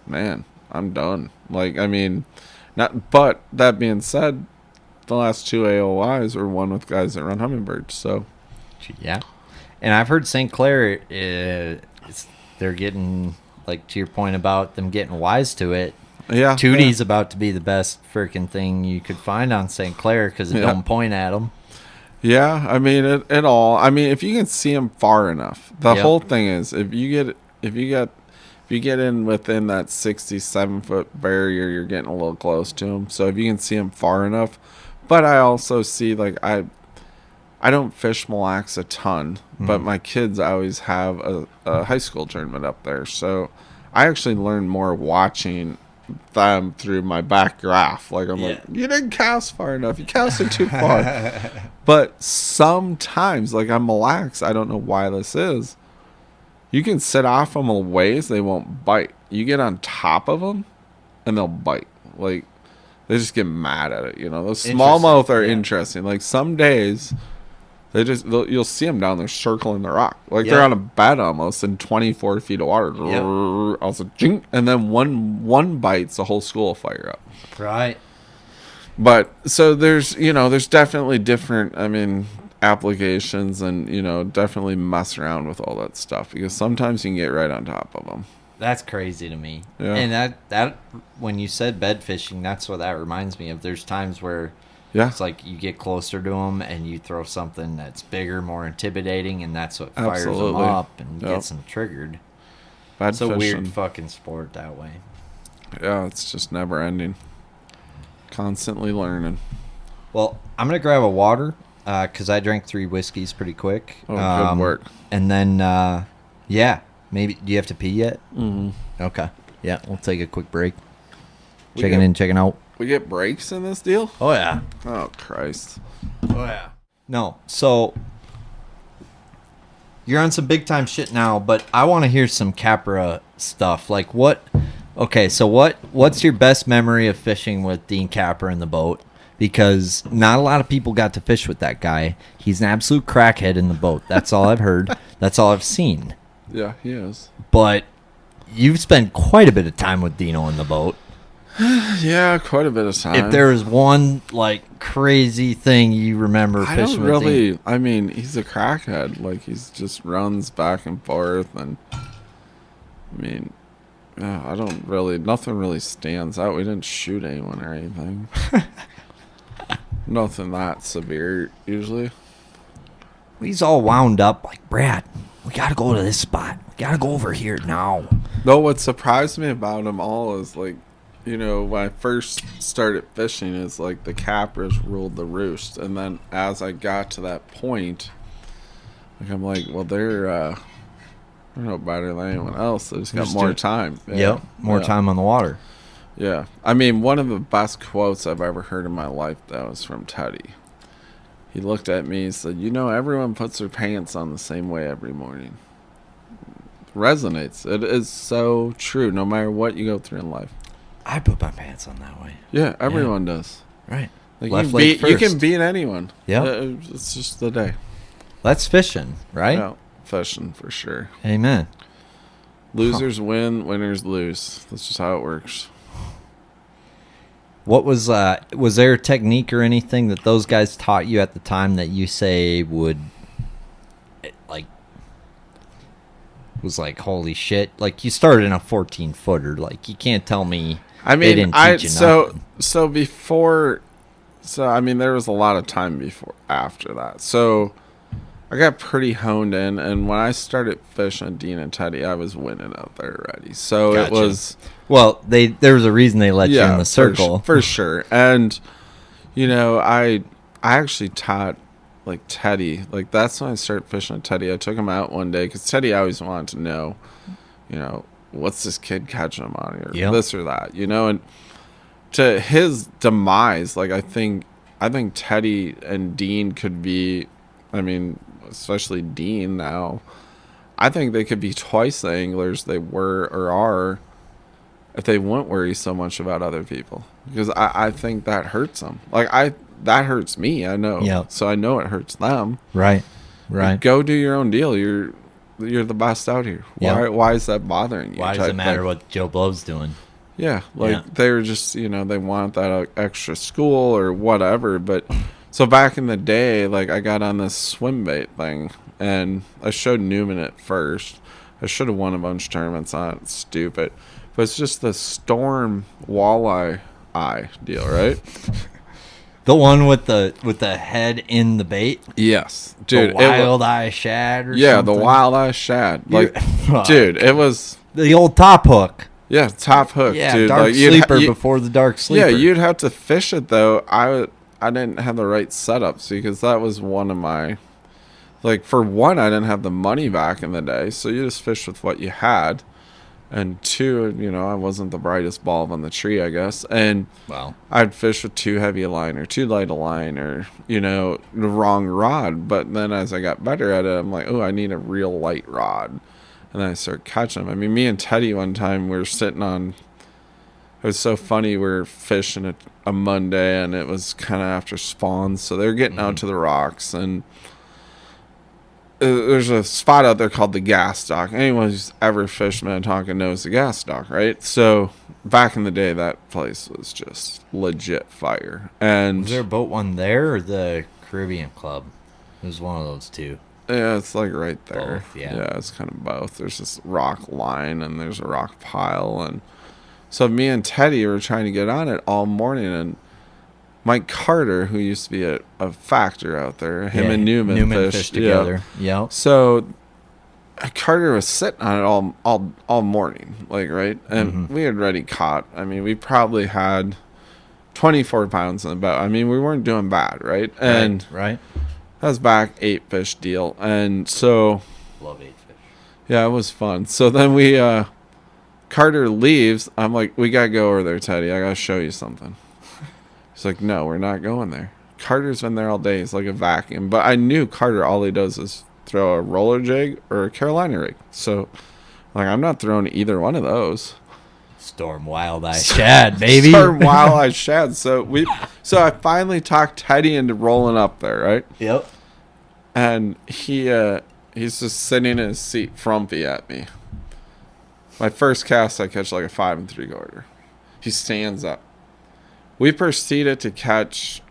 man, I'm done. Like, I mean, but that being said, the last 2 AOYs were won with guys that run Humminbirds, so... Yeah. And I've heard St. Clair, they're getting, like, to your point about them getting wise to it. Yeah. Tootie's about to be the best freaking thing you could find on St. Clair because it don't point at them. Yeah, I mean, it all. I mean, if you can see them far enough, the whole thing is if you get in within that 67-foot barrier, you're getting a little close to them. So if you can see them far enough, but I also see like I don't fish Mille Lacs a ton, but my kids always have a high school tournament up there. So I actually learn more watching them through my back graph. Like, I'm like, you didn't cast far enough. You casted too far. But sometimes, like on Mille Lacs, I don't know why this is. You can sit off them a ways, they won't bite. You get on top of them, and they'll bite. Like, they just get mad at it. You know, those smallmouth are interesting. Like, some days... you'll see them down there circling the rock. Like they're on a bed almost in 24 feet of water. Also, and then one bites, the whole school will fire up. Right. But so there's definitely different, I mean, applications and, definitely mess around with all that stuff because sometimes you can get right on top of them. That's crazy to me. Yeah. And that when you said bed fishing, that's what that reminds me of. There's times where it's like you get closer to them and you throw something that's bigger, more intimidating, and that's what fires them up and gets them triggered. It's a weird fucking sport that way. Yeah, it's just never ending. Constantly learning. Well, I'm going to grab a water because I drank 3 whiskeys pretty quick. Oh, good work. And then, maybe, do you have to pee yet? Mm-hmm. Okay. Yeah, we'll take a quick break. Checking in, checking out. We get breaks in this deal? Oh, yeah. Oh, Christ. Oh, yeah. No, so you're on some big-time shit now, but I want to hear some Capra stuff. Like, what's your best memory of fishing with Dean Capra in the boat? Because not a lot of people got to fish with that guy. He's an absolute crackhead in the boat. That's all I've heard. That's all I've seen. Yeah, he is. But you've spent quite a bit of time with Dino in the boat. Yeah, quite a bit of time. If there was one like crazy thing you remember fishing with Dean. I mean, he's a crackhead. Like, he's just runs back and forth, and I mean, I don't really. Nothing really stands out. We didn't shoot anyone or anything. Nothing that severe usually. He's all wound up like, Brad, we gotta go to this spot. We gotta go over here now. No, what surprised me about them all is like, when I first started fishing, is like the Capras ruled the roost, and then as I got to that point, like I'm like, well, they're no better than anyone else. They just got more time. Yeah. More time on the water. Yeah, I mean, one of the best quotes I've ever heard in my life, that was from Teddy. He looked at me and said, everyone puts their pants on the same way every morning. Resonates. It is so true, no matter what you go through in life. I put my pants on that way. Yeah, everyone does. Right. Like you can beat anyone. Yeah. It's just the day. That's fishing, right? Yeah, fishing for sure. Amen. Losers win, winners lose. That's just how it works. What was there a technique or anything that those guys taught you at the time that you say would was like, holy shit? Like, you started in a 14-footer. Like, you can't tell me. I mean, they didn't teach you nothing. So I mean, there was a lot of time after that. So I got pretty honed in, and when I started fishing Dean and Teddy, I was winning out there already. So Gotcha. it was, Well, there was a reason they let you in the circle. for sure. And I actually taught like Teddy. Like that's when I started fishing with Teddy. I took him out one day because Teddy always wanted to know, what's this kid catching him on, or this or that, and to his demise, like I think Teddy and Dean could be, I mean, especially Dean now, I think they could be twice the anglers they were or are if they wouldn't worry so much about other people, because I think that hurts them. Like that hurts me, I know. Yep. So I know it hurts them. Right. Go do your own deal. You're the best out here. Why is that bothering you? Why does it matter what Joe Blow's doing? Yeah, they were just, they want that extra school or whatever. But so back in the day, like I got on this swim bait thing, and I showed Newman at first. I should have won a bunch of tournaments on it. It's stupid. But it's just the Storm walleye eye deal, right? The one with the head in the bait? Yes. Dude, the wild eye shad or something? Yeah, the wild eye shad. Like, dude, it was... The old top hook. Yeah, top hook, yeah, dude. Dark sleeper before the dark sleeper. Yeah, you'd have to fish it, though. I didn't have the right setups, because that was one of my... Like, for one, I didn't have the money back in the day, so you just fished with what you had. And two, I wasn't the brightest bulb on the tree, I guess. And I'd fish with too heavy a line or too light a line, or, the wrong rod. But then as I got better at it, I'm like, oh, I need a real light rod. And then I started catching them. I mean, me and Teddy one time, we were sitting on, it was so funny, we were fishing a Monday, and it was kind of after spawn. So they were getting out to the rocks, and there's a spot out there called the gas dock. Anyone who's ever fished Minnetonka knows the gas dock, right? So back in the day, that place was just legit fire. And was there a boat one there, or the Caribbean Club? It was one of those two. Yeah, it's like right there. Both, yeah. Yeah, it's kind of both. There's this rock line and there's a rock pile, and so me and Teddy were trying to get on it all morning, and Mike Carter, who used to be a factor out there, him and Newman fished together. Yeah. So Carter was sitting on it all morning, like, right? And we had already caught. I mean, we probably had 24 pounds in the boat. I mean, we weren't doing bad, right? And right. That was back 8 fish deal. And so love 8 fish. Yeah, it was fun. So then Carter leaves. I'm like, we gotta go over there, Teddy. I gotta show you something. He's like, no, we're not going there. Carter's been there all day. He's like a vacuum. But I knew Carter, all he does is throw a roller jig or a Carolina rig. So, like, I'm not throwing either one of those. Storm wild eye shad, baby. Storm wild eye shad. So I finally talked Teddy into rolling up there, right? Yep. And he's just sitting in his seat, frumpy at me. My first cast, I catch like a 5 3/4. He stands up. We proceeded to catch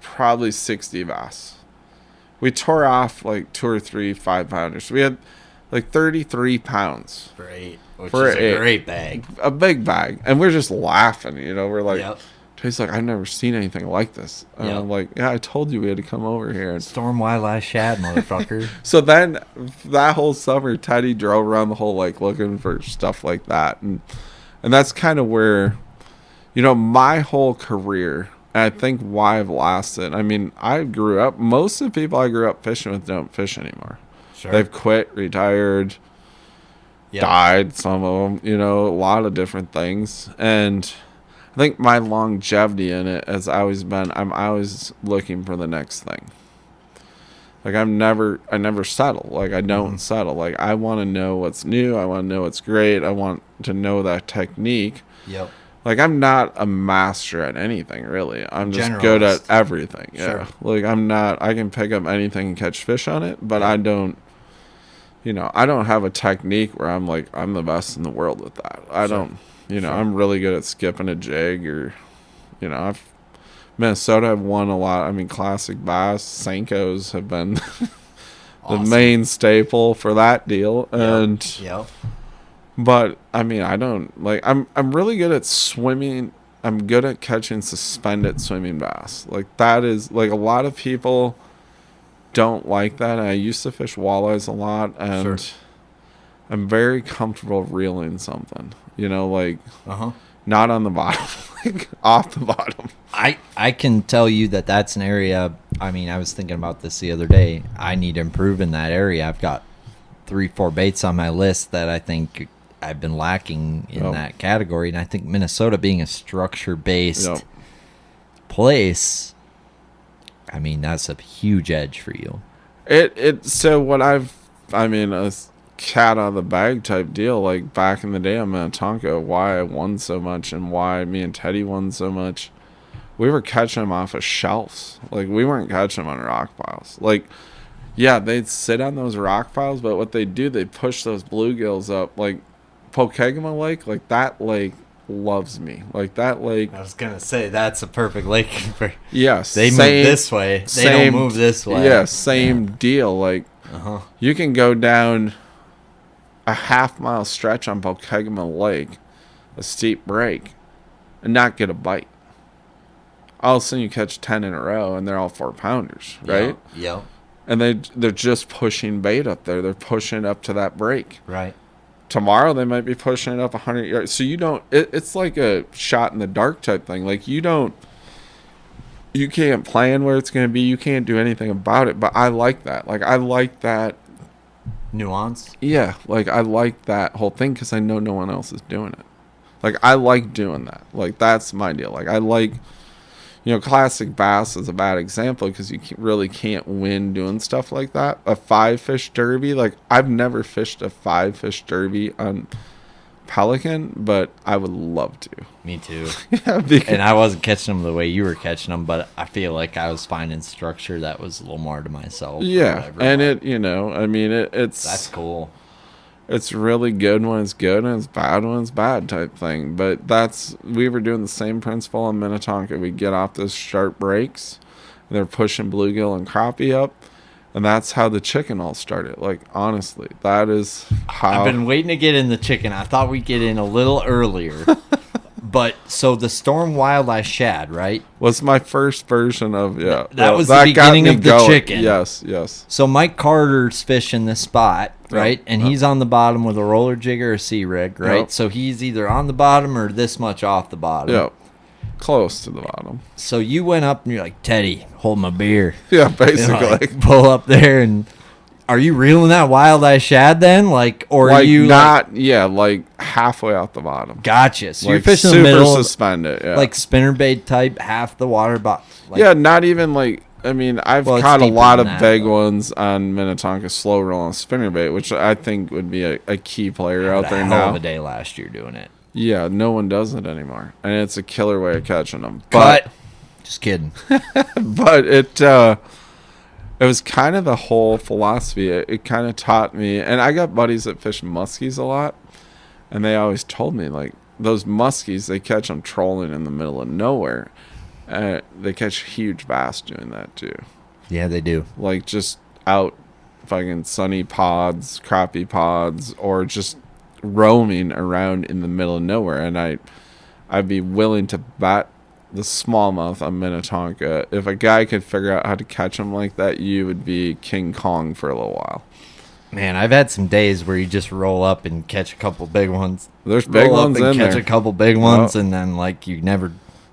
probably 60 bass. We tore off like 2 or 3 5-pounders. We had like 33 pounds. For 8, which is a great bag. A big bag. And we're just laughing, We're like, He's like, I've never seen anything like this. And I'm like, yeah, I told you we had to come over here. Storm wildlife shad, motherfucker. So then that whole summer, Teddy drove around the whole lake looking for stuff like that. And that's kind of where... my whole career, and I think why I've lasted. I mean, I grew up, most of the people I grew up fishing with don't fish anymore. Sure. They've quit, retired, died, some of them, a lot of different things. And I think my longevity in it has always been, I'm always looking for the next thing. Like, I never settle. Like, I don't settle. Like, I want to know what's new. I want to know what's great. I want to know that technique. Yep. Like, I'm not a master at anything, really. I'm just good at everything. Yeah. Sure. Like, I can pick up anything and catch fish on it, but I don't, I don't have a technique where I'm like, I'm the best in the world with that. I don't, I'm really good at skipping a jig or, Minnesota have won a lot. I mean, classic bass, Senkos have been the main staple for that deal. And, but I mean, I don't like. I'm really good at swimming. I'm good at catching suspended swimming bass. Like, that is like, a lot of people don't like that. I used to fish walleyes a lot, and Sure. I'm very comfortable reeling something. You know, like Uh-huh. not on the bottom, like off the bottom. I can tell you that that's an area. I mean, I was thinking about this the other day. I need to improve in that area. I've got 3-4 baits on my list that I think I've been lacking in Yep. that category, and I think Minnesota being a structure-based Yep. place, I mean, that's a huge edge for you. So what I mean, a cat out of the bag type deal, like back in the day on Minnetonka, why I won so much and why me and Teddy won so much, we were catching them off of shelves. Like, we weren't catching them on rock piles. Like, yeah, they'd sit on those rock piles, but what they do, they push those bluegills up. Like, Pokegama Lake, like, that lake loves me. Like, that lake, I was gonna say that's a perfect lake for. yes. They move this way. They don't move this way. Yeah, same deal. Like, Uh-huh. you can go down a half-mile stretch on Pokegama Lake, a steep break, and not get a bite. All of a sudden, you catch 10 in a row, and they're all 4-pounders, right? Yep. And they're just pushing bait up there. They're pushing up to that break. Right. Tomorrow, they might be pushing it up 100 yards. So you don't... it's like a shot in the dark type thing. Like, you can't plan where it's going to be. You can't do anything about it. But I like that. Like, I like that. Nuance. Yeah, like, I like that whole thing because I know no one else is doing it. Like, I like doing that. Like, that's my deal. Like, I like, classic bass is a bad example because you really can't win doing stuff like that. A 5-fish derby, like, I've never fished a 5-fish derby on Pelican, but I would love to. Me too. Yeah, because, And I wasn't catching them the way you were catching them, but I feel like I was finding structure that was a little more to myself. yeah, Whatever. and I mean, it's... That's cool. It's really good when it's good and it's bad when it's bad type thing. But we were doing the same principle in Minnetonka. We get off those sharp breaks, and they're pushing bluegill and crappie up, and that's how the chicken all started. Like, honestly, that is how... I've been waiting to get in the chicken. I thought we'd get in a little earlier. But, so the Storm Wildeye Shad, right? was my first version of, yeah. That was that the got beginning me of the going. chicken. Yes. So Mike Carter's fishing this spot, right? Yep, And yep. he's on the bottom with a roller jig or a sea rig, right? Yep. So he's either on the bottom or this much off the bottom. Yeah. Close to the bottom. So you went up and you're like, Teddy, hold my beer. Yeah, And, basically. like, pull up there and are you reeling that Wildeye Shad then? Like, or like, are you not, like halfway out the bottom. gotcha. So you're Like, fishing super the middle, suspended, yeah. like spinnerbait type, half the water bottom. Like, yeah, not even like... I mean, I've Well, it's caught a deeper lot than of that, big though. ones on Minnetonka slow roll and spinnerbait, which I think would be a key player out there hell now. of a day last year doing it. Yeah, no one does it anymore, and it's a killer way of catching them. But just kidding. But it was kind of the whole philosophy. It kind of taught me, and I got buddies that fish muskies a lot, and they always told me, like, those muskies, they catch them trolling in the middle of nowhere. They catch huge bass doing that too. Yeah, they do. Like, just out fucking sunny pods, crappie pods, or just roaming around in the middle of nowhere. And I'd be willing to bet the smallmouth on Minnetonka. If a guy could figure out how to catch them like that, you would be King Kong for a little while. Man, I've had some days where you just roll up and catch a couple big ones. There's big Roll up ones and in catch there. a couple big ones, Yep. and then like you never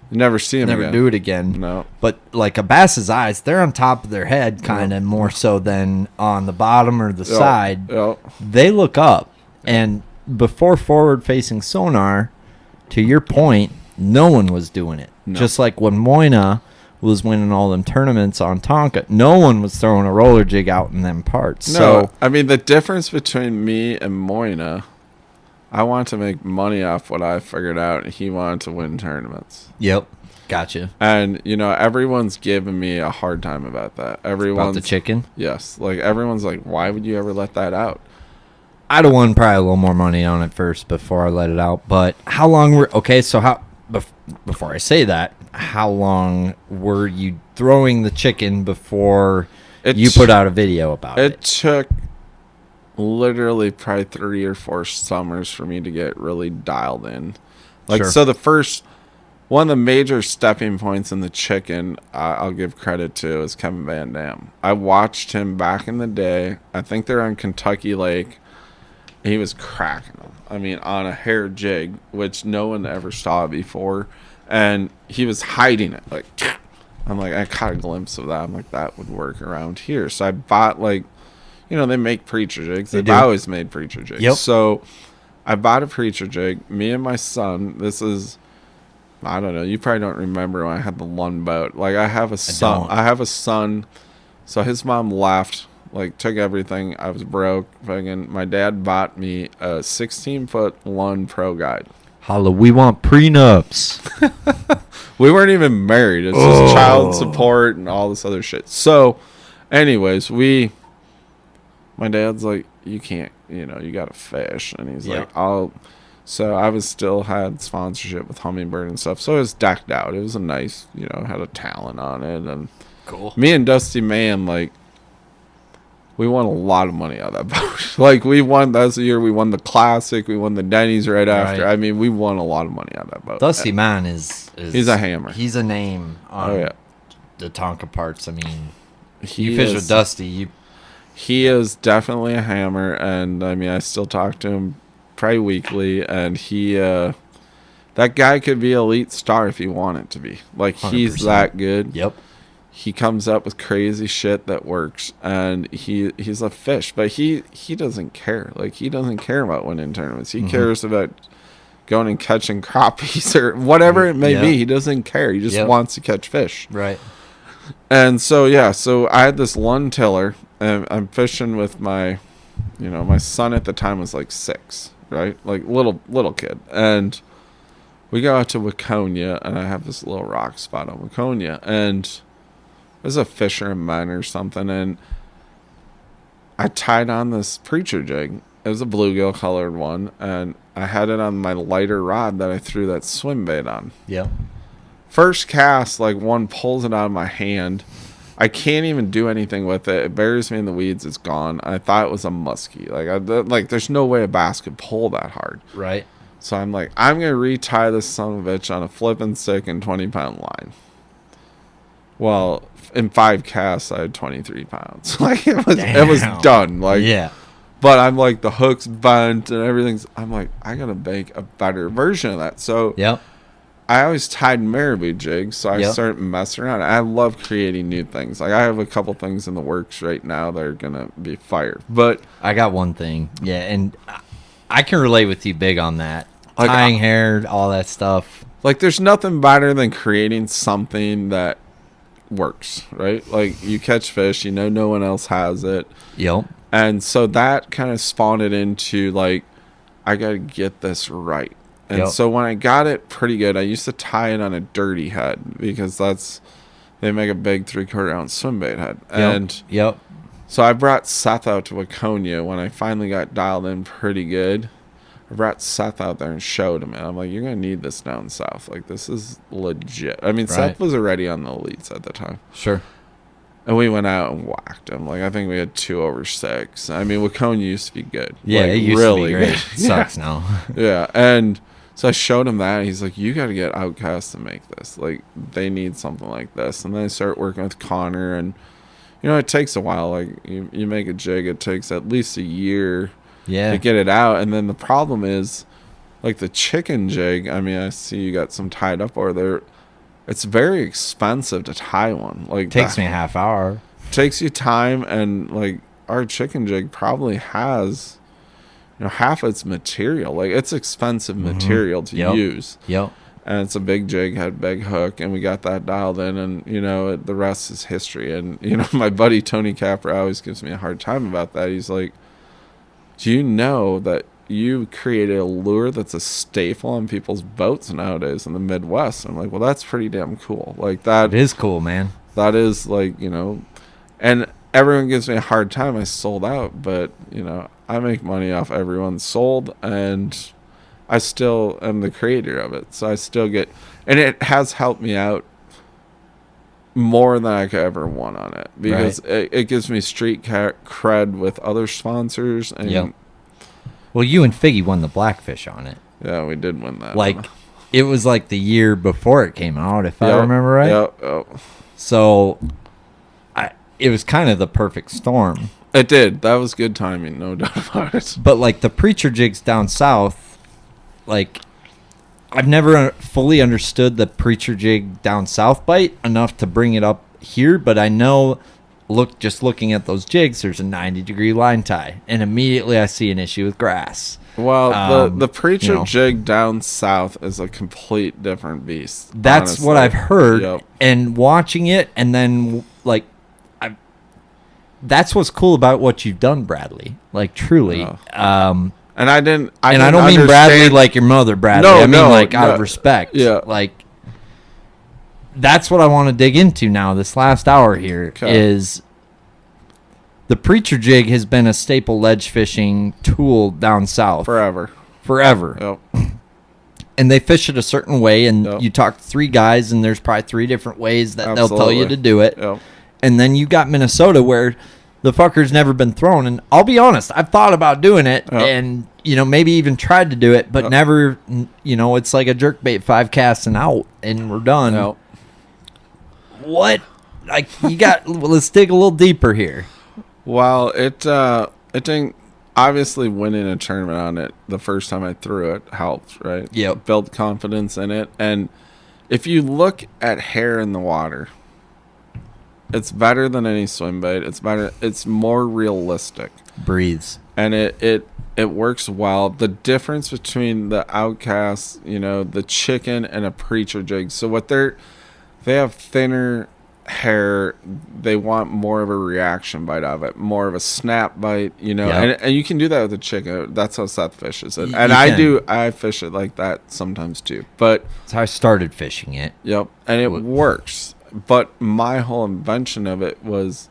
You never see them again. do it again. No. But like a bass's eyes, they're on top of their head kind of more so than on the bottom or the side. Yep. They look up, and before forward-facing sonar, to your point, no one was doing it. No. Just like when Moina was winning all them tournaments on Tonka, no one was throwing a roller jig out in them parts. No, So I mean, the difference between me and Moina, I wanted to make money off what I figured out, and he wanted to win tournaments. yep, gotcha. And, everyone's giving me a hard time about that. About Everyone's the chicken. Yes. Like, everyone's like, why would you ever let that out? I'd have won probably a little more money on it first before I let it out. But how long were before I say that, how long were you throwing the chicken before you put out a video about It it? took literally probably 3 or 4 summers for me to get really dialed in. Like, Sure. so the first one of the major stepping points in the chicken, I'll give credit to, is Kevin Van Dam. I watched him back in the day. I think they're on Kentucky Lake. He was cracking them. I mean, on a hair jig, which no one ever saw before. And he was hiding it. Like, I'm like, I caught a glimpse of that. I'm like, that would work around here. So I bought, like, you know, they make preacher jigs. They've always made preacher jigs. Yep. So I bought a preacher jig. Me and my son, this is, I don't know, you probably don't remember when I had the Lund boat. Like, I have a son. So his mom left, like, took everything. I was broke. Fucking, my dad bought me a 16-foot Lund Pro Guide. Holla, we want prenups. We weren't even married. It's just child support and all this other shit. So, anyways, my dad's like, you can't, you know, you got to fish. And he's like, so I had sponsorship with Humminbird and stuff. So it was decked out. It was a nice, you know, had a Talon on it. And cool. Me and Dusty Man, like, we won a lot of money out of that boat. Like, that's the year we won the Classic. We won the Denny's right after. Right. I mean, we won a lot of money out of that boat. Dusty Man is he's a hammer. He's a name on the Tonka parts. I mean, you fish with Dusty. He is definitely a hammer. And, I mean, I still talk to him probably weekly. And he, that guy could be elite star if he wanted to be. Like, 100%. He's that good. Yep. He comes up with crazy shit that works, and he's a fish, but he doesn't care. Like, he doesn't care about winning tournaments. He cares about going and catching crappies or whatever it may be. He doesn't care. He just wants to catch fish. Right. And so I had this Lund tiller, and I'm fishing with my son at the time was like 6, right? Like little kid, and we go out to Waconia, and I have this little rock spot on Waconia, and there's a fisherman or something, and I tied on this preacher jig. It was a bluegill colored one, and I had it on my lighter rod that I threw that swim bait on. Yeah. First cast, like, one pulls it out of my hand. I can't even do anything with it. It buries me in the weeds. It's gone. I thought it was a muskie. Like, there's no way a bass could pull that hard. Right. So I'm like, I'm going to retie this son of a bitch on a flipping stick and 20-pound line. Well, in 5 casts, I had 23 pounds. Like, it was done. Like, yeah. But I'm like, the hook's bent and everything's. I'm like, I gotta make a better version of that. So I always tied marabou jigs, so I started messing around. I love creating new things. Like, I have a couple things in the works right now that are gonna be fire. But I got one thing, and I can relate with you big on that. Like, tying hair, all that stuff. Like, there's nothing better than creating something that works, right? Like, you catch fish, no one else has it. Yep. And so that kind of spawned it into, like, I gotta get this right. And so when I got it pretty good, I used to tie it on a dirty head, because they make a big 3/4 ounce swim bait head. And so I brought Seth out to Waconia when I finally got dialed in pretty good. I brought Seth out there and showed him, and I'm like, you're going to need this down south. Like, this is legit. I mean, Seth was already on the elites at the time. Sure. And we went out and whacked him. Like, I think we had 2 over 6. I mean, Waconia used to be good. Yeah, like, it used to be great. It sucks now. Yeah, and so I showed him that. And he's like, you got to get Outcast to make this. Like, they need something like this. And then I started working with Connor, and, it takes a while. Like, you make a jig, it takes at least a year to get it out. And then the problem is, like, the chicken jig, I mean, I see you got some tied up over there. It's very expensive to tie one. Like, takes me a half hour. Takes you time, and, like, our chicken jig probably has, half its material. Like, it's expensive material to use. Yep. And it's a big jig, had big hook, and we got that dialed in, and, the rest is history. And, my buddy Ted Capra always gives me a hard time about that. He's like, do you know that you created a lure that's a staple on people's boats nowadays in the Midwest? I'm like, well, that's pretty damn cool. Like, that it is cool, man. That is, like, and everyone gives me a hard time. I sold out, but, I make money off everyone sold, and I still am the creator of it. So I still get, and it has helped me out more than I could ever want on it, because it gives me street cred with other sponsors. And well, you and Figi won the Blackfish on it. Yeah, we did win that. Like, it was like the year before it came out, if I remember right. Yep. So it was kind of the perfect storm. It did. That was good timing, no doubt about it. But like the preacher jigs down south, like I've never fully understood the preacher jig down south bite enough to bring it up here, but I know just looking at those jigs, there's a 90-degree line tie, and immediately I see an issue with grass. Well, the preacher jig down south is a complete different beast. That's honestly. what I've heard, Yep. and watching it, and then like that's what's cool about what you've done, Bradley. Like truly. And I don't mean Bradley like your mother, Bradley. I mean out of respect. Yeah. Like that's what I want to dig into now. This last hour here is the preacher jig has been a staple ledge fishing tool down south forever. Yep. And they fish it a certain way, and you talk to 3 guys, and there's probably 3 different ways that they'll tell you to do it. Yep. And then you got Minnesota where the fucker's never been thrown. And I'll be honest, I've thought about doing it and, maybe even tried to do it, but never, it's like a jerkbait 5 casts and out and we're done. Yep. What? Like, let's dig a little deeper here. Well, it didn't, obviously winning a tournament on it the first time I threw it helped, right? Yep. Built confidence in it. And if you look at hair in the water, it's better than any swim bait. It's better. It's more realistic. Breathes. And it works well. The difference between the Outcast, the chicken and a preacher jig. So they have thinner hair. They want more of a reaction bite of it, more of a snap bite, Yep. and you can do that with the chicken. That's how Seth fishes it. And I fish it like that sometimes too. But that's how I started fishing it. Yep. And it works. But my whole invention of it was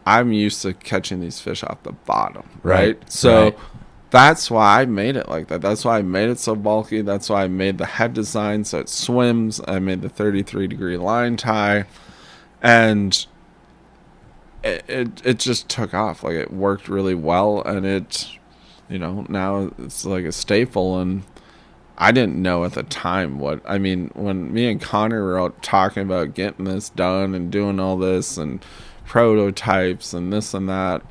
I'm used to catching these fish off the bottom, right? So that's why I made it like that. That's why I made it so bulky. That's why I made the head design so it swims. I made the 33-degree line tie. And it just took off. Like, it worked really well. And it, now it's like a staple. And I didn't know at the time when me and Connor were out talking about getting this done and doing all this and prototypes and this and that,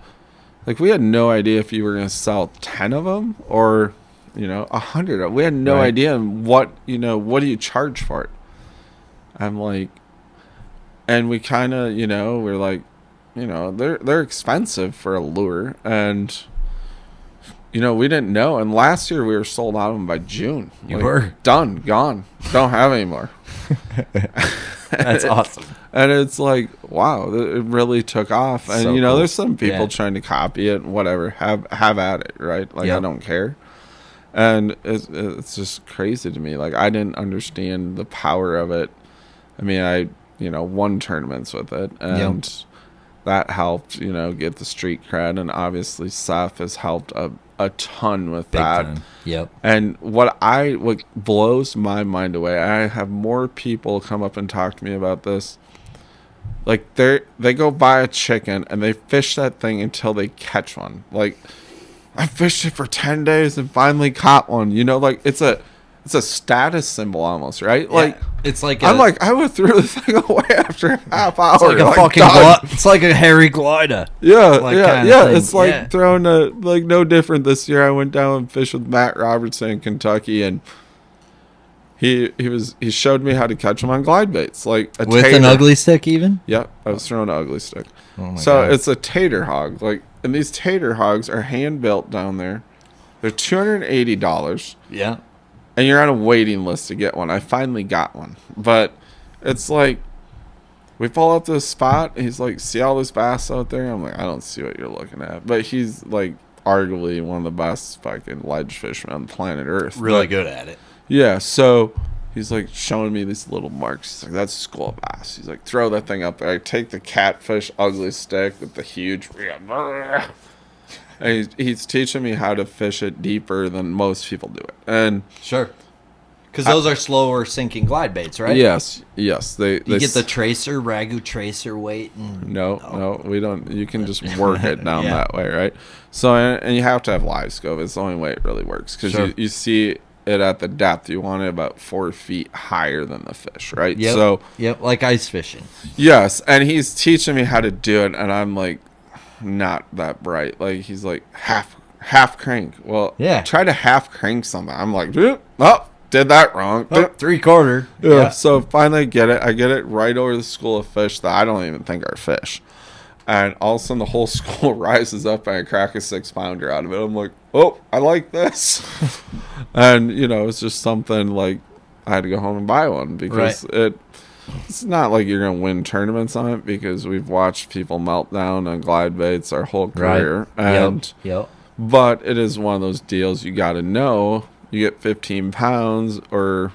like, we had no idea if you were going to sell 10 of them or, 100 of them. We had no idea what do you charge for it? I'm like, and we kind of, we're like, they're expensive for a lure. And we didn't know. And last year we were sold out of them by June. You were? Done, gone. Don't have any more. That's awesome. And it's like, wow, it really took off. And, so cool. There's some people trying to copy it and whatever. Have at it, right? Like, I don't care. And it's just crazy to me. Like, I didn't understand the power of it. I mean, I won tournaments with it. And that helped, get the street cred. And obviously Seth has helped a ton with Big that. time. Yep. And what blows my mind away, I have more people come up and talk to me about this. Like, they go buy a chicken and they fish that thing until they catch one. Like, I fished it for 10 days and finally caught one. Like, it's a status symbol almost, right? Like, it's like I would throw the thing away after a half hour. It's like a fucking it's like a hairy glider. Yeah. It's like throwing no different. This year I went down and fished with Matt Robertson in Kentucky, and he showed me how to catch them on glide baits, like a with tater. an ugly stick even. Yep, I was throwing an ugly stick. Oh my God. God. It's a tater hog, and these tater hogs are hand built down there. They're $280. Yeah. And you're on a waiting list to get one. I finally got one. But it's like, we pull up to the spot, and he's like, see all this bass out there? I'm like, I don't see what you're looking at. But he's, like, arguably one of the best fucking ledge fishermen on planet Earth. Really good at it. Yeah, so he's, like, showing me these little marks. He's like, that's a school of bass. He's like, throw that thing up there. I take the catfish ugly stick with the huge... And he's teaching me how to fish it deeper than most people do it. And sure, because those are slower sinking glide baits, right? Yes. They you get the tracer, ragu tracer weight. And, no, we don't. You can just work it down that way, right? So, and you have to have live scope. It's the only way it really works, because you see it at the depth. You want it about 4 feet higher than the fish, right? Yep. So like ice fishing. yes, and he's teaching me how to do it, and I'm like, not that bright. Like he's like half crank. Well, yeah. Try to half crank something. I'm like, oh, did that wrong. Oh, 3/4. Yeah. So finally I get it right over the school of fish that I don't even think are fish. And all of a sudden the whole school rises up and I crack a 6-pounder out of it. I'm like, oh, I like this. And, it's just something like I had to go home and buy one because it's not like you're going to win tournaments on it because we've watched people melt down on glide baits our whole career. Right. And But it is one of those deals you got to know. You get 15 pounds or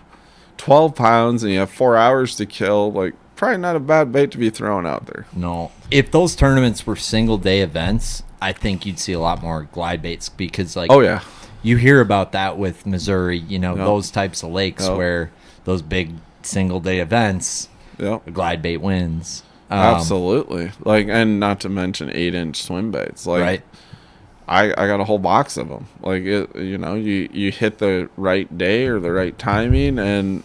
12 pounds and you have 4 hours to kill. Like, probably not a bad bait to be throwing out there. No. If those tournaments were single-day events, I think you'd see a lot more glide baits because, like, oh, yeah. You hear about that with Missouri, those types of lakes where those big single-day events, the glide bait wins. Absolutely. Like, and not to mention 8-inch swim baits. Like, right. I got a whole box of them. Like, you hit the right day or the right timing, and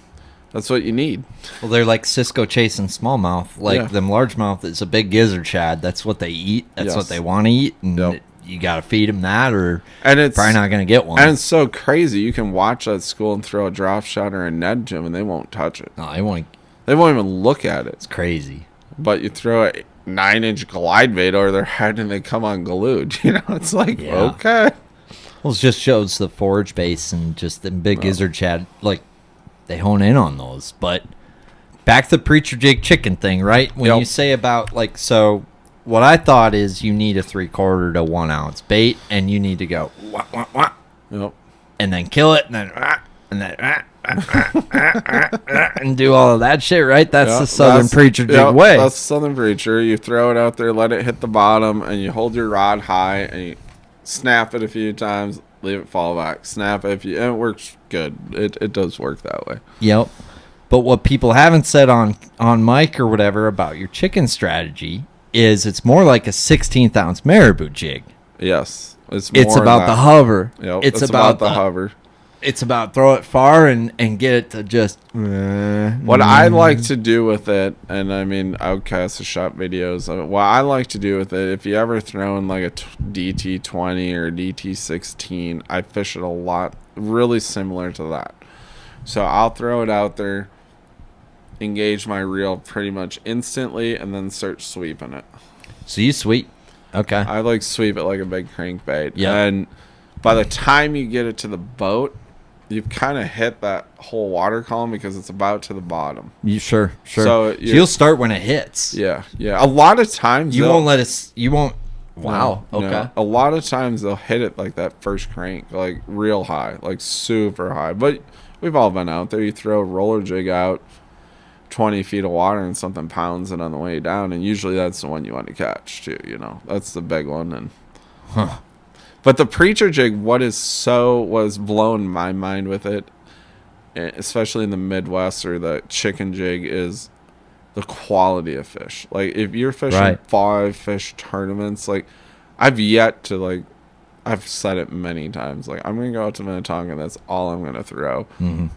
that's what you need. Well, they're like Cisco chasing smallmouth. Like, them largemouth is a big gizzard shad. That's what they eat. That's what they want to eat. And you got to feed them that, or it's probably not going to get one. And it's so crazy. You can watch at school and throw a drop shot or a Ned to them, and they won't touch it. No, they won't. They won't even look at it. It's crazy. But you throw a 9-inch glide bait over their head, and they come unglued. It's like, okay. Well, it just shows the forage base and just the big gizzard shad. Like, they hone in on those. But back to the preacher jig chicken thing, right? When you say about, like, so what I thought is you need a 3/4 to 1 ounce bait, and you need to go wah, wah, wah, and then kill it, and then and do all of that shit, right? That's the Southern preacher jig way. That's the Southern preacher. You throw it out there, let it hit the bottom, and you hold your rod high, and you snap it a few times, leave it fall back, snap it, and it works good. It does work that way. Yep. But what people haven't said on mic or whatever about your chicken strategy is it's more like a 16th ounce marabou jig. Yes. It's about the hover. Yep. It's about the hover. It's about throw it far and get it to just. What I like to do with it, and I mean, Outcast of shot videos. What I like to do with it, if you ever throw in like a DT20 or DT16, I fish it a lot, really similar to that. So I'll throw it out there, engage my reel pretty much instantly, and then start sweeping it. So you sweep? Okay. I like sweep it like a big crankbait. Yeah. And by the time you get it to the boat, you've kind of hit that whole water column because it's about to the bottom. Sure. So you'll start when it hits. Yeah. A lot of times you won't let it. You won't. Wow. No, okay. No. A lot of times they'll hit it like that first crank, like real high, like super high. But we've all been out there. You throw a roller jig out 20 feet of water and something pounds it on the way down, and usually that's the one you want to catch too. That's the big one. And but the preacher jig, was blowing my mind with it, especially in the Midwest or the chicken jig, is the quality of fish. Like, if you're fishing 5 fish tournaments, like, I've said it many times, like, I'm gonna go out to Minnetonka and that's all I'm gonna throw. Mm-hmm.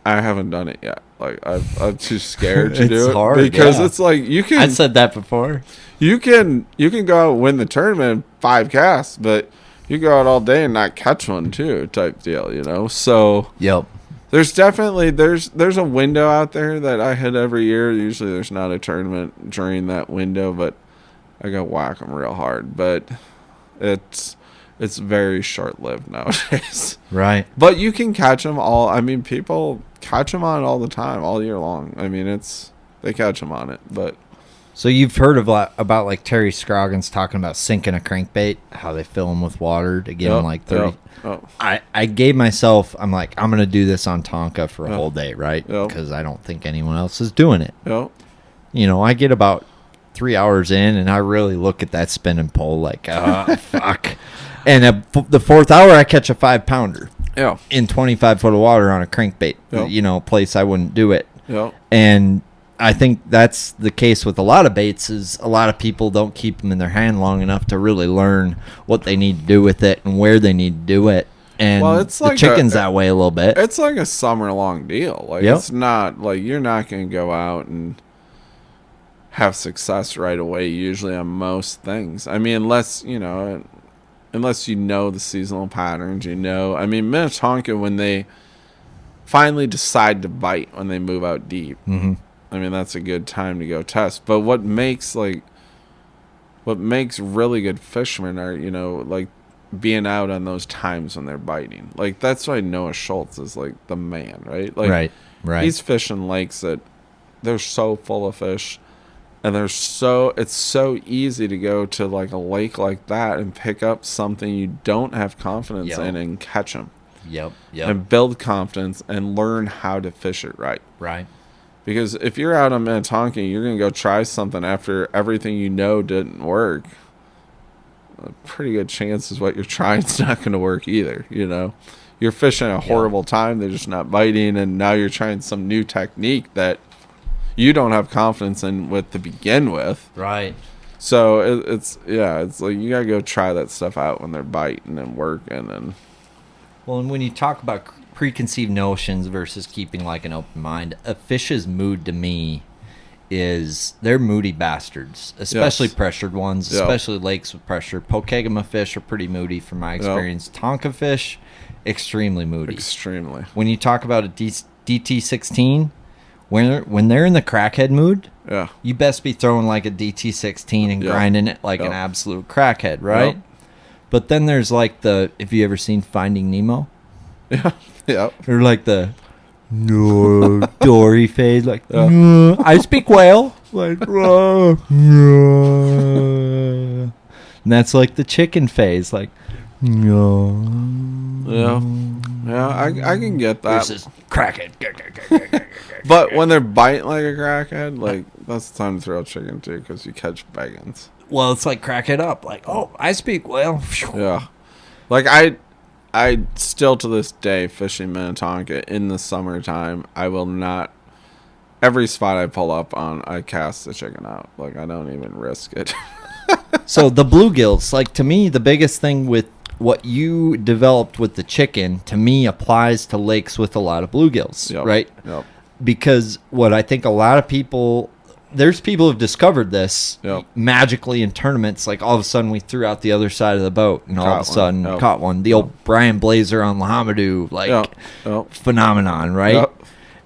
I haven't done it yet. Like, I'm too scared to do it hard, because it's like you can. I said that before. You can go out and win the tournament in 5 casts, but you go out all day and not catch one too, type deal. So there's definitely there's a window out there that I hit every year. Usually there's not a tournament during that window, but I go whack them real hard. But it's very short-lived nowadays. Right. But you can catch them all. I mean, people catch them on it all the time, all year long. I mean, they catch them on it. But so you've heard about like Terry Scroggins talking about sinking a crankbait, how they fill them with water to get them like 30. I gave myself, I'm like, I'm going to do this on Tonka for a whole day, right? Because I don't think anyone else is doing it. I get about 3 hours in, and I really look at that spinning pole like, fuck. And the 4th hour, I catch a 5-pounder. In 25 foot of water on a crankbait. Place I wouldn't do it. And I think that's the case with a lot of baits. Is a lot of people don't keep them in their hand long enough to really learn what they need to do with it and where they need to do it. And Well, it's the like chicken's that way a little bit. It's like a summer-long deal. Like, Yep. it's not, like, you're not going to go out and have success right away, usually, on most things. I mean, unless you know the seasonal patterns, I mean, Minnetonka, when they finally decide to bite when they move out deep, Mm-hmm. I mean, that's a good time to go test. But what makes really good fishermen are, like, being out on those times when they're biting. Like, that's why Noah Schultz is, like, the man, right? Like, Right. he's fishing lakes that they're so full of fish, and it's so easy to go to, like, a lake like that and pick up something you don't have confidence in and catch them. Yep. And build confidence and learn how to fish it right. Right. Because if you're out on Minnetonka, you're going to go try something after everything didn't work. A pretty good chance is what you're trying is not going to work either, You're fishing a horrible time, they're just not biting, and now you're trying some new technique that you don't have confidence in to begin with. Right. So it's like you got to go try that stuff out when they're biting and working. And Well, and when you talk about preconceived notions versus keeping like an open mind, a fish's mood to me is they're moody bastards, especially pressured ones, especially lakes with pressure. Pokegama fish are pretty moody from my experience. Tonka fish, extremely moody. Extremely. When you talk about a DT16, when they're in the crackhead mood, you best be throwing like a DT16 and grinding it like an absolute crackhead, right? But then there's like if you ever seen Finding Nemo? Yeah. Or like the no Dory phase, like no, I speak whale, like no. And that's like the chicken phase, like no. Yeah, I can get that. Versus crackhead. But when they're biting like a crackhead, like that's the time to throw chicken too, because you catch biggins. Well, it's like crackhead up, like I speak whale. Yeah, like I still to this day fishing Minnetonka in the summertime. I will not. Every spot I pull up on, I cast the chicken out. Like, I don't even risk it. So the bluegills, like, to me, the biggest thing with what you developed with the chicken, to me, applies to lakes with a lot of bluegills, right? Yep. Because what I think a lot of people, there's people who've discovered this magically in tournaments. Like, all of a sudden, we threw out the other side of the boat, and all of a sudden, caught one. The old Brian Blazer on Lahamadou, phenomenon, right? Yep.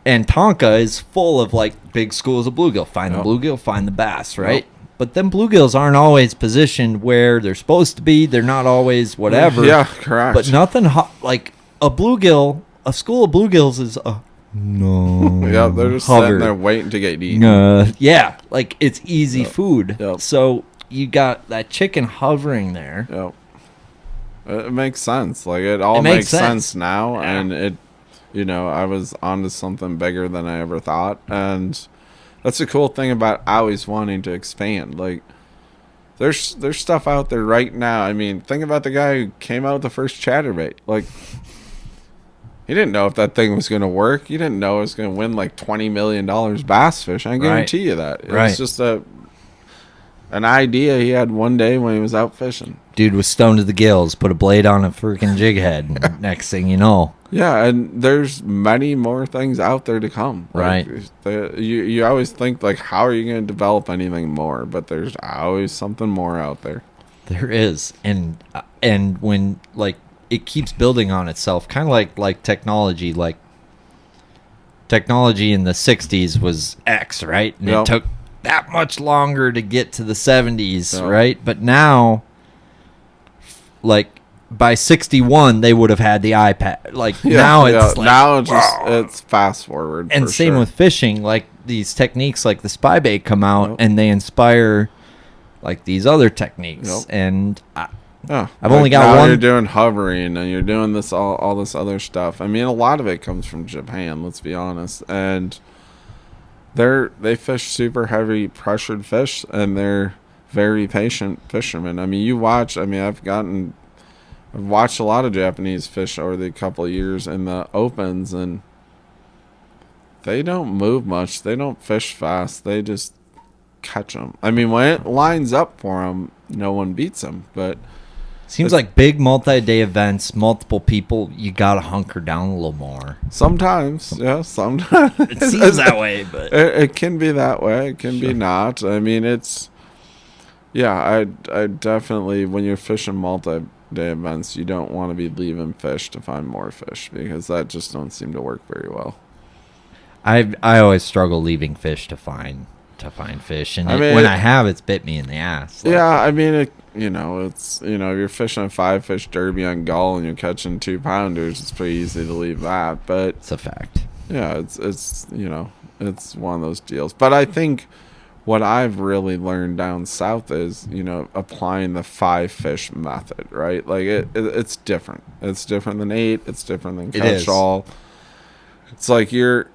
And Tonka is full of, like, big schools of bluegill. Find the bluegill, find the bass, right? But then bluegills aren't always positioned where they're supposed to be. They're not always whatever. Yeah, correct. But nothing like a bluegill, a school of bluegills is yeah, they're just sitting there waiting to get eaten. Yeah, like it's easy food. Yep. So you got that chicken hovering there. Yep. It makes sense. Like, it all makes sense now. Yeah. And it, I was onto something bigger than I ever thought. And that's the cool thing about always wanting to expand. Like, there's stuff out there right now. I mean, think about the guy who came out with the first chatterbait. Like, he didn't know if that thing was going to work. He didn't know it was going to win like $20 million bass fish. I guarantee you that. It was just an idea he had one day when he was out fishing. Dude was stoned to the gills, put a blade on a freaking jig head. Next thing you know. Yeah, and there's many more things out there to come. Right. Like, you always think, like, how are you going to develop anything more? But there's always something more out there. There is. And when, like, it keeps building on itself, kind of like technology. Like, technology in the 60s was X, right? And it took that much longer to get to the 70s, right? But now, like, by 61 they would have had the iPad. Like, now it's like, now it's fast forward. And same with fishing. Like, these techniques like the spy bait come out and they inspire like these other techniques. And I've only got now one. You're doing hovering and you're doing this all this other stuff. I mean, a lot of it comes from Japan, let's be honest. And they fish super heavy pressured fish, and they're very patient fishermen. I mean, I've watched a lot of Japanese fish over the couple of years in the opens, and they don't move much. They don't fish fast. They just catch them. I mean, when it lines up for them, no one beats them. But Seems like big multi-day events, multiple people, you got to hunker down a little more. Sometimes, yeah, sometimes. It seems that way, but it can be that way. It can be not. I mean, it's, yeah, I definitely, when you're fishing multi-day events, you don't want to be leaving fish to find more fish because that just don't seem to work very well. I always struggle leaving fish to find fish, and when I have, it's bit me in the ass. Like, yeah, I mean, you're fishing a 5-fish derby on gull and you're catching 2-pounders. It's pretty easy to leave that, but it's a fact. Yeah, it's it's one of those deals. But I think what I've really learned down south is, applying the 5-fish method, right? Like it's different. It's different than 8. It's different than catch all. It's like you're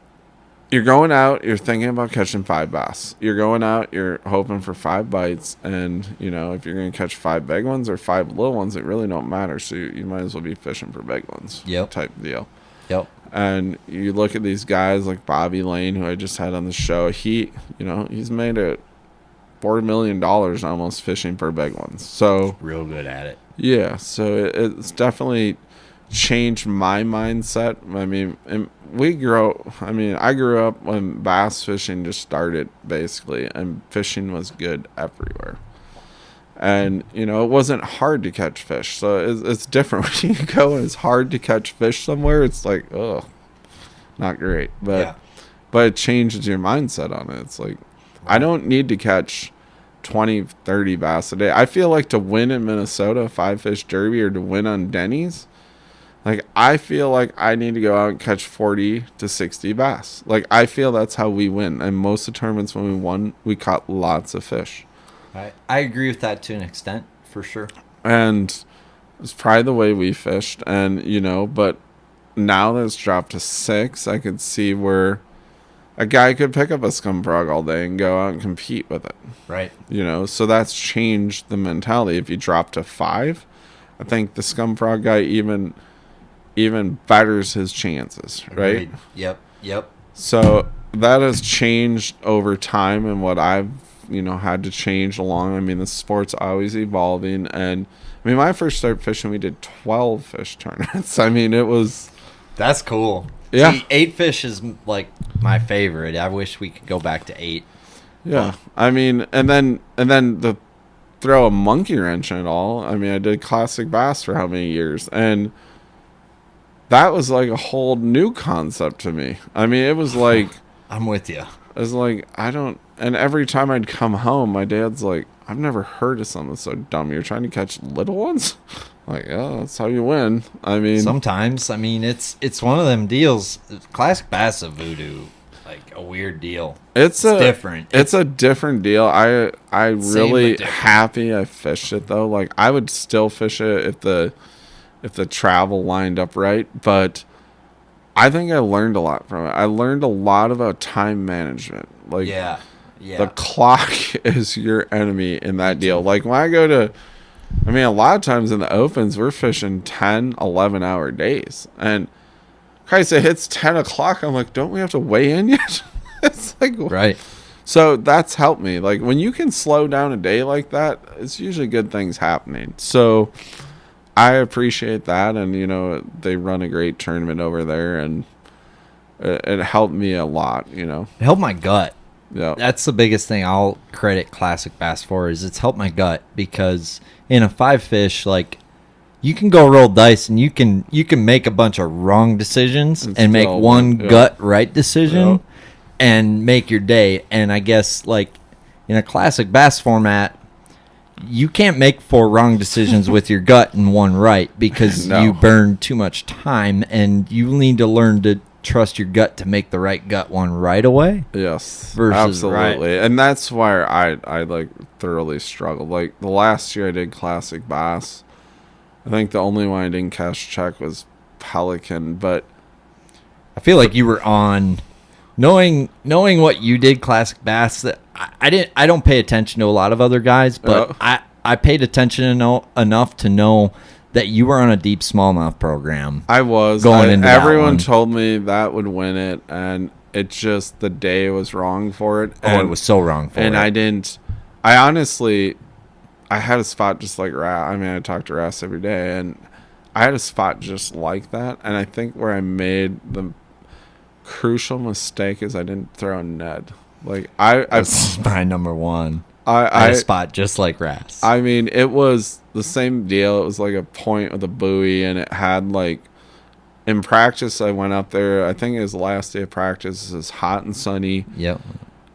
going out, you're thinking about catching 5 bass. You're going out, you're hoping for 5 bites, and if you're going to catch 5 big ones or 5 little ones, it really don't matter. So you might as well be fishing for big ones. Yep. Type deal. Yep. And you look at these guys like Bobby Lane, who I just had on the show. He's made it $4 million almost fishing for big ones. So real good at it. Yeah. So it's definitely changed my mindset. I mean, I grew up when bass fishing just started, basically, and fishing was good everywhere. And, it wasn't hard to catch fish. So it's different when you go and it's hard to catch fish somewhere. It's like, oh, not great. But it changes your mindset on it. It's like, I don't need to catch 20, 30 bass a day. I feel like to win in Minnesota, 5-fish derby, or to win on Denny's, like, I feel like I need to go out and catch 40 to 60 bass. Like, I feel that's how we win. And most of the tournaments when we won, we caught lots of fish. I agree with that to an extent, for sure. And it's probably the way we fished. And, but now that it's dropped to 6, I could see where a guy could pick up a scum frog all day and go out and compete with it. Right. So that's changed the mentality. If you drop to 5, I think the scum frog guy even betters his chances, right? Agreed. Yep. So that has changed over time, and what I've had to change along. I mean, the sport's always evolving, and I mean, when I first started fishing, we did 12 fish tournaments. I mean, that's cool. Yeah. See, 8 fish is like my favorite. I wish we could go back to 8. Yeah. I mean, and then the throw a monkey wrench in it all. I mean, I did classic bass for how many years, and that was like a whole new concept to me. I mean, it was like, I'm with you. It was like, and every time I'd come home, my dad's like, I've never heard of something so dumb. You're trying to catch little ones? Like, yeah, that's how you win. I mean, sometimes, I mean, it's one of them deals. Classic bass of voodoo, like a weird deal. It's different. It's a different deal. I really happy I fished it though. Like, I would still fish it if the travel lined up right, but I think I learned a lot from it. I learned a lot about time management. Like, yeah. The clock is your enemy in that deal. Like, when I go to, I mean, a lot of times in the opens, we're fishing 10, 11-hour days. And Christ, it hits 10 o'clock. I'm like, don't we have to weigh in yet? It's like, right. So that's helped me. Like, when you can slow down a day like that, it's usually good things happening. So I appreciate that, and they run a great tournament over there, and it helped me a lot. It helped my gut. Yeah, that's the biggest thing I'll credit Classic Bass for, is it's helped my gut, because in a 5-fish, like, you can go roll dice and you can make a bunch of wrong decisions and make one gut right decision and make your day. And I guess, like, in a Classic Bass format, you can't make 4 wrong decisions with your gut and 1 right, because you burn too much time, and you need to learn to trust your gut to make the right gut one right away. Yes, versus absolutely. Right. And that's why I like thoroughly struggled. Like, the last year I did Classic Bass, I think the only one I didn't cash check was Pelican, but I feel like you were on knowing what you did Classic Bass, that I don't pay attention to a lot of other guys, but I paid attention enough to know that you were on a deep smallmouth program. I was. Everyone told me that would win it, and it just, the day was wrong for it. It was so wrong for it. And I I had a spot just like Ras. I mean, I talk to Ras every day, and I had a spot just like that. And I think where I made the crucial mistake is I didn't throw a Ned. Like That's my number one. I had a spot just like Ras. I mean, it was the same deal. It was like a point with a buoy, and it had like, in practice, I went up there. I think it was the last day of practice. It was hot and sunny. Yep.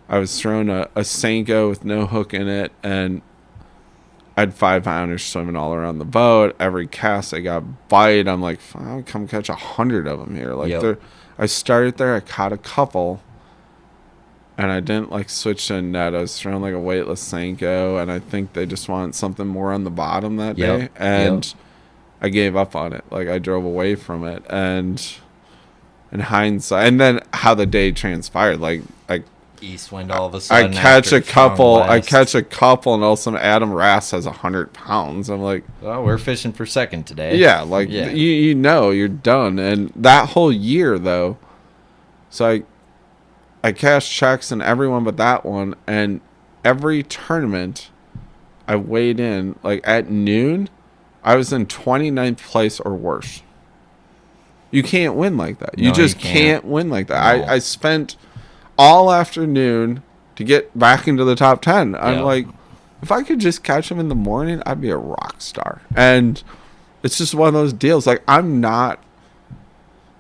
I was throwing a Senko with no hook in it, and I had 5-pounders swimming all around the boat. Every cast I got bite. I'm like, I'll come catch 100 of them here. Like, I started there. I caught a couple. And I didn't like switch to a net. I was throwing like a weightless Senko, and I think they just wanted something more on the bottom that day. And I gave up on it. Like, I drove away from it. And in hindsight, and then how the day transpired, like east wind all of a sudden. I catch a couple, and all of a sudden Adam Ras has 100 pounds. I'm like, well, we're fishing for second today. Yeah, like you know you're done. And that whole year though, so I cashed checks in everyone but that one, and every tournament I weighed in, like at noon, I was in 29th place or worse. You can't win like that. You just can't win like that. No. I spent all afternoon to get back into the top 10. I'm like, if I could just catch them in the morning, I'd be a rock star. And it's just one of those deals. Like, I'm not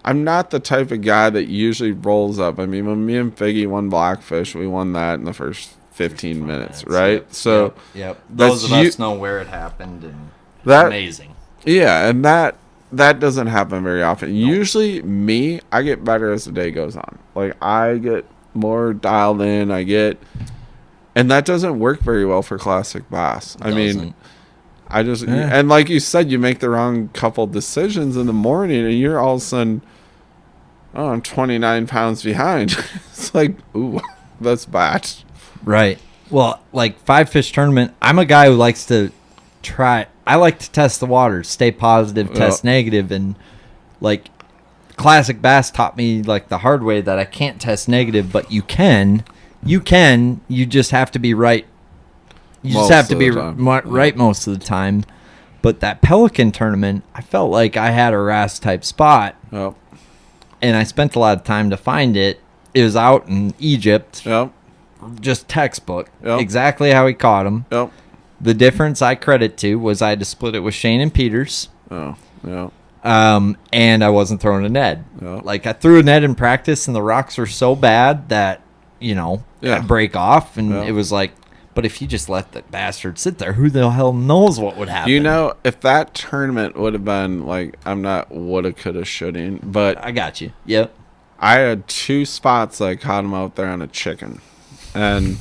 the type of guy that usually rolls up. I mean, when me and Figi won Blackfish, we won that in the first 15 minutes, right? Yep. So yep. Those of us know where it happened, and that's amazing. Yeah, and that doesn't happen very often. Nope. Usually, I get better as the day goes on. Like, I get more dialed in. And that doesn't work very well for classic bass. I mean, and like you said, you make the wrong couple decisions in the morning, and you're all of a sudden, I'm 29 pounds behind. It's like, ooh, that's bad. Right. Well, like 5-fish tournament, I'm a guy who likes to I like to test the waters, stay positive, test negative, and like classic bass taught me like the hard way that I can't test negative, but you can. You just have to be right. You just have to be right most of the time. But that Pelican tournament, I felt like I had a Ras type spot. Yep. And I spent a lot of time to find it. It was out in Egypt. Yep. Just textbook. Yep. Exactly how he caught him. Yep. The difference I credit to was I had to split it with Shane and Peters. Oh, yeah. And I wasn't throwing a Ned. Yep. Like, I threw a Ned in practice, and the rocks were so bad that, I'd break off. And it was like, but if you just let the bastard sit there, who the hell knows what would happen? If that tournament would have been like, I'm not woulda, coulda, shoulda, but I got you. Yep. I had 2 spots I caught him out there on a chicken, and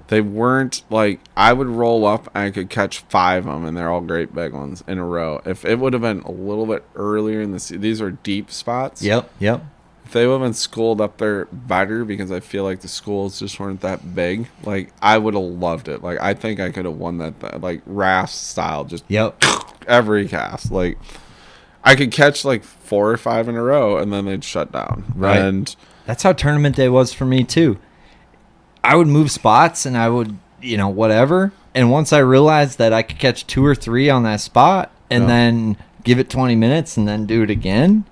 they weren't like, I would roll up and I could catch 5 of them, and they're all great big ones in a row. If it would have been a little bit earlier in the season, these are deep spots. Yep. If they would have been schooled up there better, because I feel like the schools just weren't that big, like, I would have loved it. Like, I think I could have won that like raft style, just every cast. Like, I could catch like 4 or 5 in a row, and then they'd shut down. Right. And that's how tournament day was for me too. I would move spots, and I would, whatever. And once I realized that I could catch 2 or 3 on that spot, and then give it 20 minutes, and then do it again.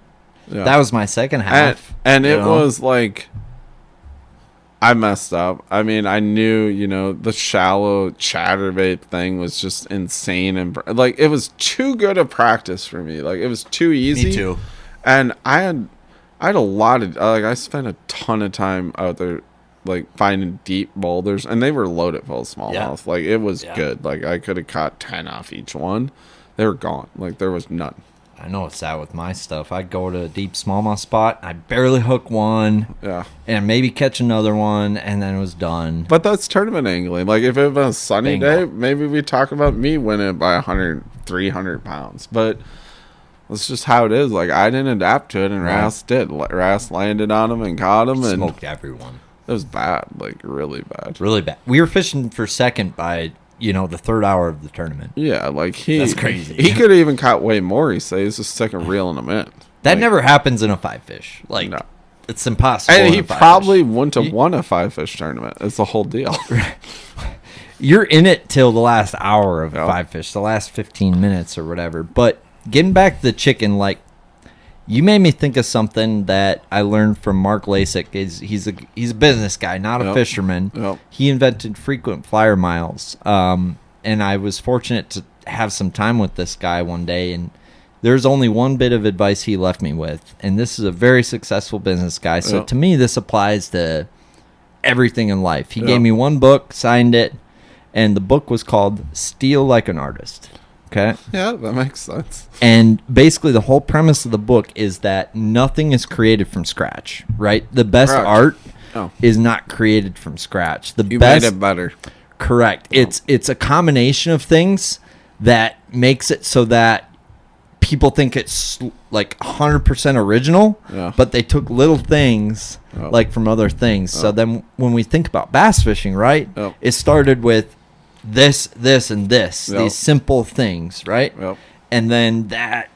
Yeah. That was my second half. And it was like, I messed up. I mean, I knew, the shallow chatterbait thing was just insane. And like, it was too good a practice for me. Like, it was too easy. Me too. And I had a lot of, like, I spent a ton of time out there, like, finding deep boulders, and they were loaded full of smallmouth. Yeah. Like, it was good. Like, I could have caught 10 off each one. They were gone. Like, there was none. I know it's that with my stuff. I'd go to a deep smallmouth spot, I'd barely hook one, and maybe catch another one, and then it was done. But that's tournament angling. Like, if it was a sunny day, maybe we talk about me winning by 100, 300 pounds. But that's just how it is. Like, I didn't adapt to it, and Ras did. Ras landed on him and caught him. And smoked everyone. It was bad. Like, really bad. Really bad. We were fishing for second by... the 3rd hour of the tournament. Yeah, like that's crazy. He could have even caught way more. He says just second reeling them in. That never happens in a 5-fish. Like, no. It's impossible. And he probably wouldn't have won a 5-fish tournament. It's the whole deal. you're in it till the last hour of Yep. five fish, the last 15 minutes or whatever. But getting back to the chicken, like, you made me think of something that I learned from Mark Lasik. He's a business guy, not a Yep. fisherman. Yep. He invented frequent flyer miles. And I was fortunate to have some time with this guy one day, and there's only one bit of advice he left me with, and this is a very successful business guy. So Yep. to me, this applies to everything in life. He Yep. gave me one book, signed it, and the book was called Steal Like an Artist. Okay? Yeah, that makes sense. And basically the whole premise of the book is that nothing is created from scratch, right? The best Correct. art Oh. is not created from scratch. The You best made it better. Correct. It's a combination of things that makes it so that people think it's like 100% original, Yeah. but they took little things Yep. like from other things. So Yep. then when we think about bass fishing, right? Yep. It started with this, and this, Yep. these simple things, right? Yep. And then that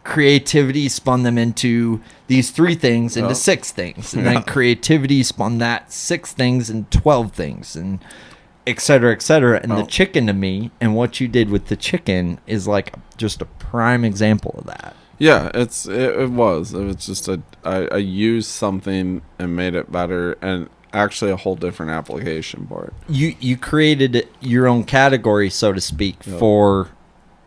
creativity spun them into these 3 things into Yep. 6 things. And Yeah. then creativity spun that 6 things and 12 things, and et cetera, et cetera. And the Oh. chicken, to me, and what you did with the chicken is like just a prime example of that. Yeah, it was just I used something and made it better, and actually a whole different application for it. You created your own category, so to speak, Yep. for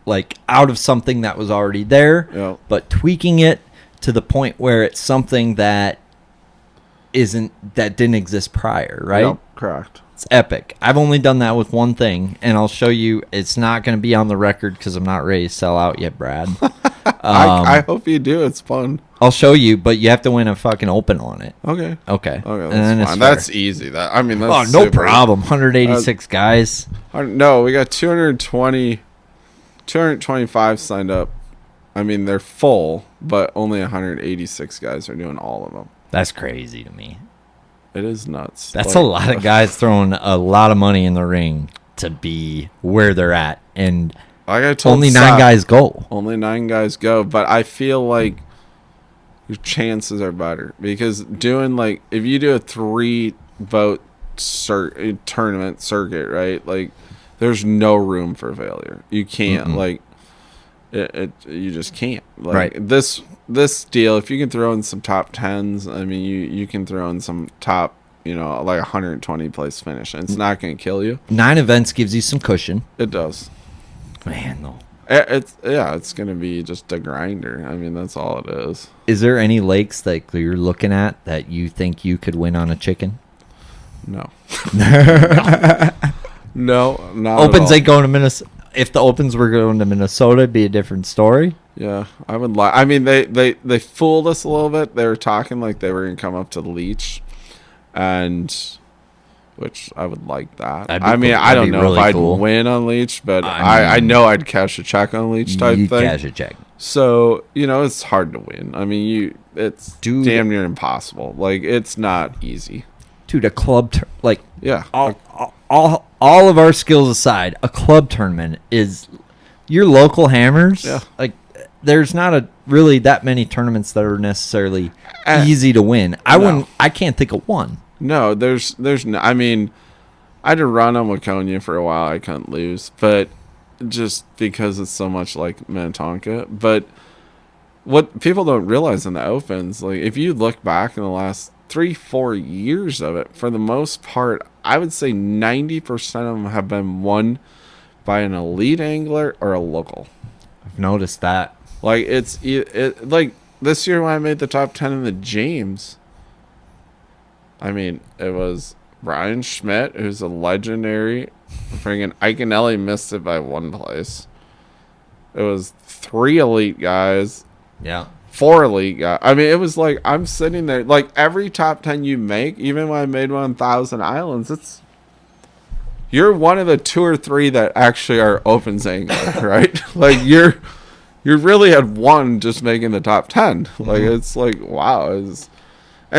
like out of something that was already there, Yep. but tweaking it to the point where it's something that didn't exist prior, right? Yep, correct. It's epic. I've only done that with one thing, and I'll show you. It's not going to be on the record because I'm not ready to sell out yet, Brad. I hope you do. It's fun. I'll show you, but you have to win a fucking open on it. Okay. Okay. Okay, And then that's it's fine. fair. That's easy. That's Oh, no super. problem. 186 guys. No, we got 225 signed up. I mean, they're full, but only 186 guys are doing all of them. That's crazy to me. It is nuts. That's a lot of guys throwing a lot of money in the ring to be where they're at, and Like I told only 9 Seth, guys go. Only 9 guys go, but I feel like your chances are better because doing like if you do a 3-vote tournament circuit, right? Like there's no room for failure. You can't like you just can't. Like Right. This deal, if you can throw in some top 10s, I mean you can throw in some top, like 120 place finish, and it's not going to kill you. 9 events gives you some cushion. It does. Man, though. It's going to be just a grinder. I mean, that's all it is. Is there any lakes that you're looking at that you think you could win on a chicken? No. No, not Opens at all. ain't going to Minnesota. If the Opens were going to Minnesota, it'd be a different story. Yeah, I would like. I mean, they fooled us a little bit. They were talking like they were going to come up to the Leech, and which I would like that. That'd be I mean, cool. I That'd don't be know really if I'd cool. win on Leech, but I I mean, know I'd cash a check on Leech type You thing. cash a check. So it's hard to win. I mean, it's Dude. damn near impossible. Like it's not easy. Dude, a club, Yeah. all of our skills aside, a club tournament is your local hammers. Yeah. Like, there's not really that many tournaments that are necessarily easy to win. I can't think of one. No, there's no. I mean, I had to run on Waconia for a while. I couldn't lose, but just because it's so much like Minnetonka. But what people don't realize in the Opens, like if you look back in the last 3-4 years of it, for the most part, I would say 90% of them have been won by an elite angler or a local. I've noticed that. Like it's like this year when I made the top 10 in the James. I mean, it was Brian Schmidt, who's a legendary. Friggin' Iconelli missed it by 1 place. It was 3 elite guys, Yeah. 4 elite guys. I mean, it was like I'm sitting there. Like every top 10 you make, even when I made 1,000 Islands, you're one of the 2 or 3 that actually are Opens angler, right? Like you're really at 1 just making the top 10. Like it's like wow. And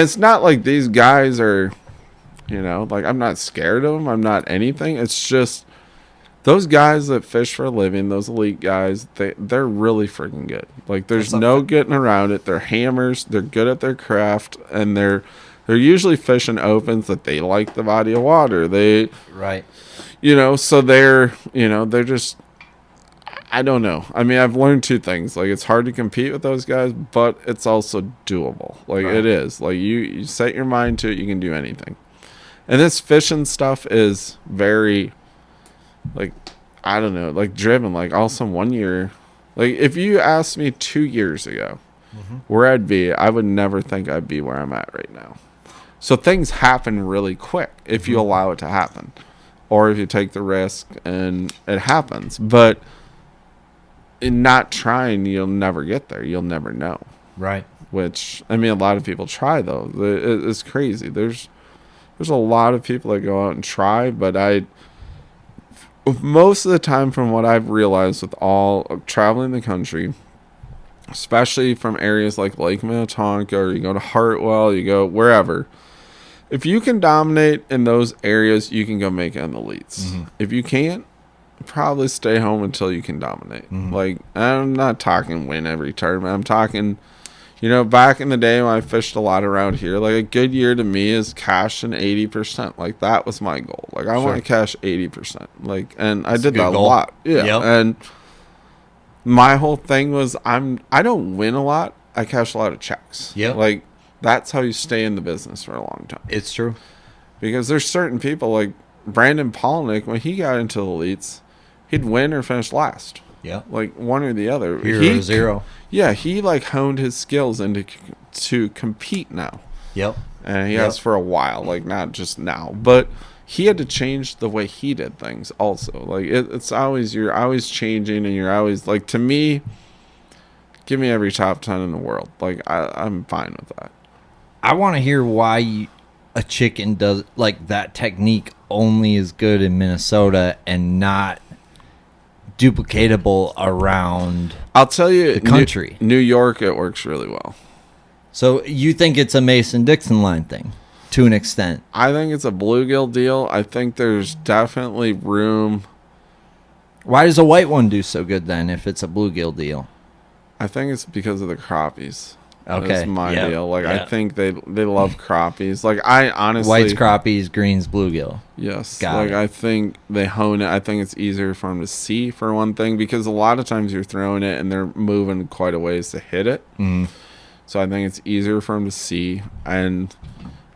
it's not like these guys are, like I'm not scared of them. I'm not anything. It's just those guys that fish for a living, those elite guys, they're really freaking good. Like there's no getting around it. They're hammers. They're good at their craft, and they're They're usually fishing opens that they like the body of water. They, Right. so they're just, I don't know. I mean, I've learned two things. Like, it's hard to compete with those guys, but it's also doable. Like, Right. it is. Like, you set your mind to it, you can do anything. And this fishing stuff is very, like, I don't know, like, driven. Like, also one year, like, if you asked me 2 years ago where I'd be, I would never think I'd be where I'm at right now. So things happen really quick if you allow it to happen. Or if you take the risk and it happens. But in not trying, you'll never get there. You'll never know. Right. Which, I mean, a lot of people try, though. It's crazy. There's a lot of people that go out and try, but most of the time, from what I've realized with all traveling the country, especially from areas like Lake Minnetonka, or you go to Hartwell, you go wherever, if you can dominate in those areas, you can go make it in the elites. If you can't, probably stay home until you can dominate. Like, I'm not talking win every tournament. I'm talking, back in the day when I fished a lot around here, like, a good year to me is cashing 80%. Like, that was my goal. Like, I want to cash 80%. Like, and I did that a lot. Yeah. Yep. And my whole thing was I don't win a lot. I cash a lot of checks. Yep. Like, that's how you stay in the business for a long time. It's true. Because there's certain people like Brandon Polnick, when he got into the elites, he'd win or finish last. Yeah. Like, one or the other. Hero zero. Yeah, he like honed his skills into to compete now. Yep. And he has for a while, like, not just now, but he had to change the way he did things also. Like, it's always, you're always changing, and you're always, like, to me, give me every top 10 in the world. Like, I'm fine with that. I want to hear why a chicken does, like, that technique only is good in Minnesota and not duplicatable around I'll tell you, the country. New York, it works really well. So you think it's a Mason-Dixon line thing to an extent? I think it's a bluegill deal. I think there's definitely room. Why does a white one do so good then if it's a bluegill deal? I think it's because of the crappies. Okay. That's my deal. Like, yep. I think they love crappies. Like, I honestly... White's crappies, green's bluegill. Yes. Got it. I think they hone it. I think it's easier for them to see, for one thing, because a lot of times you're throwing it and they're moving quite a ways to hit it. So I think it's easier for them to see. And,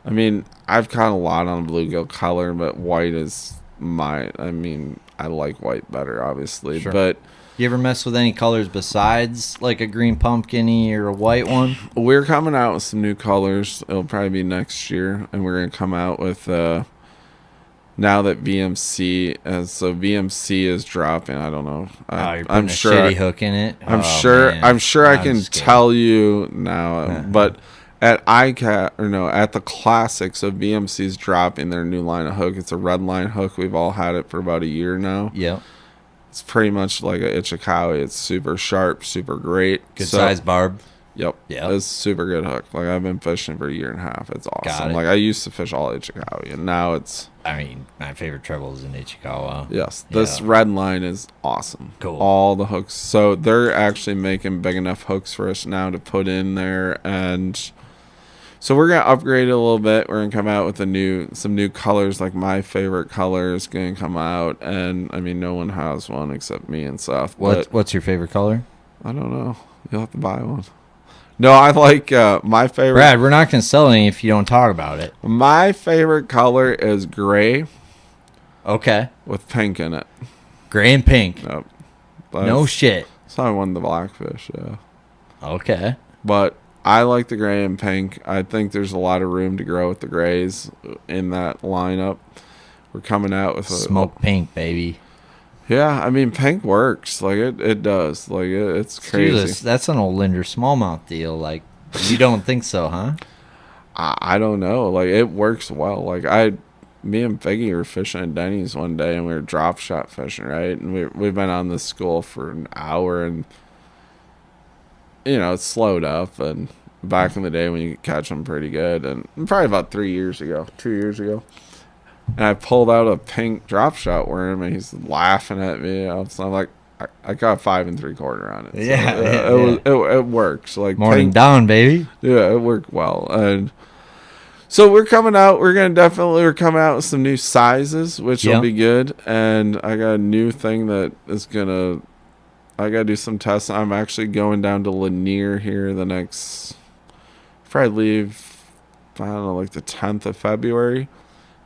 I mean, I've caught a lot on bluegill color, but white is I like white better, obviously. Sure. But... You ever mess with any colors besides like a green pumpkin-y or a white one? We're coming out with some new colors. It'll probably be next year, and we're gonna come out with now that VMC is dropping. I don't know. I'm sure a shitty hook in it. I'm sure I can tell you now. But at at the Classics, so VMC's dropping their new line of hook. It's a red line hook. We've all had it for about a year now. Yep. It's pretty much like a Ichikawa. It's super sharp, super great. Good size barb. Yep. Yeah. It's a super good hook. Like, I've been fishing for a year and a half. It's awesome. Got it. Like, I used to fish all Ichikawa, and now it's... I mean, my favorite treble is in Ichikawa. Yes. This red line is awesome. Cool. All the hooks. So they're actually making big enough hooks for us now to put in there, and... So we're going to upgrade it a little bit. We're going to come out with some new colors. Like, my favorite color is going to come out. And, I mean, no one has one except me and Seth. What's your favorite color? I don't know. You'll have to buy one. No, I like my favorite. Brad, we're not going to sell any if you don't talk about it. My favorite color is gray. Okay. With pink in it. Gray and pink. Yep. No shit. That's how I won the blackfish, yeah. Okay. But... I like the gray and pink. I think there's a lot of room to grow with the grays in that lineup. We're coming out with smoke pink, baby. Yeah, I mean, pink works. Like, it does. Like, it's crazy. That's an old Linder smallmouth deal. Like, you don't think so, huh? I don't know. Like, it works well. Like, me and Figi were fishing at Denny's one day, and we were drop shot fishing, right? And we've been on this school for an hour, and it slowed up. And back in the day when you could catch them pretty good, and probably about 2 years ago, and I pulled out a pink drop shot worm, and he's laughing at me. So I'm like, I got 5 3/4 on it. So it works. Like, morning down, baby. Yeah, it worked well. And So we're coming out. We're coming out with some new sizes, which will be good. And I got a new thing that is gonna. I gotta do some tests. I'm actually going down to Lanier here the next. Before I leave, I don't know, like the 10th of February.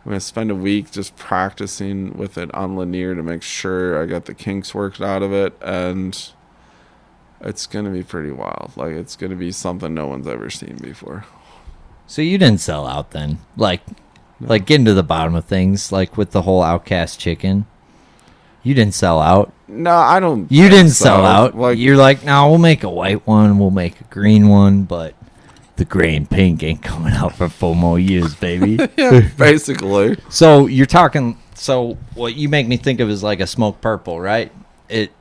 I'm gonna spend a week just practicing with it on Lanier to make sure I got the kinks worked out of it, and it's gonna be pretty wild. Like, it's gonna be something no one's ever seen before. So you didn't sell out then, like getting to the bottom of things, like with the whole Outcast chicken. You didn't sell out. No, I don't. You didn't sell out. Like, you're like, no, we'll make a white one, we'll make a green one, but the gray and pink ain't coming out for 4 more years, baby. Yeah, basically. So you're talking. So what you make me think of is like a smoke purple, right?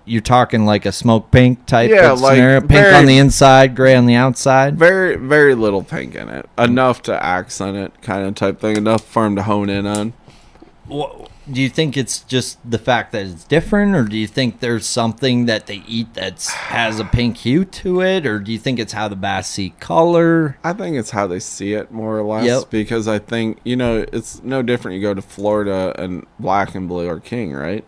You're talking like a smoke pink type of scenario. Pink on the inside, gray on the outside. Very, very little pink in it. Enough to accent it, kind of type thing. Enough for him to hone in on. Do you think it's just the fact that it's different, or do you think there's something that they eat that has a pink hue to it, or do you think it's how the bass see color? I think it's how they see it, more or less, because I think, it's no different. You go to Florida and black and blue are king, right?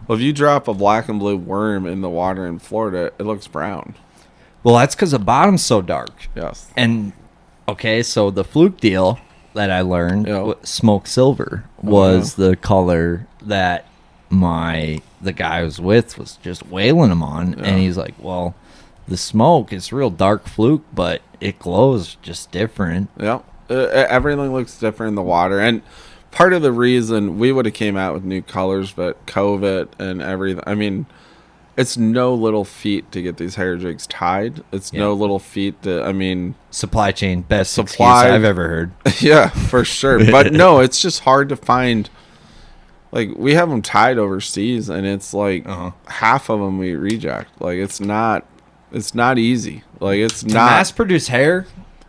Well, if you drop a black and blue worm in the water in Florida, it looks brown. Well, that's because the bottom's so dark. Yes. And, okay, so the fluke deal that I learned, smoke silver, was the color that the guy I was with was just whaling him on. Yeah. And he's like, well, the smoke is real dark fluke, but it glows just different. Yeah. Everything looks different in the water. And part of the reason we would have came out with new colors, but COVID and everything, I mean, it's no little feat to get these hair jigs tied. It's no little feat to, supply chain, best excuse I've ever heard. Yeah, for sure. But no, it's just hard to find. Like, we have them tied overseas, and it's like half of them we reject. Like, it's not easy. Like, it's not mass produce hair.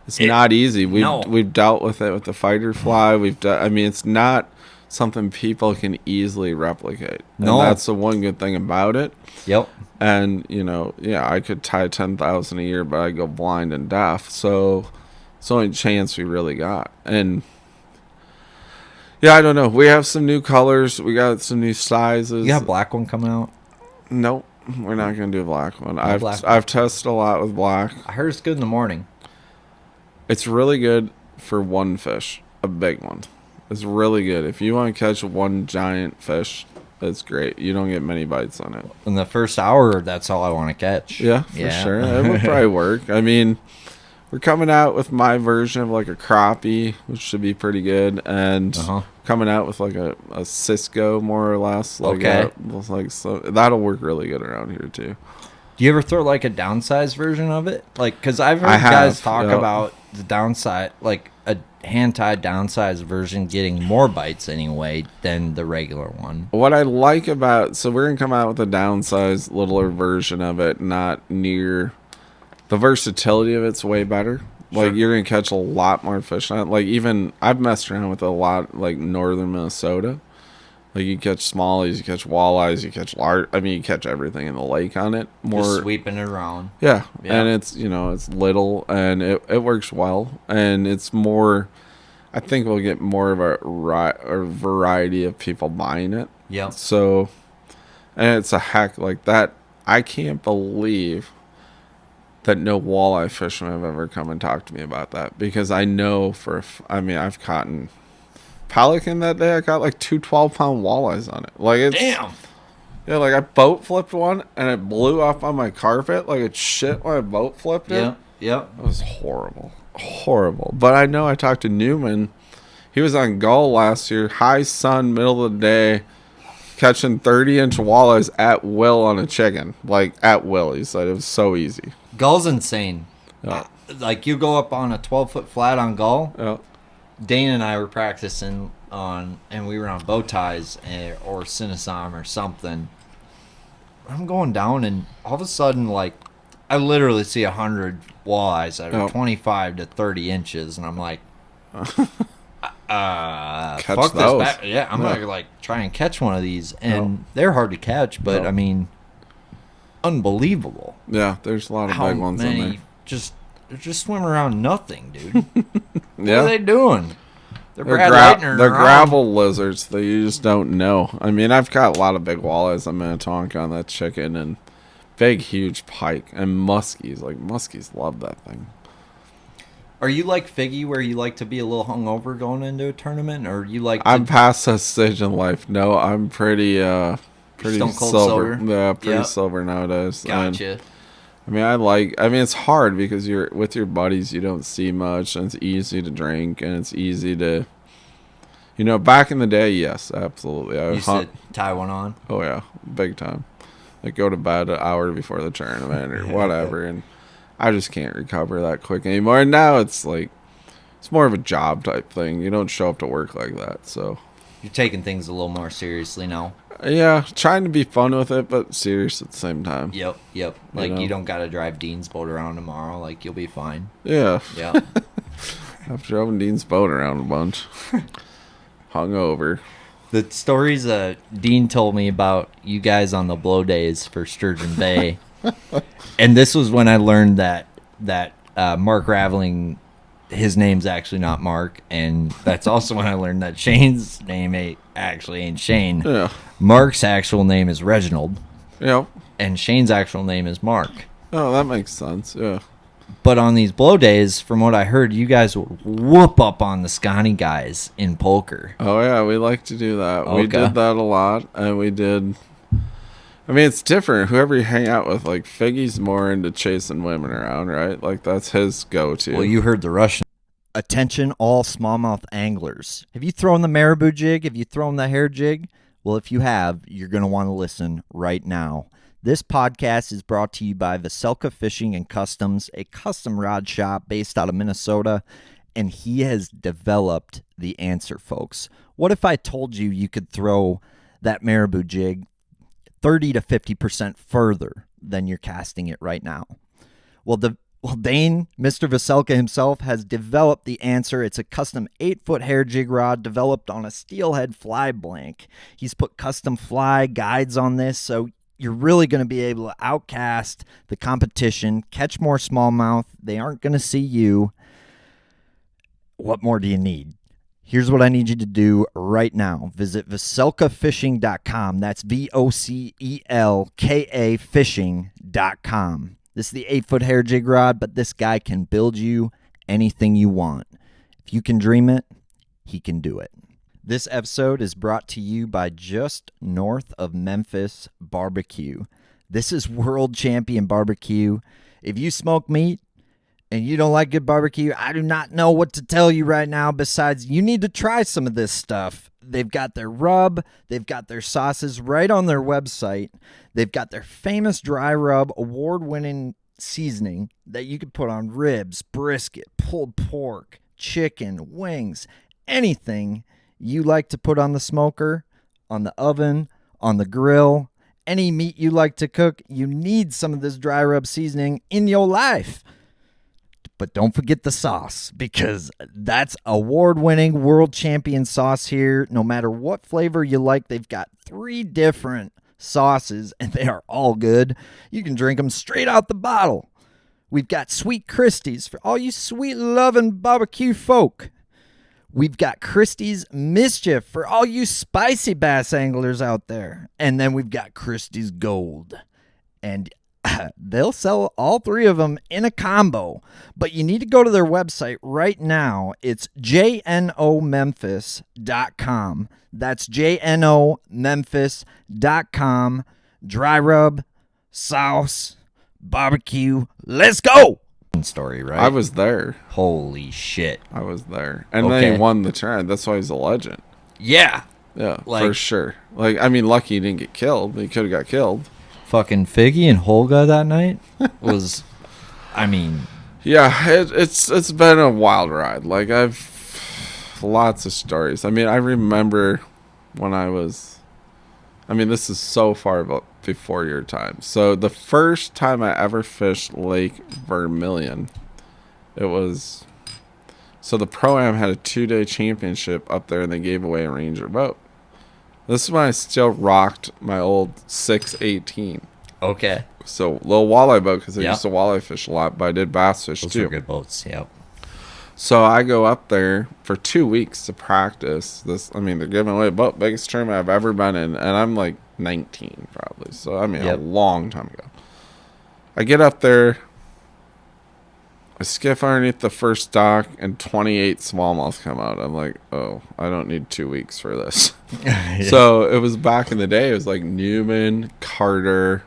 It's not easy. We've dealt with it with the fighter fly. It's not something people can easily replicate. No, and that's the one good thing about it. Yep. And I could tie 10,000 a year, but I go blind and deaf. So it's the only chance we really got. And yeah, I don't know. We have some new colors. We got some new sizes. You got a black one coming out? Nope, we're not gonna do a black one. I've tested a lot with black. I heard it's good in the morning. It's really good for one fish, a big one. It's really good. If you want to catch one giant fish, it's great. You don't get many bites on it. In the first hour, that's all I want to catch. Yeah, for sure. It would probably work. We're coming out with my version of like a crappie, which should be pretty good, and coming out with like a Cisco, more or less. Like so that'll work really good around here too. Do you ever throw like a downsized version of it? Like, because I've heard guys talk about the downside, like a hand-tied downsized version getting more bites anyway than the regular one. What I like about, so we're going to come out with a downsized, littler version of it, not near, the versatility of it's way better. Sure. Like, you're going to catch a lot more fish on it. Like, even, I've messed around with a lot, like, northern Minnesota. Like, you catch smallies, you catch walleyes, you catch large. You catch everything in the lake on it. Just sweeping it around. Yeah. And it's, it's little, and it works well. And it's more, I think we'll get more of a variety of people buying it. Yeah. So, and it's a heck like that. I can't believe that no walleye fishermen have ever come and talked to me about that, because I know I've caught pelican that day. I caught like 2 12-pound walleyes on it. Like, it's damn. Yeah, like I boat flipped one and it blew off on my carpet. Like, it shit when I boat flipped it. Yeah. It was horrible. But I know I talked to Newman. He was on Gull last year, high sun, middle of the day, catching 30-inch walleyes at will on a chicken. Like, at will. He said it was so easy. Gull's insane. Yeah. Like, you go up on a 12-foot flat on Gull. Yeah. Dane and I were practicing and we were on bow ties or Cinesom or something. I'm going down, and all of a sudden, like, I literally see 100 walleyes that are 25 to 30 inches, and I'm like, catch fuck those. this back. Yeah, I'm gonna like try and catch one of these, and they're hard to catch, but unbelievable. Yeah, there's a lot of big ones in there. They're just swimming around nothing, dude. What Yeah. are they doing? They're Leuthner they're around. gravel lizards that you just don't know. I mean, I've got a lot of big walleyes on Minnetonka on that chicken and big, huge pike and muskies. Like, muskies love that thing. Are you like Figi, where you like to be a little hungover going into a tournament, or you like? I'm past that stage in life. No, I'm pretty Stone cold sober. sober? Yeah, pretty Yep. sober nowadays. Gotcha. And, I mean, it's hard because you're with your buddies. You don't see much, and it's easy to drink, and it's easy to, back in the day, yes, absolutely. I You said tie one on. Oh yeah, big time. Like go to bed an hour before the tournament or whatever, and I just can't recover that quick anymore. And now it's like it's more of a job type thing. You don't show up to work like that, so You're taking things a little more seriously now. yeah, trying to be fun with it, but serious at the same time. Yep. Like you don't gotta drive Dean's boat around tomorrow. Like you'll be fine. Yeah. Yeah. I've driven Dean's boat around a bunch. Hungover. The stories Dean told me about you guys on the blow days for Sturgeon Bay, and this was when I learned that Mark Raveling, his name's actually not Mark, and that's also when I learned that Shane's name actually ain't Shane. Yeah. Mark's actual name is Reginald, Yep. and Shane's actual name is Mark. Oh, that makes sense. Yeah. But on these blow days, from what I heard, you guys would whoop up on the Scotty guys in poker. Oh yeah, we like to do that. Okay. We did that a lot, and we did. I mean, it's different. Whoever you hang out with, like Figi's more into chasing women around, right? Like that's his go-to. Well, you heard the Russian. Attention, all smallmouth anglers. Have you thrown the marabou jig? Have you thrown the hair jig? Well, if you have, you're going to want to listen right now. This podcast is brought to you by Veselka Fishing and Customs, a custom rod shop based out of Minnesota, and he has developed the answer, folks. What if I told you you could throw that marabou jig 30 to 50% further than you're casting it right now? Well, Dane, Mr. Veselka himself, has developed the answer. It's a custom 8-foot hair jig rod developed on a steelhead fly blank. He's put custom fly guides on this, so you're really going to be able to outcast the competition, catch more smallmouth. They aren't going to see you. What more do you need? Here's what I need you to do right now. Visit veselkafishing.com. That's VOCELKA fishing.com. This is the 8-foot hair jig rod, but this guy can build you anything you want. If you can dream it, he can do it. This episode is brought to you by just north of Memphis Barbecue. This is World Champion Barbecue. If you smoke meat and you don't like good barbecue, I do not know what to tell you right now besides you need to try some of this stuff. They've got their rub. They've got their sauces right on their website. They've got their famous dry rub award-winning seasoning that you can put on ribs, brisket, pulled pork, chicken, wings, anything you like to put on the smoker, on the oven, on the grill, any meat you like to cook, you need some of this dry rub seasoning in your life. But don't forget the sauce, because that's award-winning world champion sauce here. No matter what flavor you like, they've got 3 different sauces, and they are all good. You can drink them straight out the bottle. We've got Sweet Christie's for all you sweet-loving barbecue folk. We've got Christie's Mischief for all you spicy bass anglers out there. And then we've got Christie's Gold. And they'll sell all 3 of them in a combo. But you need to go to their website right now. It's jnomemphis.com. That's jnomemphis.com. Dry rub, sauce, barbecue. Let's go! Story, right? I was there. Holy shit. I was there. And then he won the tournament. That's why he's a legend. Yeah. Yeah, Like- for sure. Like, I mean, lucky he didn't get killed. He could have got killed. Fucking Figi and Holga that night was, I mean, Yeah, it's been a wild ride. Like, I've lots of stories. I mean, I remember when this is so far before your time. So the first time I ever fished Lake Vermilion, so the Pro-Am had a 2-day championship up there, and they gave away a Ranger boat. This is when I still rocked my old 618. okay. So little walleye boat, because I Yeah. used to walleye fish a lot, but I did bass fish Those too. are good boats, yep. So I go up there for 2 weeks to practice this. I mean, they're giving away the biggest tournament I've ever been in, and I'm like 19 probably. So I mean, a long time ago. I get up there, I skiff underneath the first dock, and 28 smallmouth come out. I'm like, oh, I don't need 2 weeks for this. Yeah. So it was back in the day. It was like Newman, Carter.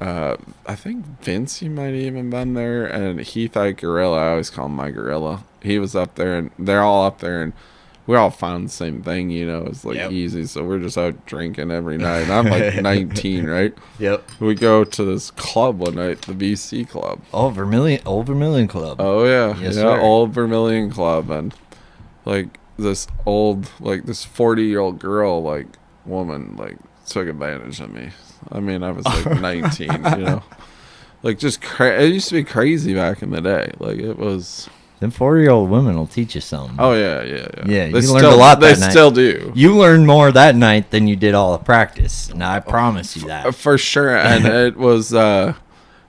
I think Vince, you might have even been there, and Heath Gorilla. I always call him my gorilla. He was up there, and they're all up there, and we all found the same thing, you know. It's like easy, so we're just out drinking every night. And I'm like 19, right? Yep. We go to this club one night, the BC Club. Oh, Old Vermilion Club. Oh yeah, yes, yeah, sir. Old Vermilion Club, and like this 40-year-old girl, like woman, like took advantage of me. I mean, I was like 19, you know, like just it used to be crazy back in the day. Like it was. Them 40-year-old women will teach you something. Oh yeah. Yeah, They you learned a lot that night. They still do. You learned more that night than you did all the practice. Now I promise you that for sure. And it was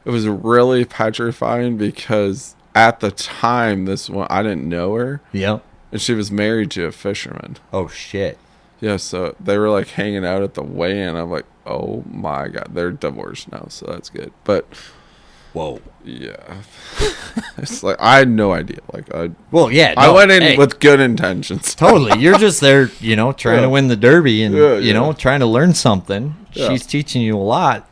really petrifying because at the time, this one I didn't know her. Yep. And she was married to a fisherman. Oh shit. Yeah, so they were like hanging out at the weigh-in. I'm like, oh my god, they're divorced now, so that's good. But whoa, yeah, it's like I had no idea. Like I went in with good intentions. Totally, you're just there, you know, trying to win the derby and you know, trying to learn something. Yeah. She's teaching you a lot.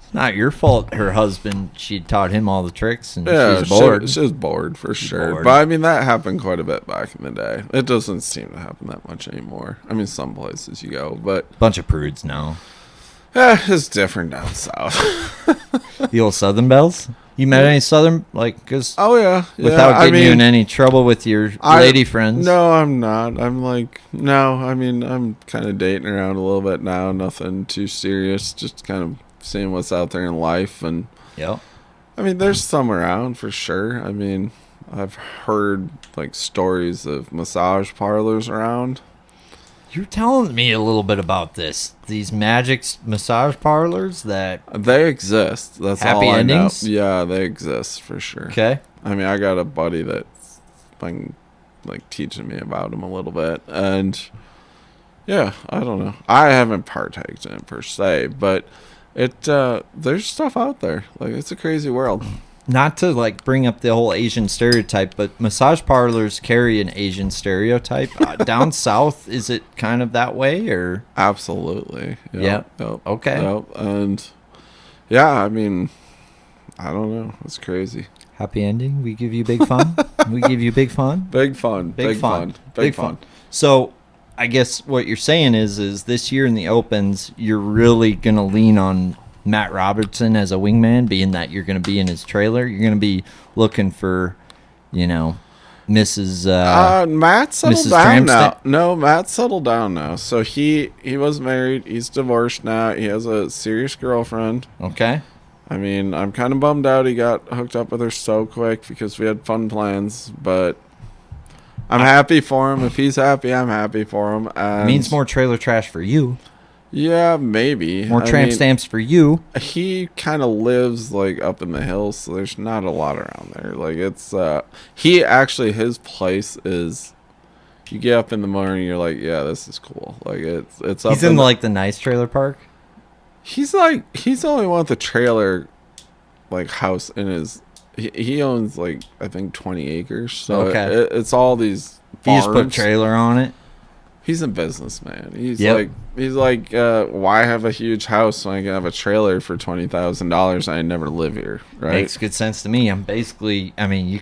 It's not your fault. Her husband, she taught him all the tricks, and she's bored. She was bored for sure. But I mean, that happened quite a bit back in the day. It doesn't seem to happen that much anymore. I mean, some places you go, but bunch of prudes now. It's different down south. The old Southern belles. You met any Southern, like, cause without getting you in any trouble with your lady friends? No, I'm not. I'm like, no. I mean, I'm kind of dating around a little bit now. Nothing too serious. Just kind of seeing what's out there in life. And I mean, there's some around for sure. I mean, I've heard like stories of massage parlors around. You're telling me a little bit about this. These magic massage parlors that they exist. That's happy all endings? I know. Yeah, they exist for sure. Okay. I mean, I got a buddy that's been like teaching me about them a little bit, and yeah, I don't know. I haven't partaked in it per se, but there's stuff out there. Like it's a crazy world. Not to like bring up the whole Asian stereotype, but massage parlors carry an Asian stereotype. Down south, is it kind of that way, or? Absolutely. Yep. Okay. Yep. And yeah, I mean, I don't know. It's crazy. Happy ending. We give you big fun. We give you big fun. Big fun. Big fun. Big fun. So, I guess what you're saying is this year in the Opens, you're really gonna lean on Matt Robertson as a wingman, being that you're going to be in his trailer. You're going to be looking for, you know, Mrs. Matt settled Mrs. down now. Tramstead? No, Matt settled down now. So he was married. He's divorced now. He has a serious girlfriend. Okay. I mean, I'm kind of bummed out he got hooked up with her so quick because we had fun plans, but I'm happy for him. If he's happy, I'm happy for him. And it means more trailer trash for you. Yeah, maybe. More tramp stamps for you. He kind of lives like up in the hills, so there's not a lot around there. Like it's his place is, you get up in the morning, you're like, yeah, this is cool. Like it's up. He's in like the nice trailer park. He's the only one with a trailer like house in his. He owns like I think 20 acres. So it's all these farms. He just put trailer on it. He's a businessman. He's like, why have a huge house when I can have a trailer for $20,000 and I never live here, right? Makes good sense to me. I mean, you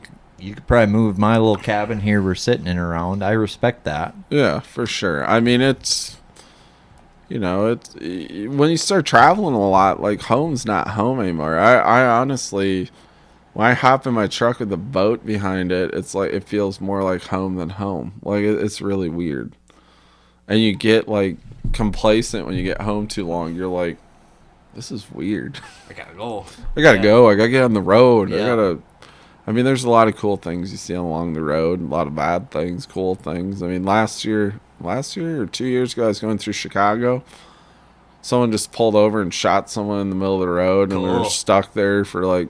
could probably move my little cabin here we're sitting in around. I respect that. Yeah, for sure. I mean, it's, you know, it's when you start traveling a lot, like home's not home anymore. I honestly, when I hop in my truck with the boat behind it, it's like it feels more like home than home. Like it's really weird. And you get like complacent when you get home too long. You're like, this is weird. I gotta go. I gotta get on the road. Yeah. I mean, there's a lot of cool things you see along the road. A lot of bad things, cool things. I mean, last year or 2 years ago, I was going through Chicago. Someone just pulled over and shot someone in the middle of the road, and we were stuck there for like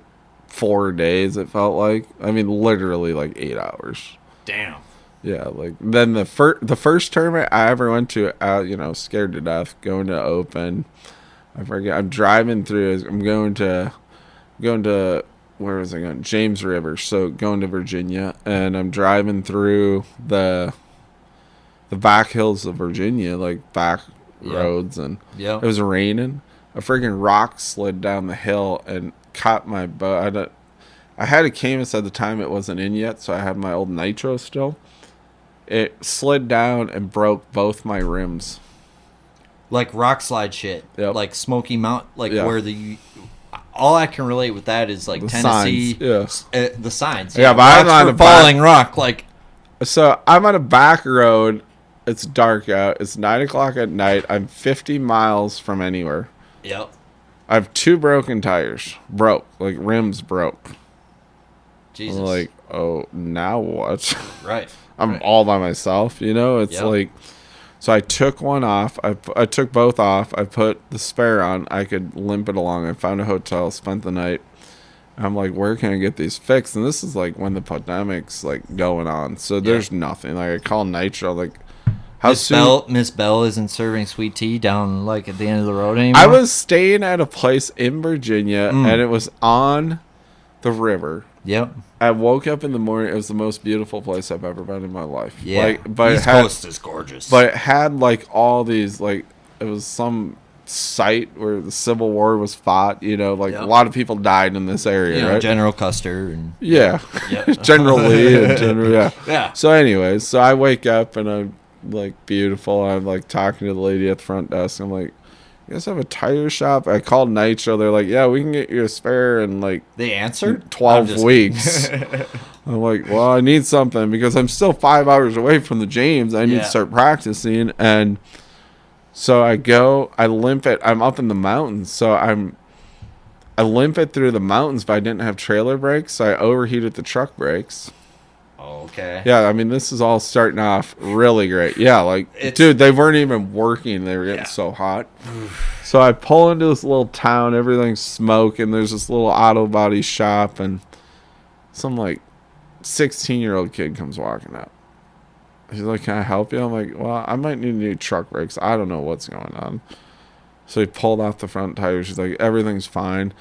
4 days, it felt like. I mean, literally like 8 hours. Damn. Yeah, like then the first tournament I ever went to, scared to death, going to Open. I forget. I'm driving through. I'm going to where was I going? James River. So going to Virginia, and I'm driving through the back hills of Virginia, like back roads, and it was raining. A freaking rock slid down the hill and caught my boat. I had a Camus at the time. It wasn't in yet, so I had my old Nitro still. It slid down and broke both my rims. Like rock slide shit. Yep. Like Smoky Mountain. Like where all I can relate with that is like the Tennessee. Signs. The signs. Yeah, but I'm on a falling rock. Like, so I'm on a back road. It's dark out. It's 9 o'clock at night. I'm 50 miles from anywhere. Yep. I have 2 broken tires. Like rims broke. Jesus. I'm like, oh, now what? Right. I'm all by myself, It's like, so I took one off. I took both off. I put the spare on. I could limp it along. I found a hotel, spent the night. I'm like, where can I get these fixed? And this is like when the pandemic's like going on. So there's nothing. Like I call Nitro, like, how soon? Miss Bell isn't serving sweet tea down like at the end of the road anymore. I was staying at a place in Virginia, and it was on the river. Yep. I woke up in the morning. It was the most beautiful place I've ever been in my life. Yeah. But East Coast is gorgeous. But it had like all these, like, it was some site where the Civil War was fought. A lot of people died in this area. Right? General Custer and General Lee and General yeah. So anyways, so I wake up and I'm like beautiful. I'm like talking to the lady at the front desk. I'm like, you guys have a tire shop? I called Nitro. They're like, yeah, we can get you a spare in like they answered 12 weeks. I'm like, well, I need something because I'm still 5 hours away from the James. I need to start practicing. And so I limp it. I'm up in the mountains. So I limp it through the mountains, but I didn't have trailer brakes. So I overheated the truck brakes. Okay. Yeah, I mean, this is all starting off really great. Yeah, like, dude, they weren't even working. They were getting so hot. So I pull into this little town. Everything's smoking. There's this little auto body shop, and some, like, 16-year-old kid comes walking out. He's like, can I help you? I'm like, well, I might need new truck brakes. I don't know what's going on. So he pulled off the front tires. He's like, everything's fine.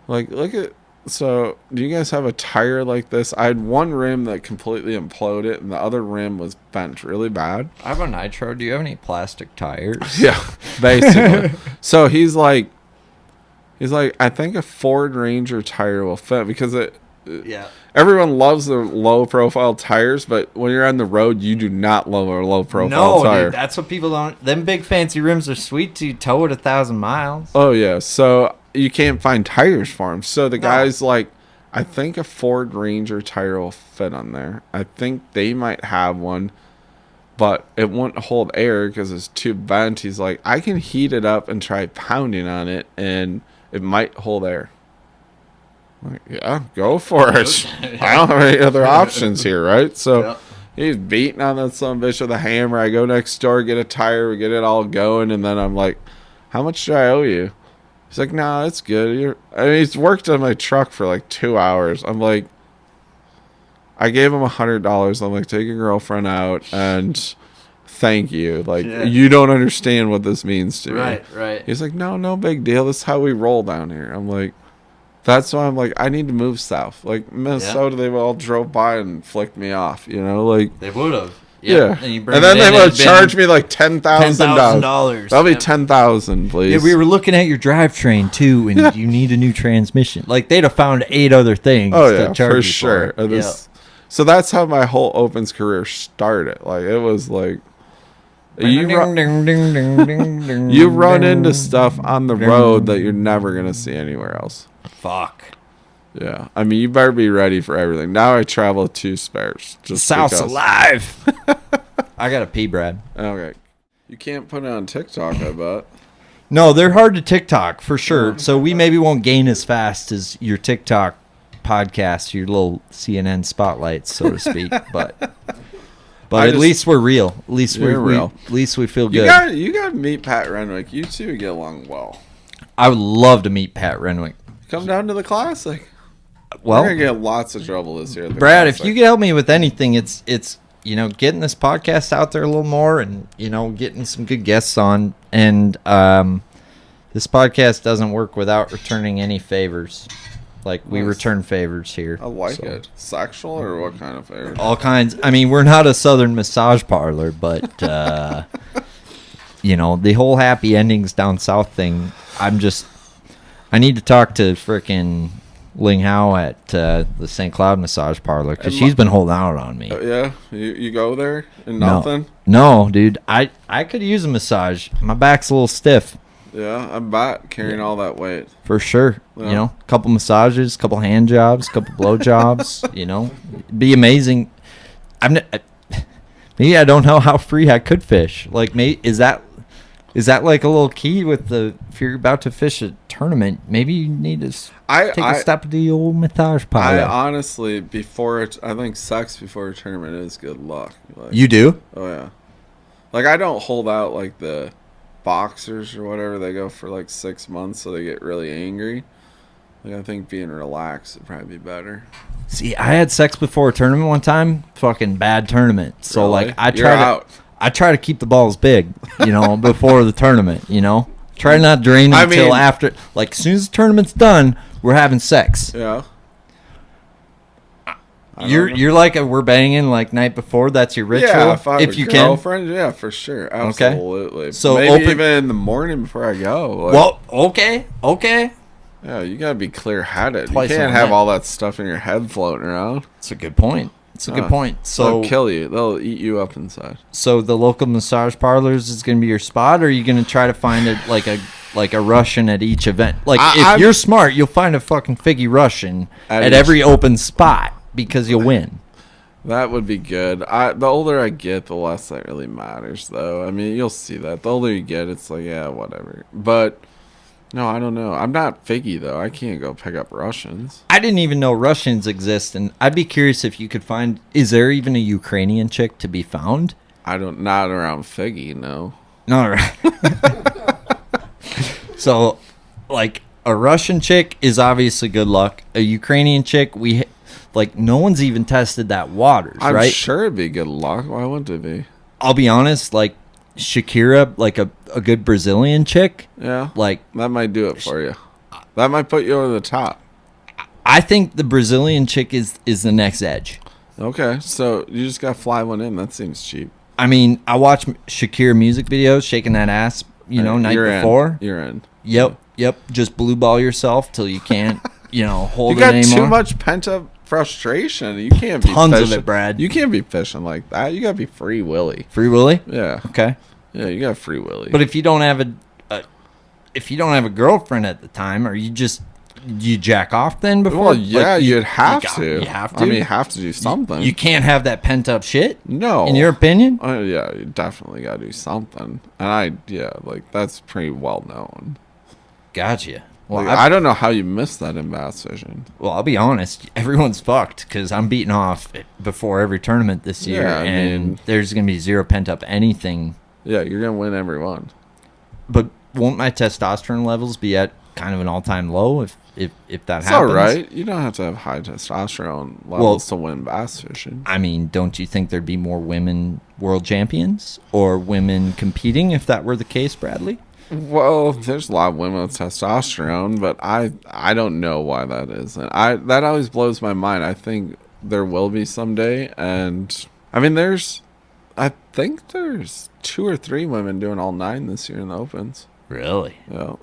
Like, look at... So, do you guys have a tire like this? I had one rim that completely imploded, and the other rim was bent really bad. I have a Nitro. Do you have any plastic tires? Yeah, basically. So he's like, I think a Ford Ranger tire will fit because everyone loves the low profile tires, but when you're on the road, you do not love a low profile tire. Dude, that's what people don't. Them big fancy rims are sweet to tow it 1,000 miles. Oh yeah, so you can't find tires for them. So the guy's like, I think a Ford Ranger tire will fit on there. I think they might have one, but it won't hold air because it's too bent. He's like, I can heat it up and try pounding on it, and it might hold air. I'm like, yeah, go for it. I don't have any other options here, right? So he's beating on that son of a bitch with a hammer. I go next door, get a tire, we get it all going, and then I'm like, how much do I owe you? He's like, nah, it's good. He's worked on my truck for like 2 hours. I'm like, I gave him $100. I'm like, take your girlfriend out and thank you. Like, you don't understand what this means to me. Right. He's like, no big deal. This is how we roll down here. I'm like, that's why I'm like, I need to move south. Like, Minnesota, they all drove by and flicked me off, like. They would have. Yeah. And then they would charge me like $10,000. That'll be $10,000, please. Yeah, we were looking at your drivetrain too, and you need a new transmission. Like, they'd have found 8 other things. Oh yeah, to charge for you sure. For. So that's how my whole Opens career started. Like, it was like you run into stuff on the road that you're never gonna see anywhere else. Fuck. Yeah, I mean, you better be ready for everything. Now I travel with 2 spares. Just South's alive. I got a pee, Brad. Okay. You can't put it on TikTok, I bet. No, they're hard to TikTok, for sure. So we maybe won't gain as fast as your TikTok podcast, your little CNN spotlights, so to speak. But at least we're real. At least we're real. At least we feel good. You got to meet Pat Renwick. You two get along well. I would love to meet Pat Renwick. Come down to the Classic. Well, we're gonna get lots of trouble this year. Brad, if you could help me with anything, it's getting this podcast out there a little more, and getting some good guests on. And this podcast doesn't work without returning any favors. Like, we return favors here. I like it. Sexual or what kind of favor? All kinds. I mean, we're not a southern massage parlor, but the whole happy endings down south thing. I need to talk to frickin' Ling Hao at the St. Cloud massage parlor, because she's been holding out on me. Yeah, you go there and nothing. No, dude. I could use a massage. My back's a little stiff. Yeah, I'm back carrying all that weight. For sure. Yeah. A couple massages, couple hand jobs, couple blow jobs. It'd be amazing. Maybe I don't know how free I could fish. Like, maybe is that like a little key with if you're about to fish a tournament? Maybe you need to take a step to the old massage parlor. I honestly, I think sex before a tournament is good luck. Like, you do? Oh yeah. Like, I don't hold out like the boxers or whatever. They go for like 6 months, so they get really angry. Like, I think being relaxed would probably be better. See, I had sex before a tournament one time. Fucking bad tournament. So Really? like, I try to keep the balls big, before the tournament. Try not to drain them until after. Like, as soon as the tournament's done, we're having sex. Yeah. You're like we're banging like night before. That's your ritual. Yeah, if you girlfriend, yeah, for sure, absolutely. Okay. So maybe even in the morning before I go. Like, well, okay. Yeah, you gotta be clear-headed. Twice You can't a have night. all that stuff in your head floating around. It's a good point. So They'll kill you. They'll eat you up inside. So the local massage parlors is going to be your spot, or are you going to try to find it like a Russian at each event? Like, if you're smart, you'll find a fucking Figi Russian at every open spot because you'll win. That would be good. The older I get, the less that really matters, though. I mean, you'll see that. The older you get, it's like, yeah, whatever. But, no, I don't know. I'm not Figi, though. I can't go pick up Russians. I didn't even know Russians exist, and I'd be curious if you could find... Is there even a Ukrainian chick to be found? Not around Figi, no. No, right. So, like, a Russian chick is obviously good luck. A Ukrainian chick, no one's even tested that waters, right? I'm sure it'd be good luck. Why wouldn't it be? I'll be honest, like, Shakira, like a good Brazilian chick. Yeah. Like, that might do it for you. That might put you over the top. I think the Brazilian chick is the next edge. Okay, so you just got to fly one in. That seems cheap. I mean, I watch Shakira music videos, shaking that ass, night before. You're in. Yep. Just blue ball yourself till you can't, hold it anymore. You got too much much pent-up frustration. You can't be tons fishing. of it, Brad. You can't be fishing like that. You got to be free willy. Free willy? Yeah. Okay. Yeah, you got free willy. But if you don't have a girlfriend at the time, or you jack off then before? Well, yeah, you'd have to. You have to. I mean, you have to do something. You can't have that pent up shit. No. In your opinion? Yeah, you definitely got to do something. And that's pretty well known. Gotcha. Well, I don't know how you missed that in bass fishing. Well, I'll be honest. Everyone's fucked because I'm beating off before every tournament this year, Yeah, and there's going to be zero pent up anything. Yeah, you're going to win every one. But won't my testosterone levels be at kind of an all time low if that it's happens? All right. You don't have to have high testosterone levels to win bass fishing. I mean, don't you think there'd be more women world champions or women competing if that were the case, Bradley? Well, there's a lot of women with testosterone, but I don't know why that is. And that always blows my mind. I think there will be someday. And I mean, I think there's 2 or 3 women doing all 9 this year in the Opens. Really? Yeah.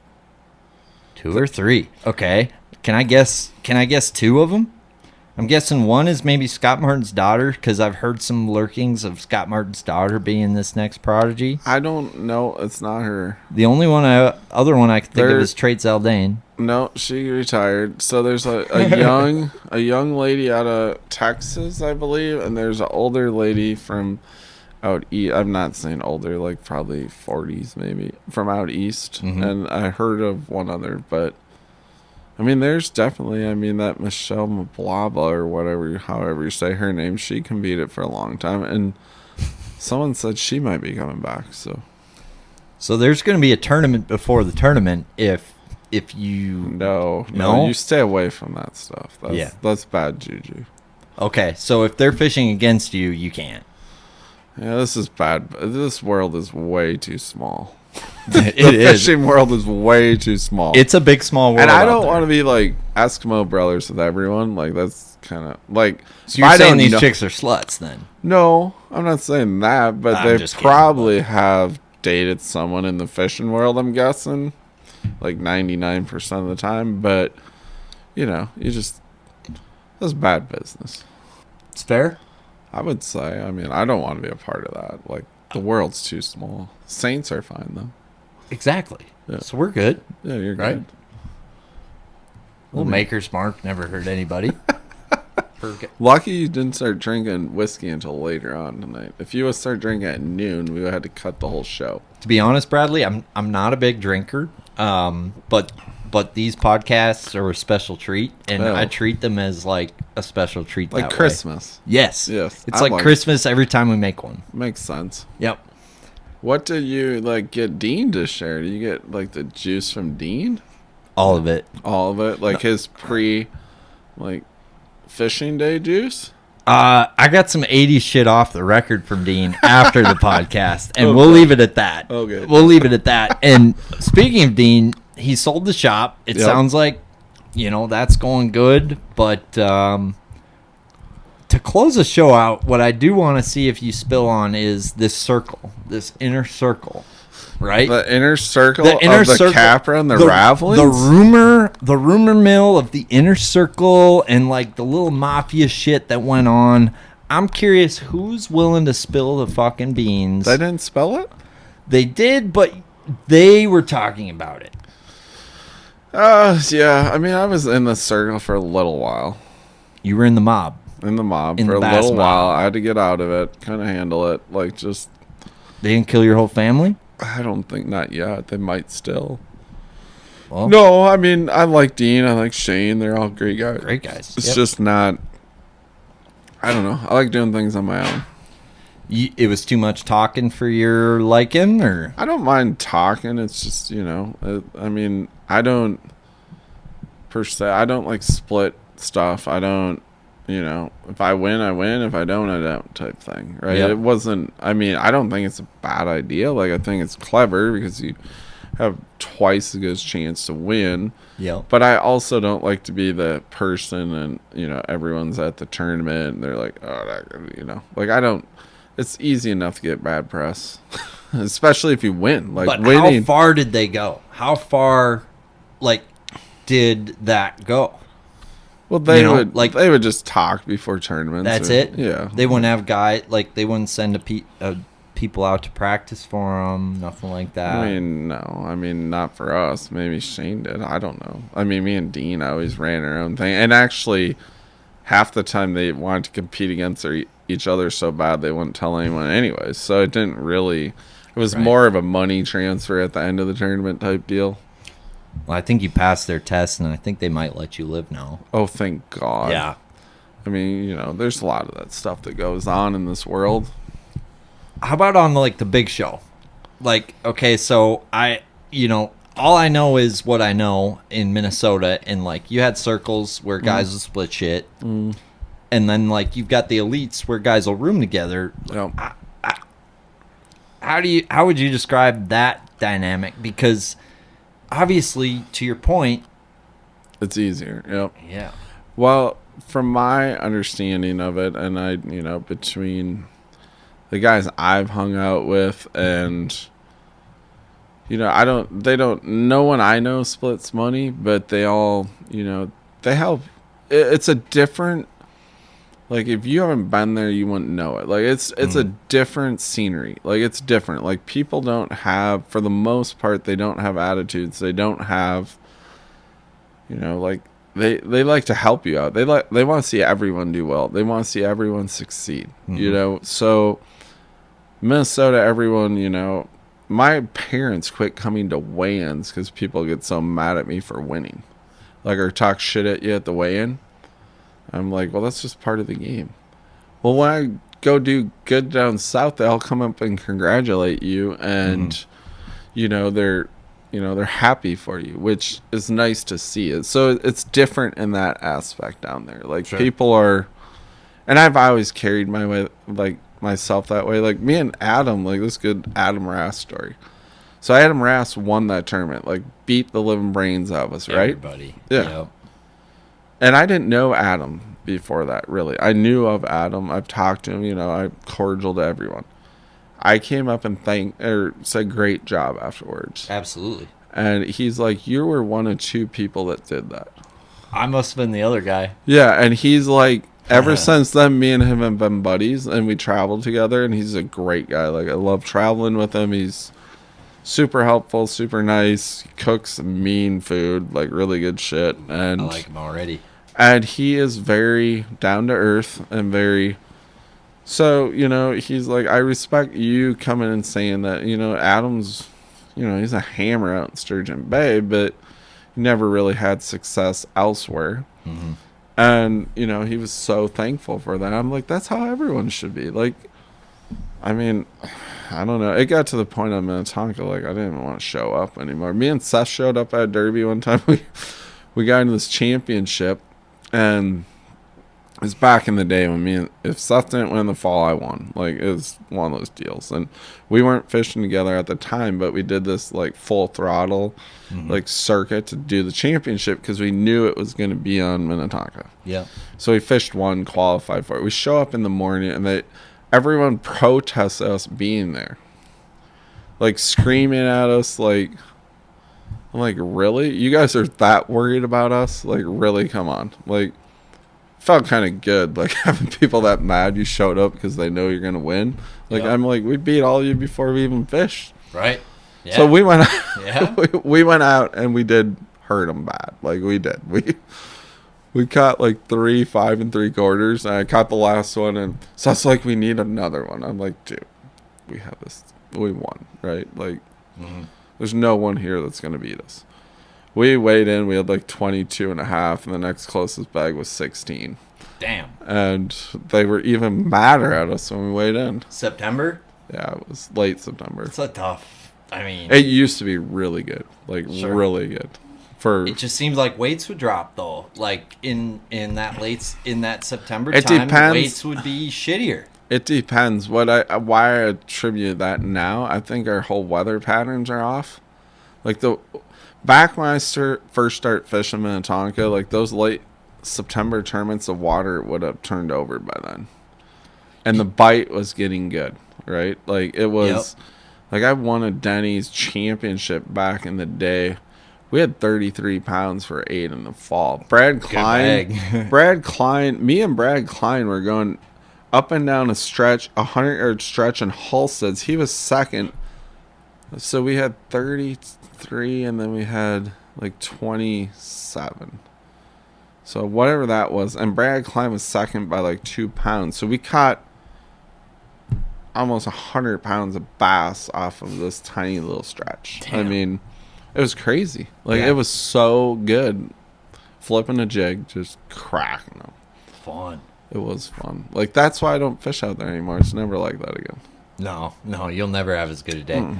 2 or 3. Okay. Can I guess 2 of them? I'm guessing one is maybe Scott Martin's daughter, because I've heard some lurkings of Scott Martin's daughter being this next prodigy. I don't know. It's not her. The only other one I can think of is Trait Zaldane. No, she retired. So there's a young lady out of Texas, I believe, and there's an older lady from out east. I'm not saying older, like probably 40s maybe, from out east. Mm-hmm. And I heard of one other, but I mean, there's definitely, that Michelle Mablaba or however you say her name, she competed for a long time, and someone said she might be coming back. So there's going to be a tournament before the tournament if if you... No, No? you stay away from that stuff. That's bad juju. Okay, so if they're fishing against you, you can't. Yeah, this is bad. This world is way too small. It The is. fishing world is way too small. It's a big, small world. And I out don't there. want to be like Eskimo brothers with everyone. Like, that's kind of like... So you're I saying don't these know- chicks are sluts then? No, I'm not saying that, but I'm they just kidding, probably have dated someone in the fishing world, I'm guessing. Like 99% of the time. But, that's bad business. It's fair. I would say. I mean, I don't want to be a part of that. Like, the world's too small. Saints are fine, though. Exactly. Yeah. So we're good. Yeah, you're Right? good. Well, Maker's Mark never hurt anybody. Lucky you didn't start drinking whiskey until later on tonight. If you would start drinking at noon, we would have had to cut the whole show. To be honest, Bradley, I'm not a big drinker. But these podcasts are a special treat, and Oh. I treat them as like a special treat. Like that way. Christmas. Yes. Yes. It's I like like- Christmas every time we make one. Makes sense. Yep. What did you, get Dean to share? Do you get, the juice from Dean? All of it. All of it? Like, his fishing day juice? I got some 80s shit off the record from Dean after the podcast, and Okay. we'll leave it at that. Okay. We'll leave it at that. And speaking of Dean, he sold the shop. It Yep. sounds like, that's going good. But to close the show out, what I do want to see if you spill on is this circle, this inner circle, right? The inner circle of the Capra and the Ravelings? The rumor mill of the inner circle and the little mafia shit that went on. I'm curious who's willing to spill the fucking beans. They didn't spell it? They did, but they were talking about it. Yeah. I mean, I was in the circle for a little while. You were in the mob. In the mob In for the a Bass little mob. while. I had to get out of it, kind of handle it. They didn't kill your whole family? I don't think not yet. They might still. Well, No, I mean, I like Dean. I like Shane. They're all great guys. great guys. It's Yep. just not. I don't know. I like doing things on my own. It was too much talking for your liking, or? I don't mind talking. It's just, I mean, I don't, per se, I don't split stuff. I don't, if I win, I win. If I don't, I don't type thing. Right. Yep. It wasn't, I mean, I don't think it's a bad idea. I think it's clever because you have twice as good a chance to win. Yep. But I also don't like to be the person and, everyone's at the tournament and they're like, oh, I don't, it's easy enough to get bad press, especially if you win. But winning. how far did they go? How far, did that go? Well, they You know, they would just talk before tournaments. That's or- it? Yeah. They wouldn't have they wouldn't send people out to practice for them, nothing like that. I mean, no. I mean, not for us. Maybe Shane did. I don't know. I mean, me and Dean always ran our own thing. And actually, half the time they wanted to compete against each other so bad they wouldn't tell anyone anyways. So it didn't really... It was Right. more of a money transfer at the end of the tournament type deal. Well, I think you passed their test, and I think they might let you live now. Oh, thank God. Yeah. I mean, there's a lot of that stuff that goes on in this world. How about on the big show? Okay, so all I know is what I know in Minnesota, and you had circles where guys will split shit, and then you've got the elites where guys will room together. Yep. How would you describe that dynamic? Because obviously, to your point, It's easier. Yep. yeah, Well, from my understanding of it, and between the guys I've hung out with and, no one I know splits money, but they all, they help. It's a different, if you haven't been there, you wouldn't know it. It's a different scenery. It's different. People don't have, for the most part, they don't have attitudes. They don't have, they like to help you out. They want to see everyone do well. They want to see everyone succeed. So Minnesota, everyone, my parents quit coming to weigh-ins because people get so mad at me for winning, or talk shit at you at the weigh-in. I'm like, well, that's just part of the game. Well, when I go do good down south, they all come up and congratulate you, and they're they're happy for you, which is nice to see. So it's different in that aspect down there. Like people are, and I've always carried my way, like myself that way. Like me and Adam, like this good Adam Rass story. So Adam Rass won that tournament, like beat the living brains out of us, right? Everybody. Yeah. Yep. And I didn't know Adam before that, really. I knew of Adam. I've talked to him, I'm cordial to everyone. I came up and said great job afterwards. Absolutely. And he's like, you were one of 2 people that did that. I must have been the other guy. Yeah, and he's like, ever since then, me and him have been buddies, and we traveled together, and he's a great guy. Like, I love traveling with him. He's super helpful, super nice. He cooks mean food, like really good shit. And I like him already. And he is very down to earth and very... So, he's like, I respect you coming and saying that, Adam's, he's a hammer out in Sturgeon Bay, but he never really had success elsewhere. Mm-hmm. And, he was so thankful for that. I'm like, that's how everyone should be. Like, I mean, I don't know. It got to the point on Minnetonka, like, I didn't even want to show up anymore. Me and Seth showed up at Derby one time. We got into this championship, and it was back in the day when if Seth didn't win the fall, I won. Like, it was one of those deals. And we weren't fishing together at the time, but we did this, like, full throttle, like, circuit to do the championship because we knew it was going to be on Minnetonka. Yeah. So we fished one, qualified for it. We show up in the morning, and everyone protests us being there. Like, screaming at us, like... I'm like, really? You guys are that worried about us? Like, really? Come on. Like... Felt kind of good, like having people that mad you showed up because they know you're gonna win. Like I'm like, we beat all of you before we even fished, right? Yeah. So we went, Yeah. we went out and we did hurt them bad. Like we did. We caught like 3 5 3/4, and I caught the last one, and so it's like we need another one. I'm like, dude, we have this. We won, right? Like, there's no one here that's gonna beat us. We weighed in, we had like 22.5, and the next closest bag was 16. Damn. And they were even madder at us when we weighed in. September? Yeah, it was late September. It's a tough, it used to be really good. Like, really good. It just seems like weights would drop, though. Like, in that September it time, depends. Weights would be shittier. It depends. Why I attribute that now, I think our whole weather patterns are off. Like, back when I first started fishing Minnetonka, like those late September tournaments, the water would have turned over by then. And the bite was getting good, right? Like it was, like I won a Denny's championship back in the day. We had 33 pounds for 8 in the fall. Brad Klein, me and Brad Klein were going up and down a 100-yard stretch in Halsteads. He was second. So we had 33, and then we had like 27. So whatever that was, and Brad Klein was second by like 2 pounds. So we caught almost 100 pounds of bass off of this tiny little stretch. Damn. I mean, it was crazy. Like it was so good. Flipping a jig, just cracking them. Fun. It was fun. Like that's why I don't fish out there anymore. It's never like that again. No, you'll never have as good a day.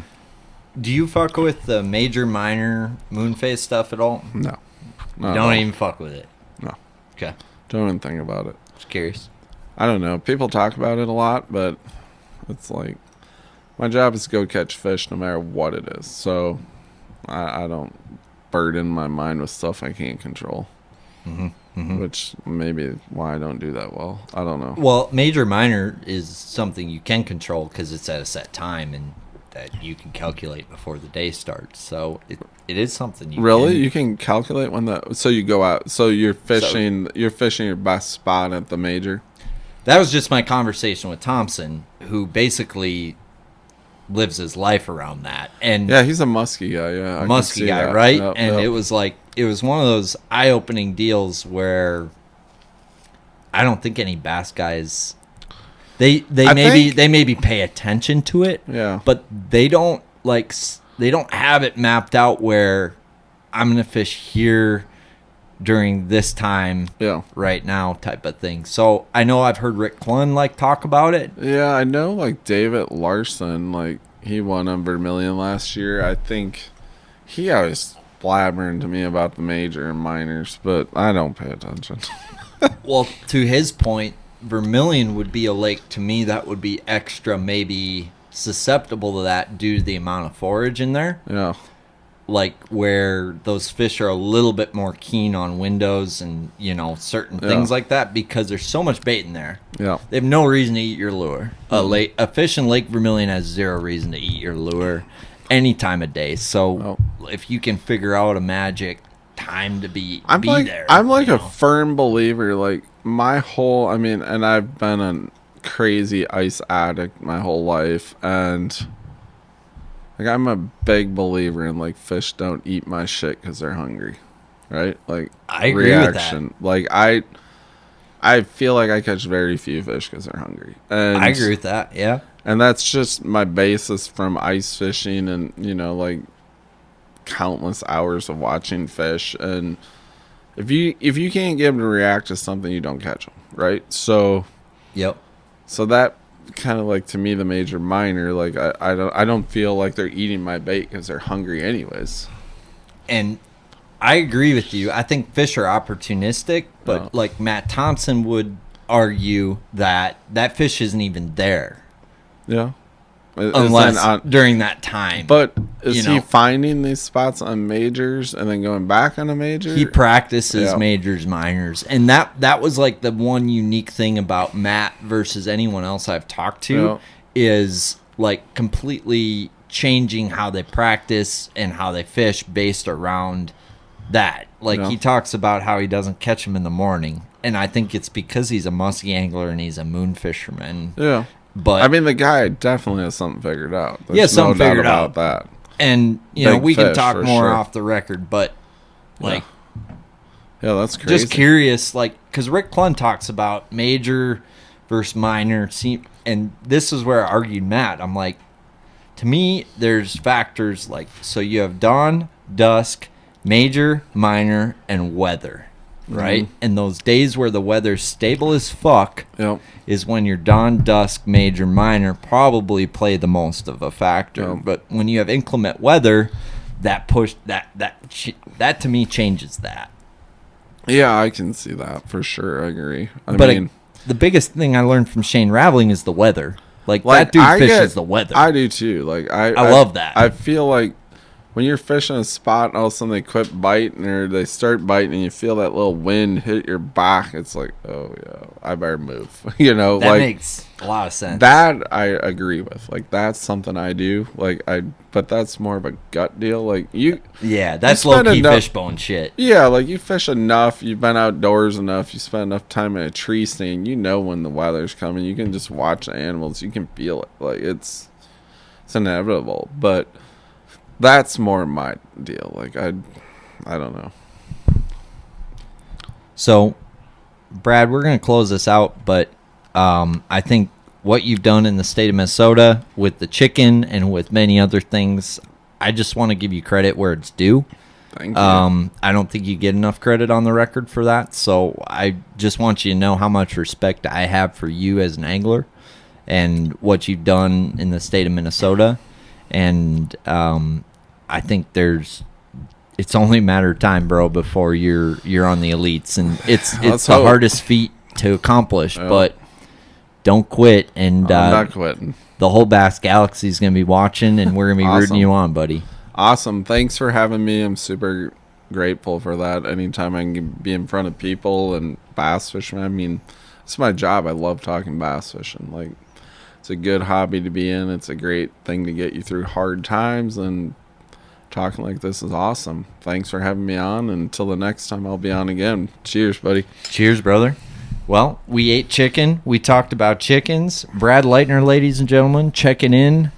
Do you fuck with the major, minor moonface stuff at all? No. Don't even fuck with it? No. Okay. Don't even think about it. Just curious. I don't know. People talk about it a lot, but it's like my job is to go catch fish no matter what it is. So I don't burden my mind with stuff I can't control. Which maybe why I don't do that well. I don't know. Well, major, minor is something you can control because it's at a set time and that you can calculate before the day starts. So it is something you can calculate when so you go out. So you're fishing your best spot at the major. That was just my conversation with Thompson, who basically lives his life around that. And yeah, he's a musky guy. Yeah, musky guy, that. Right? Yep, and it was one of those eye-opening deals where I don't think any bass guys they maybe pay attention to it. Yeah, but they don't have it mapped out where I'm gonna fish here during this time right now type of thing. So I know I've heard Rick Clunn talk about it. Yeah, I know David Larson, he won on Vermilion last year. I think He always blabbering to me about the major and minors, but I don't pay attention. Well, to his point, Vermilion would be a lake to me that would be extra maybe susceptible to that due to the amount of forage in there. Yeah. Like where those fish are a little bit more keen on windows and, certain things like that because there's so much bait in there. Yeah. They have no reason to eat your lure. A fish in Lake Vermilion has zero reason to eat your lure any time of day. So if you can figure out a magic time to be there. I'm like a firm believer, like my whole, and I've been a crazy ice addict my whole life, and like I'm a big believer in like fish don't eat my shit because they're hungry, right? Like I agree with that. Like I feel like I catch very few fish because they're hungry, and I agree with that. Yeah, and that's just my basis from ice fishing and like countless hours of watching fish. And if you can't get them to react to something, you don't catch them, right? So so that kind of like to me the major minor, like I don't feel like they're eating my bait because they're hungry anyways. And I agree with you. I think fish are opportunistic, but like Matt Thompson would argue that fish isn't even there. Yeah. Unless during that time. But is he finding these spots on majors and then going back on a major? He practices majors, minors. And that was like the one unique thing about Matt versus anyone else I've talked to is like completely changing how they practice and how they fish based around that. Like he talks about how he doesn't catch them in the morning. And I think it's because he's a musky angler and he's a moon fisherman. Yeah. But the guy definitely has something figured out. There's no something figured doubt out about that. And we can talk more off the record, but like, yeah, that's crazy. Just curious, like, because Rick Clunn talks about major versus minor, and this is where I argued Matt. I'm like, to me, there's factors like, so you have dawn, dusk, major, minor, and weather. Right? And those days where the weather's stable as fuck is when your dawn, dusk, major, minor probably play the most of a factor. But when you have inclement weather, that to me changes that. Yeah, I can see that for sure. I agree. The biggest thing I learned from Shane Raveling is the weather. Like that dude fishes the weather. I do too. Like I love that. I feel like when you're fishing a spot and all of a sudden they quit biting or they start biting and you feel that little wind hit your back, it's like, oh yeah, I better move. That makes a lot of sense. That I agree with. Like that's something I do. But that's more of a gut deal. Like that's low key Fishbone shit. Yeah, like you fish enough, you've been outdoors enough, you spend enough time in a tree stand, when the weather's coming. You can just watch the animals, you can feel it. Like it's inevitable. But that's more my deal. Like I don't know. So, Brad, we're going to close this out, but I think what you've done in the state of Minnesota with the chicken and with many other things, I just want to give you credit where it's due. Thank you. I don't think you get enough credit on the record for that, so I just want you to know how much respect I have for you as an angler and what you've done in the state of Minnesota. And I think it's only a matter of time, bro, before you're on the elites, and it's the hardest feat to accomplish. But don't quit, and I'm not quitting. The whole Bass Galaxy is gonna be watching, and we're gonna be rooting you on, buddy. Awesome, thanks for having me. I'm super grateful for that. Anytime I can be in front of people and bass fishing, it's my job. I love talking bass fishing. Like it's a good hobby to be in. It's a great thing to get you through hard times, and talking like this is awesome. Thanks for having me on. Until the next time I'll be on again. Cheers, buddy. Cheers, brother. Well, we ate chicken. We talked about chickens. Brad Leuthner, ladies and gentlemen, checking in